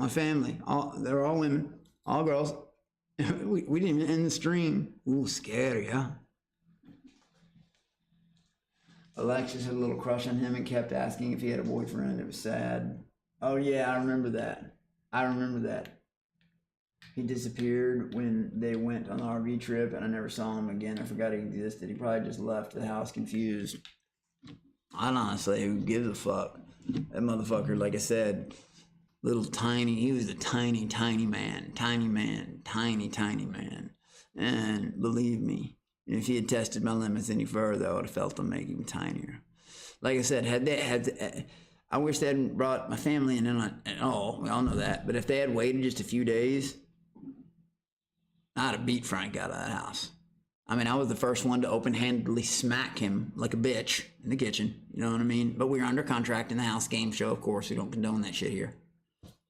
family. They're all women, all girls. we didn't even end the stream. Ooh, scary, huh? Alexis had a little crush on him and kept asking if he had a boyfriend. It was sad. Oh yeah, I remember that. He disappeared when they went on the RV trip, and I never saw him again. I forgot he existed. He probably just left the house confused. I honestly, who gives a fuck? That motherfucker, like I said, little tiny, he was a tiny man. And believe me, if he had tested my limits any further, I would have felt them make him tinier. Like I said, I wish they hadn't brought my family in at all. We all know that. But if they had waited just a few days, I'd have beat Frank out of that house. I mean, I was the first one to open-handedly smack him like a bitch in the kitchen. You know what I mean? But we were under contract in the house game show, of course. We don't condone that shit here.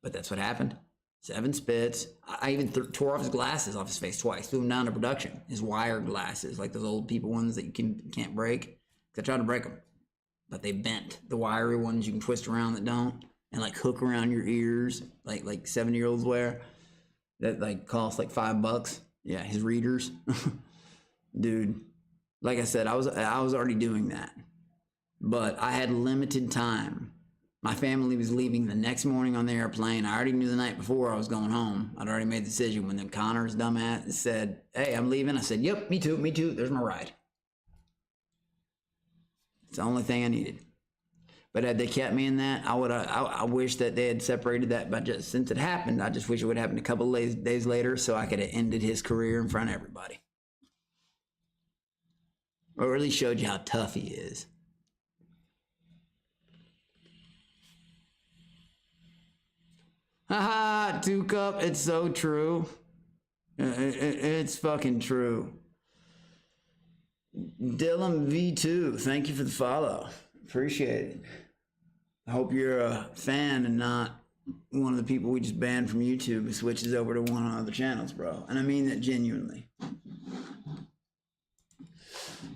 But that's what happened. 7 spits. I even tore off his glasses off his face twice. Threw him down to production. His wire glasses, like those old people ones that you can't break. I tried to break them, but they bent. The wiry ones you can twist around that don't, and like hook around your ears, like 70-year-olds wear. That like cost like $5. Yeah, his readers. Dude, like I said, I was already doing that, but I had limited time. My family was leaving the next morning on the airplane. I already knew the night before I was going home. I'd already made the decision when them Connor's dumbass said, "Hey, I'm leaving." I said, "Yep, me too. There's my ride." It's the only thing I needed. But had they kept me in that, I wish that they had separated that. But just since it happened, I just wish it would happen a couple of days later, so I could have ended his career in front of everybody, or at least showed you how tough he is. Haha, 2Cup, it's so true. It's fucking true. Dylan V2, thank you for the follow. Appreciate it. I hope you're a fan and not one of the people we just banned from YouTube who switches over to one of the other channels, bro. And I mean that genuinely.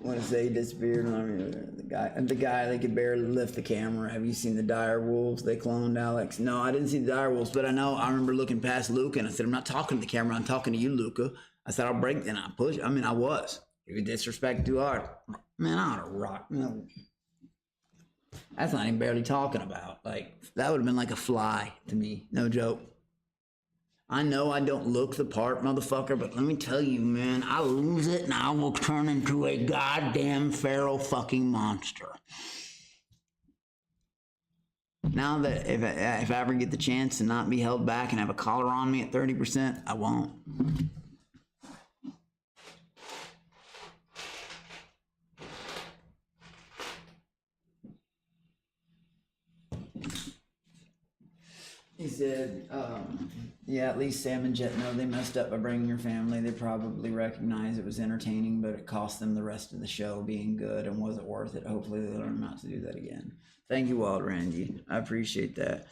When I say he disappeared, I mean, the guy that could barely lift the camera. Have you seen the dire wolves? They cloned Alex. No, I didn't see the dire wolves, but I remember looking past Luca and I said, "I'm not talking to the camera, I'm talking to you, Luca." I said, "I'll break," and I pushed. I mean, I was. If you disrespect too hard, man, I ought to rock. No. That's not even barely talking about. Like, that would have been like a fly to me. No joke. I know I don't look the part, motherfucker, but let me tell you, man, I lose it and I will turn into a goddamn feral fucking monster. Now that if I ever get the chance to not be held back and have a collar on me at 30%, I won't. He said, yeah, at least Sam and Jet know they messed up by bringing your family. They probably recognize it was entertaining, but it cost them the rest of the show being good and wasn't worth it. Hopefully they learn not to do that again. Thank you, Wild Randy. I appreciate that.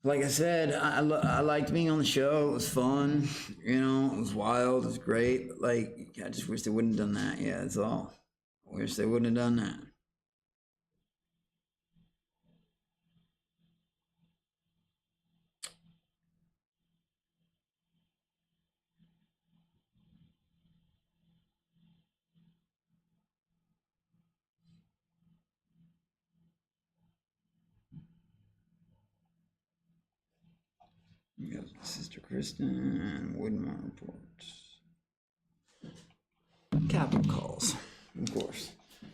Like I said, I liked being on the show. It was fun. You know, it was wild. It was great. But like, I just wish they wouldn't have done that. Yeah, that's all. I wish they wouldn't have done that. Yes, Sister Kristen, Woodmore reports. Capital calls, of course.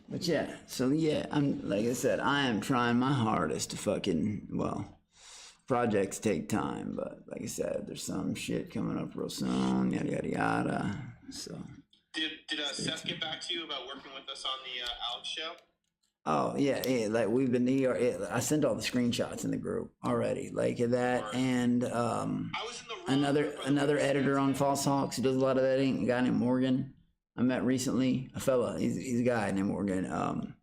But yeah, so yeah, like I said, I am trying my hardest to fucking, well, projects take time, but like I said, there's some shit coming up real soon, yada yada yada. So Did Did Seth get back to you about working with us on the Alex show? Oh yeah, yeah. Like we've been I sent all the screenshots in the group already. Like that, and another editor on False Hawks who does a lot of editing. A guy named Morgan. I met recently. A fella. He's a guy named Morgan.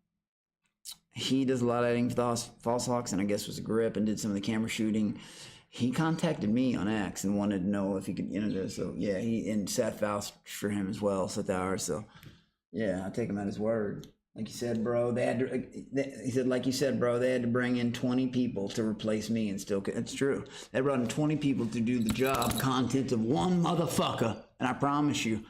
He does a lot of editing for the False Hawks, and I guess was a grip and did some of the camera shooting. He contacted me on X and wanted to know if he could this. So yeah, and Seth vouched for him as well, Seth Hours. So yeah, I take him at his word. Like you said, bro, he said, like you said, bro, they had to bring in 20 people to replace me and still, it's true. They brought in 20 people to do the job content of one motherfucker. And I promise you,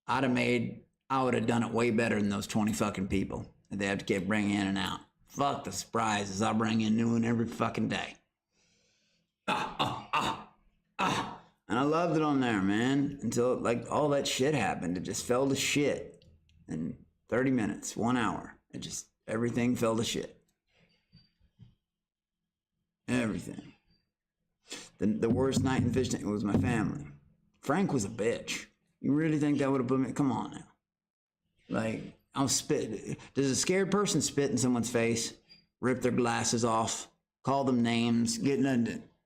I would have done it way better than those 20 fucking people that they have to keep bringing in and out. Fuck the surprises. I bring in new one every fucking day. And I loved it on there, man, until like all that shit happened. It just fell to shit. And 30 minutes, 1 hour. Everything fell to shit. Everything. The worst night in fish tank was my family. Frank was a bitch. You really think that would have put me? Come on now. Like, I'll spit. Does a scared person spit in someone's face? Rip their glasses off? Call them names?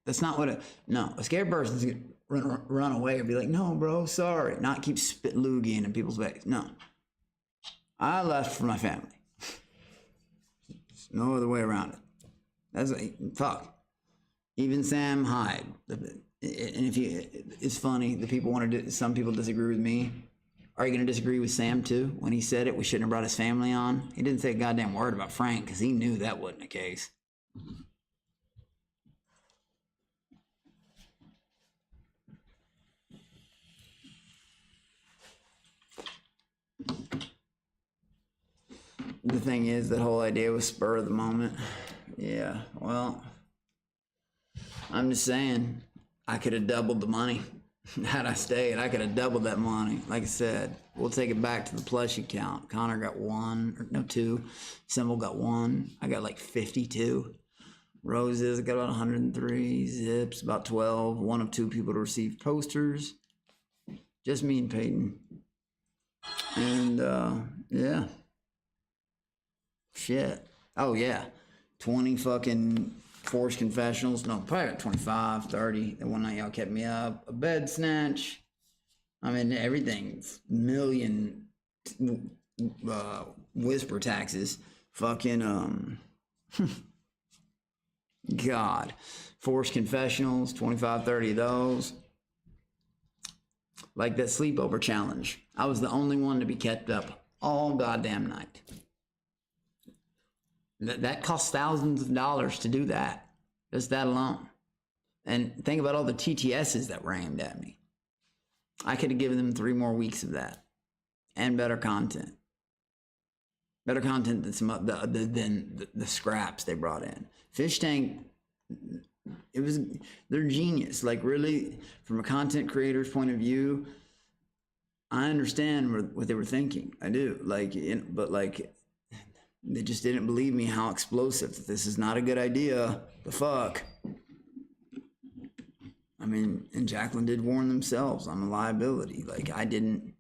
That's not what no, a scared person's gonna run away and be like, no, bro, sorry. Not keep spit loogie in people's face. No. I left for my family. There's no other way around it. That's fuck. Even Sam Hyde. And it's funny. The people some people disagree with me. Are you gonna disagree with Sam too? When he said it, we shouldn't have brought his family on. He didn't say a goddamn word about Frank because he knew that wasn't the case. The thing is, that whole idea was spur of the moment. Yeah, well, I'm just saying, I could have doubled the money. Had I stayed, I could have doubled that money. Like I said, we'll take it back to the plushie count. Connor got 2. Symbol got 1. I got like 52. Roses, I got about 103. Zips, about 12. 1 of 2 people to receive posters. Just me and Peyton. And, yeah. Shit. Oh, yeah. 20 fucking forced confessionals. No, probably got 25, 30. The one night y'all kept me up. A bed snatch. I mean, everything's million whisper taxes. Fucking, God. Forced confessionals, 25, 30 of those. Like that sleepover challenge. I was the only one to be kept up all goddamn night. That costs thousands of dollars to do that. Just that alone. And think about all the TTSs that were aimed at me. I could have given them 3 more weeks of that. And better content. Better content than the scraps they brought in. Fish Tank, they're genius. Like really, from a content creator's point of view, I understand what they were thinking. I do. But they just didn't believe me how explosive. This is not a good idea. The fuck? I mean, and Jacqueline did warn themselves. I'm a liability. Like, I didn't,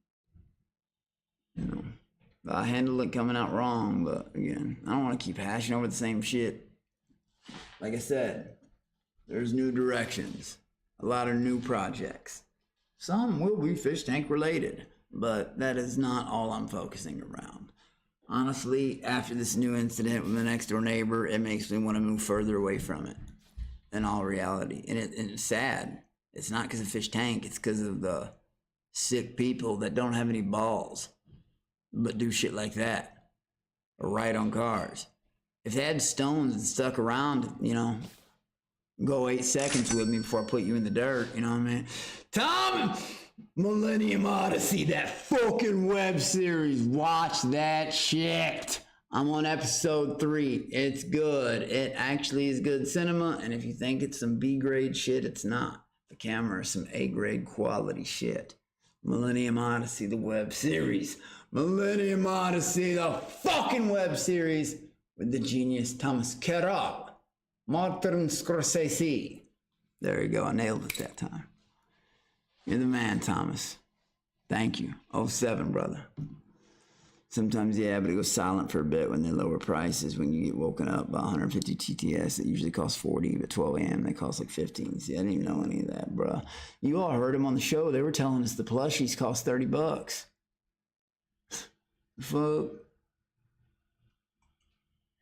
I handled it coming out wrong. But again, I don't want to keep hashing over the same shit. Like I said, there's new directions. A lot of new projects. Some will be fish tank related, but that is not all I'm focusing around. Honestly, after this new incident with the next door neighbor, it makes me want to move further away from it. In all reality. And it's sad. It's not because of fish tank. It's because of the sick people that don't have any balls, but do shit like that. Or ride on cars. If they had stones and stuck around, go 8 seconds with me before I put you in the dirt, you know what I mean? Tom! Millennium Odyssey, that fucking web series. Watch that shit. I'm on episode 3. It's good. It actually is good cinema. And if you think it's some B-grade shit, it's not. The camera is some A-grade quality shit. Millennium Odyssey, the web series. Millennium Odyssey, the fucking web series with the genius Thomas Kerrall. Martin Scorsese. There you go. I nailed it that time. You're the man, Thomas. Thank you. 07, brother. Sometimes, yeah, but it goes silent for a bit when they lower prices. When you get woken up by 150 TTS, it usually costs 40, but 12 a.m. they cost like 15. See, I didn't even know any of that, bro. You all heard them on the show. They were telling us the plushies cost $30. Fuck.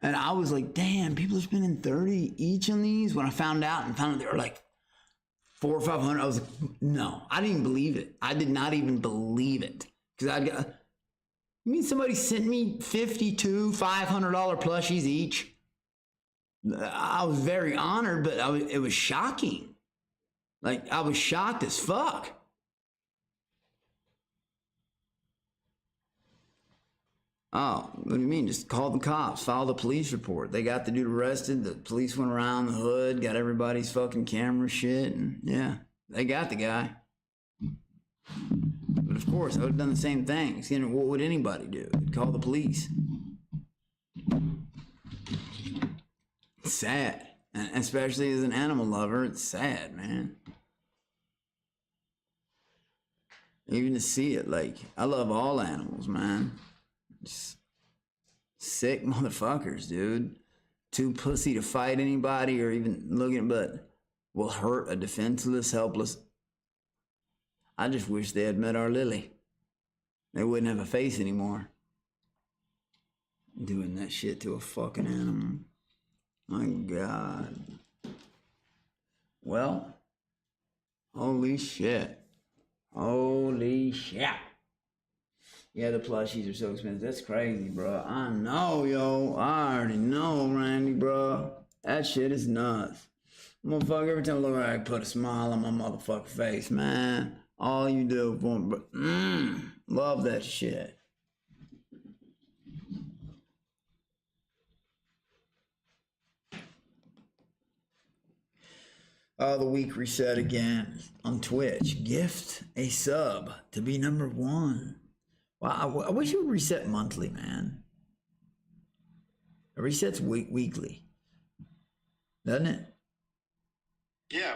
And I was like, damn, people are spending 30 each on these. When I found out they were like 400 or 500, I was like, no, I didn't even believe it. I did not even believe it. Because I got, you mean somebody sent me $52, $500 plushies each? I was very honored, but it was shocking. Like, I was shocked as fuck. Oh, what do you mean? Just call the cops, file the police report. They got the dude arrested. The police went around the hood, got everybody's fucking camera shit, and yeah, they got the guy. But of course, I would have done the same thing. You know, what would anybody do? They'd call the police. It's sad, and especially as an animal lover, it's sad, man. Even to see it, like, I love all animals, man. Just sick motherfuckers, dude. Too pussy to fight anybody or even look at, but will hurt a defenseless, helpless. I just wish they had met our Lily. They wouldn't have a face anymore. Doing that shit to a fucking animal. My God. Well, holy shit. Holy shit. Yeah, the plushies are so expensive. That's crazy, bro. I know, yo. I already know, Randy, bro. That shit is nuts. Motherfucker, every time I look around, I put a smile on my motherfucking face, man. All you do for me, bro. Love that shit. Oh, the week reset again on Twitch. Gift a sub to be #1. Wow, I wish it would reset monthly, man. It resets weekly, doesn't it? Yeah.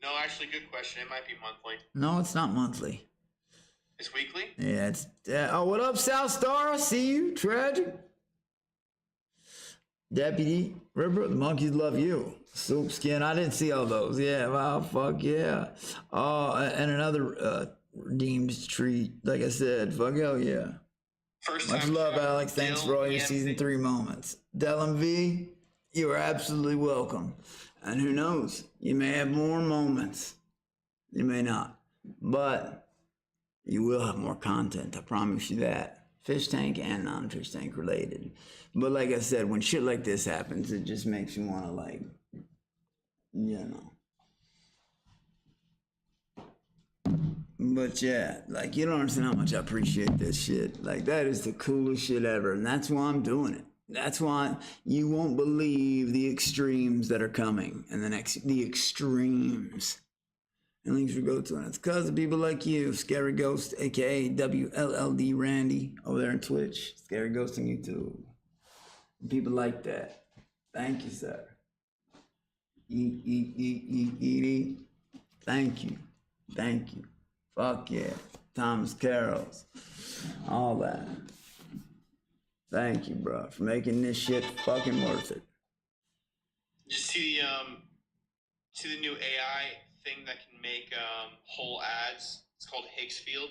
No, actually, good question. It might be monthly. No, it's not monthly. It's weekly? Yeah, it's... oh, what up, South Star? I see you. Tragic. Deputy. Ripper, the monkeys love you. Soup skin. I didn't see all those. Yeah, wow, fuck yeah. Oh, and another... redeemed treat, like I said. Fuck hell yeah. Much love, Alex. Thanks for all your season 3 moments. Del V, you are absolutely welcome. And who knows, you may have more moments. You may not, but you will have more content. I promise you that. Fish tank and non-fish tank related. But like I said, when shit like this happens, it just makes you want to, like, you know. But yeah, like, you don't understand how much I appreciate this shit. Like, that is the coolest shit ever. And that's why I'm doing it. That's why you won't believe the extremes that are coming. And the extremes. And links will go to. And it's because of people like you, Scary Ghost, aka WLLD Randy, over there on Twitch. Scary Ghost on YouTube. People like that. Thank you, sir. Eat. Thank you. Thank you. Fuck yeah. Thomas Carroll's. All that. Thank you, bro, for making this shit fucking worth it. Did you see the new AI thing that can make whole ads? It's called Higgsfield.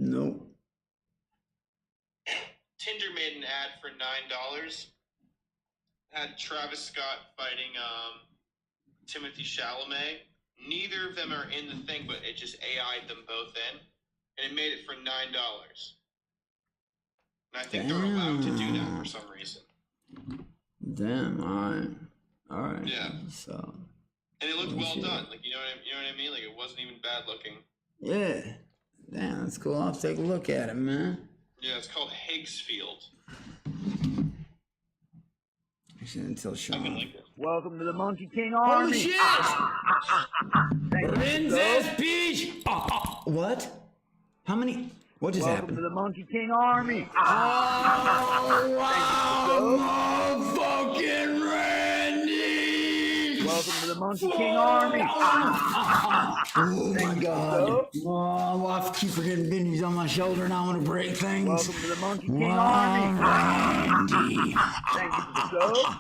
Nope. Tinder made an ad for $9. Had Travis Scott fighting Timothy Chalamet. Neither of them are in the thing, but it just AI'd them both in, and it made it for $9. And I think they're allowed to do that for some reason. Damn, all right. Yeah. So. And it looked well done. Like, you know what I mean? Like, it wasn't even bad looking. Yeah. Damn, that's cool. I'll take a look at it, man. Yeah, it's called Higgsfield. I shouldn't tell Sean. Welcome to the Monkey King Army. Holy shit! Princess Peach! What? How many? What just happened? Welcome to the Monkey King Army. Oh, wow! Motherfucking Randy! Welcome to the Monkey King Army. Oh my God. Oh, I keep forgetting Benji's on my shoulder and I want to break things. Welcome to the Monkey King Army. Randy. Thank you for the sub.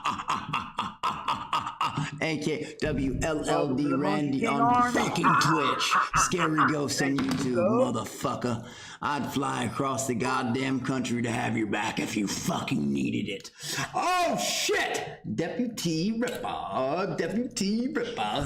AKWLLD Randy on fucking Twitch. Scary Ghost on YouTube, motherfucker. I'd fly across the goddamn country to have your back if you fucking needed it. Oh shit! Deputy Ripper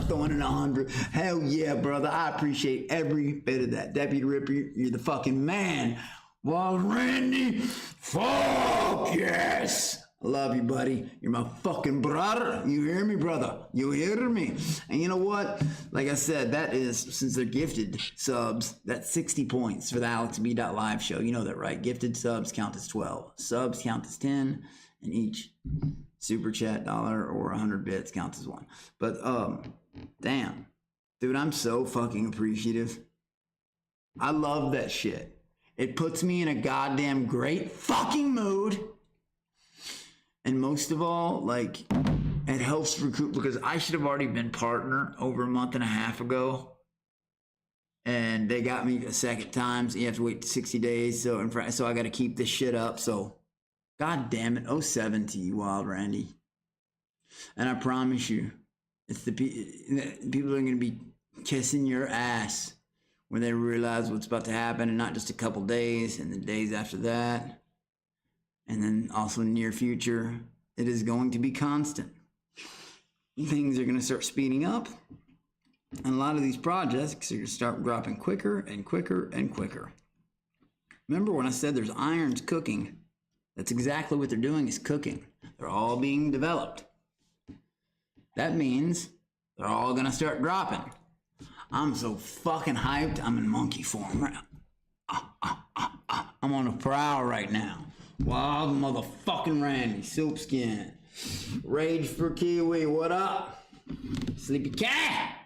throwing in 100. Hell yeah, brother. I appreciate every bit of that. Deputy Ripper, you're the fucking man. Well, Randy, fuck yes. I love you, buddy. You're my fucking brother. You hear me, brother? You hear me? And you know what? Like I said, that is, since they're gifted subs, that's 60 points for the AlexB.live show. You know that, right? Gifted subs count as 12. Subs count as 10. And each super chat dollar or 100 bits counts as 1. But, damn. Dude, I'm so fucking appreciative. I love that shit. It puts me in a goddamn great fucking mood. And most of all, like, it helps recruit, because I should have already been partner over a month and a half ago. And they got me a second time, so you have to wait 60 days. So I got to keep this shit up. So, god damn it, 07 to you, Wild Randy. And I promise you, it's the people are going to be kissing your ass when they realize what's about to happen, and not just a couple days and the days after that. And then also near future, it is going to be constant. Things are going to start speeding up. And a lot of these projects are going to start dropping quicker and quicker and quicker. Remember when I said there's irons cooking? That's exactly what they're doing, is cooking. They're all being developed. That means they're all going to start dropping. I'm so fucking hyped. I'm in monkey form right now. I'm on a prowl right now. Wild motherfucking Randy, Soapskin. Rage for Kiwi, what up? Sleepy Cat.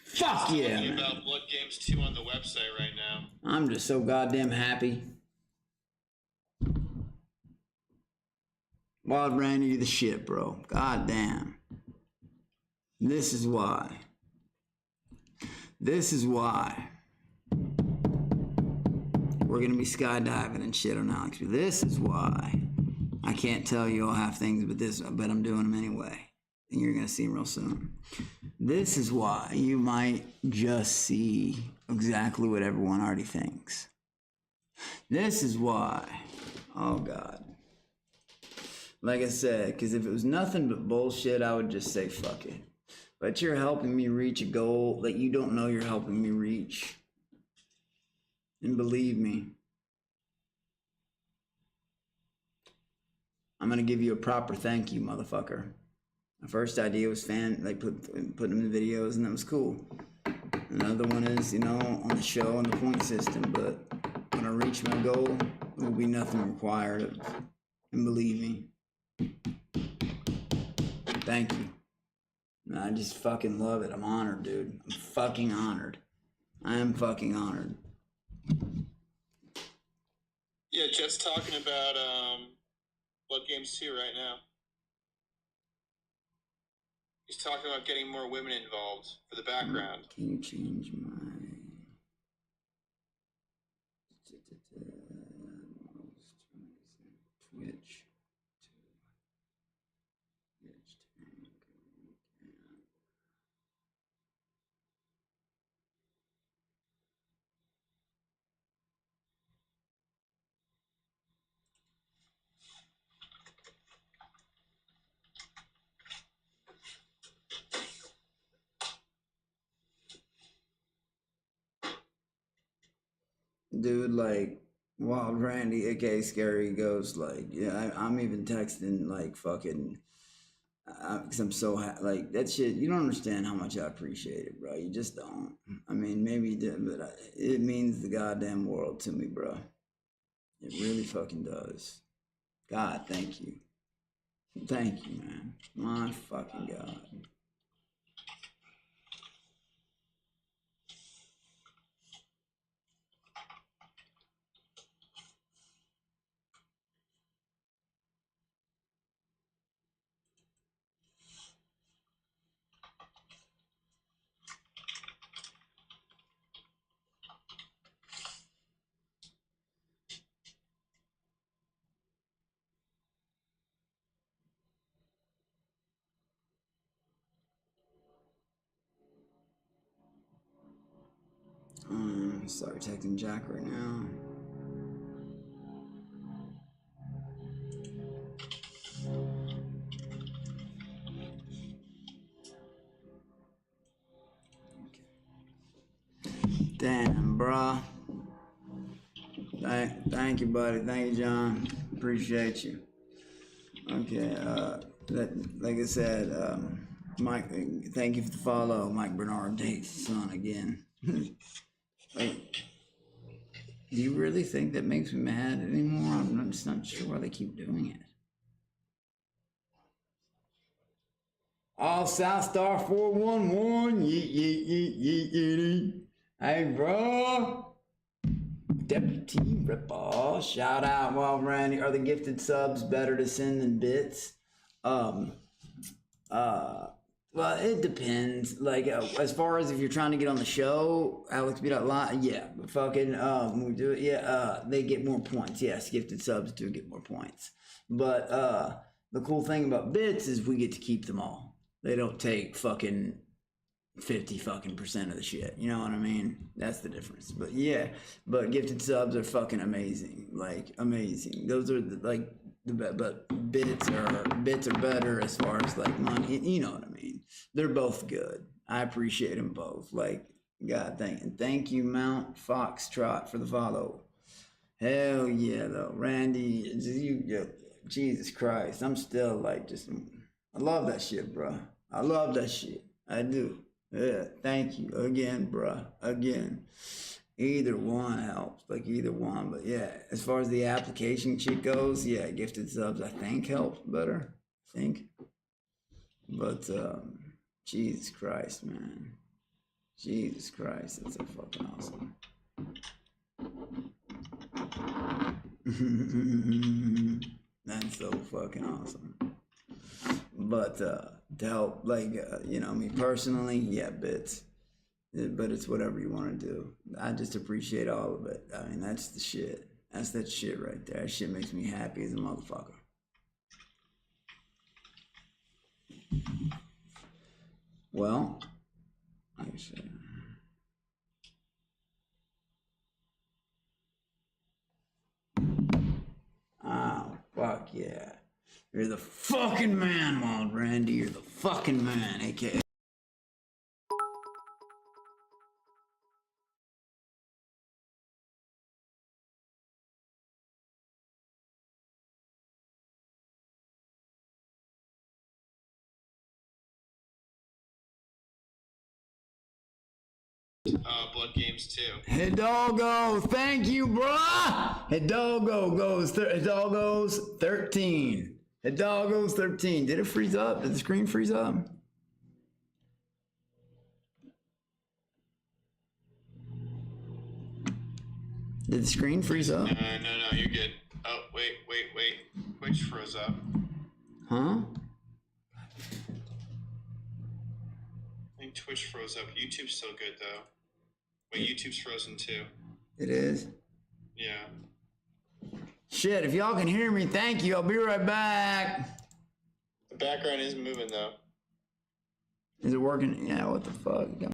Fuck yeah, man. About Blood Games 2 on the website right now. I'm just so goddamn happy. Wild Randy, you're the shit, bro. Goddamn. This is why. This is why we're gonna be skydiving and shit on Alex. This is why I can't tell you all half things, but I'm doing them anyway. And you're gonna see them real soon. This is why you might just see exactly what everyone already thinks. This is why, oh God. Like I said, because if it was nothing but bullshit, I would just say fuck it. But you're helping me reach a goal that you don't know you're helping me reach. And believe me, I'm gonna give you a proper thank you, motherfucker. My first idea was putting them in videos, and that was cool. Another one is, on the show and the point system. But when I reach my goal, there will be nothing required of, and believe me, thank you. I just fucking love it. I'm honored, dude. I'm fucking honored. I am fucking honored. Yeah, Jet's talking about Blood Games 2 right now. He's talking about getting more women involved for the background. Can you change my Twitch? Dude, like, Wild Randy, aka Scary Ghost, like, yeah, I'm even texting, like, fucking, because I'm so, like, that shit, you don't understand how much I appreciate it, bro. You just don't. I mean, maybe you did, but it means the goddamn world to me, bro. It really fucking does. God, thank you. Thank you, man. My fucking God. Start texting Jack right now. Damn, bruh. Thank you, buddy. Thank you, John. Appreciate you. Okay, like I said, Mike, thank you for the follow. Mike Bernard dates his son again. Wait, do you really think that makes me mad anymore? I'm just not sure why they keep doing it. All South Star 411. Hey, bro. Deputy Ripper. Shout out, Wild Randy. Are the gifted subs better to send than bits? Well, it depends. Like, as far as if you're trying to get on the show, Alex B. Live, yeah, but fucking, when we do it, yeah, they get more points. Yes, gifted subs do get more points. But, the cool thing about bits is we get to keep them all. They don't take fucking 50% of the shit. You know what I mean? That's the difference. But yeah, but gifted subs are fucking amazing. Like, amazing. Those are like the but bits are better as far as like money. You know what I mean? They're both good. I appreciate them both. Like, God, thank you, Mount Foxtrot, for the follow. Hell yeah, though, Randy. Jesus Christ, I'm still like I love that shit, bro. I love that shit. I do. Yeah, thank you again, bruh. Again. Either one helps, like either one. But yeah, as far as the application shit goes, yeah, gifted subs I think helps better. I think. But Jesus Christ, man. Jesus Christ, that's so fucking awesome. That's so fucking awesome. But to help, like, you know, me personally, yeah, bits. But it's whatever you want to do. I just appreciate all of it. I mean, that's the shit. That's that shit right there. That shit makes me happy as a motherfucker. Well, like I said. Oh, fuck yeah. You're the fucking man, Wild Randy. You're the fucking man, aka. Blood games too. Hidalgo, thank you, bruh. Hidalgo goes 13. Hidalgo's 13. Did it freeze up? Did the screen freeze up? Did the screen freeze up? No, you're good. Oh, wait. Twitch froze up. Huh? I think Twitch froze up. YouTube's still good though. But YouTube's frozen too. It is? Yeah. Shit, if y'all can hear me, thank you. I'll be right back. The background is moving though. Is it working? Yeah, what the fuck?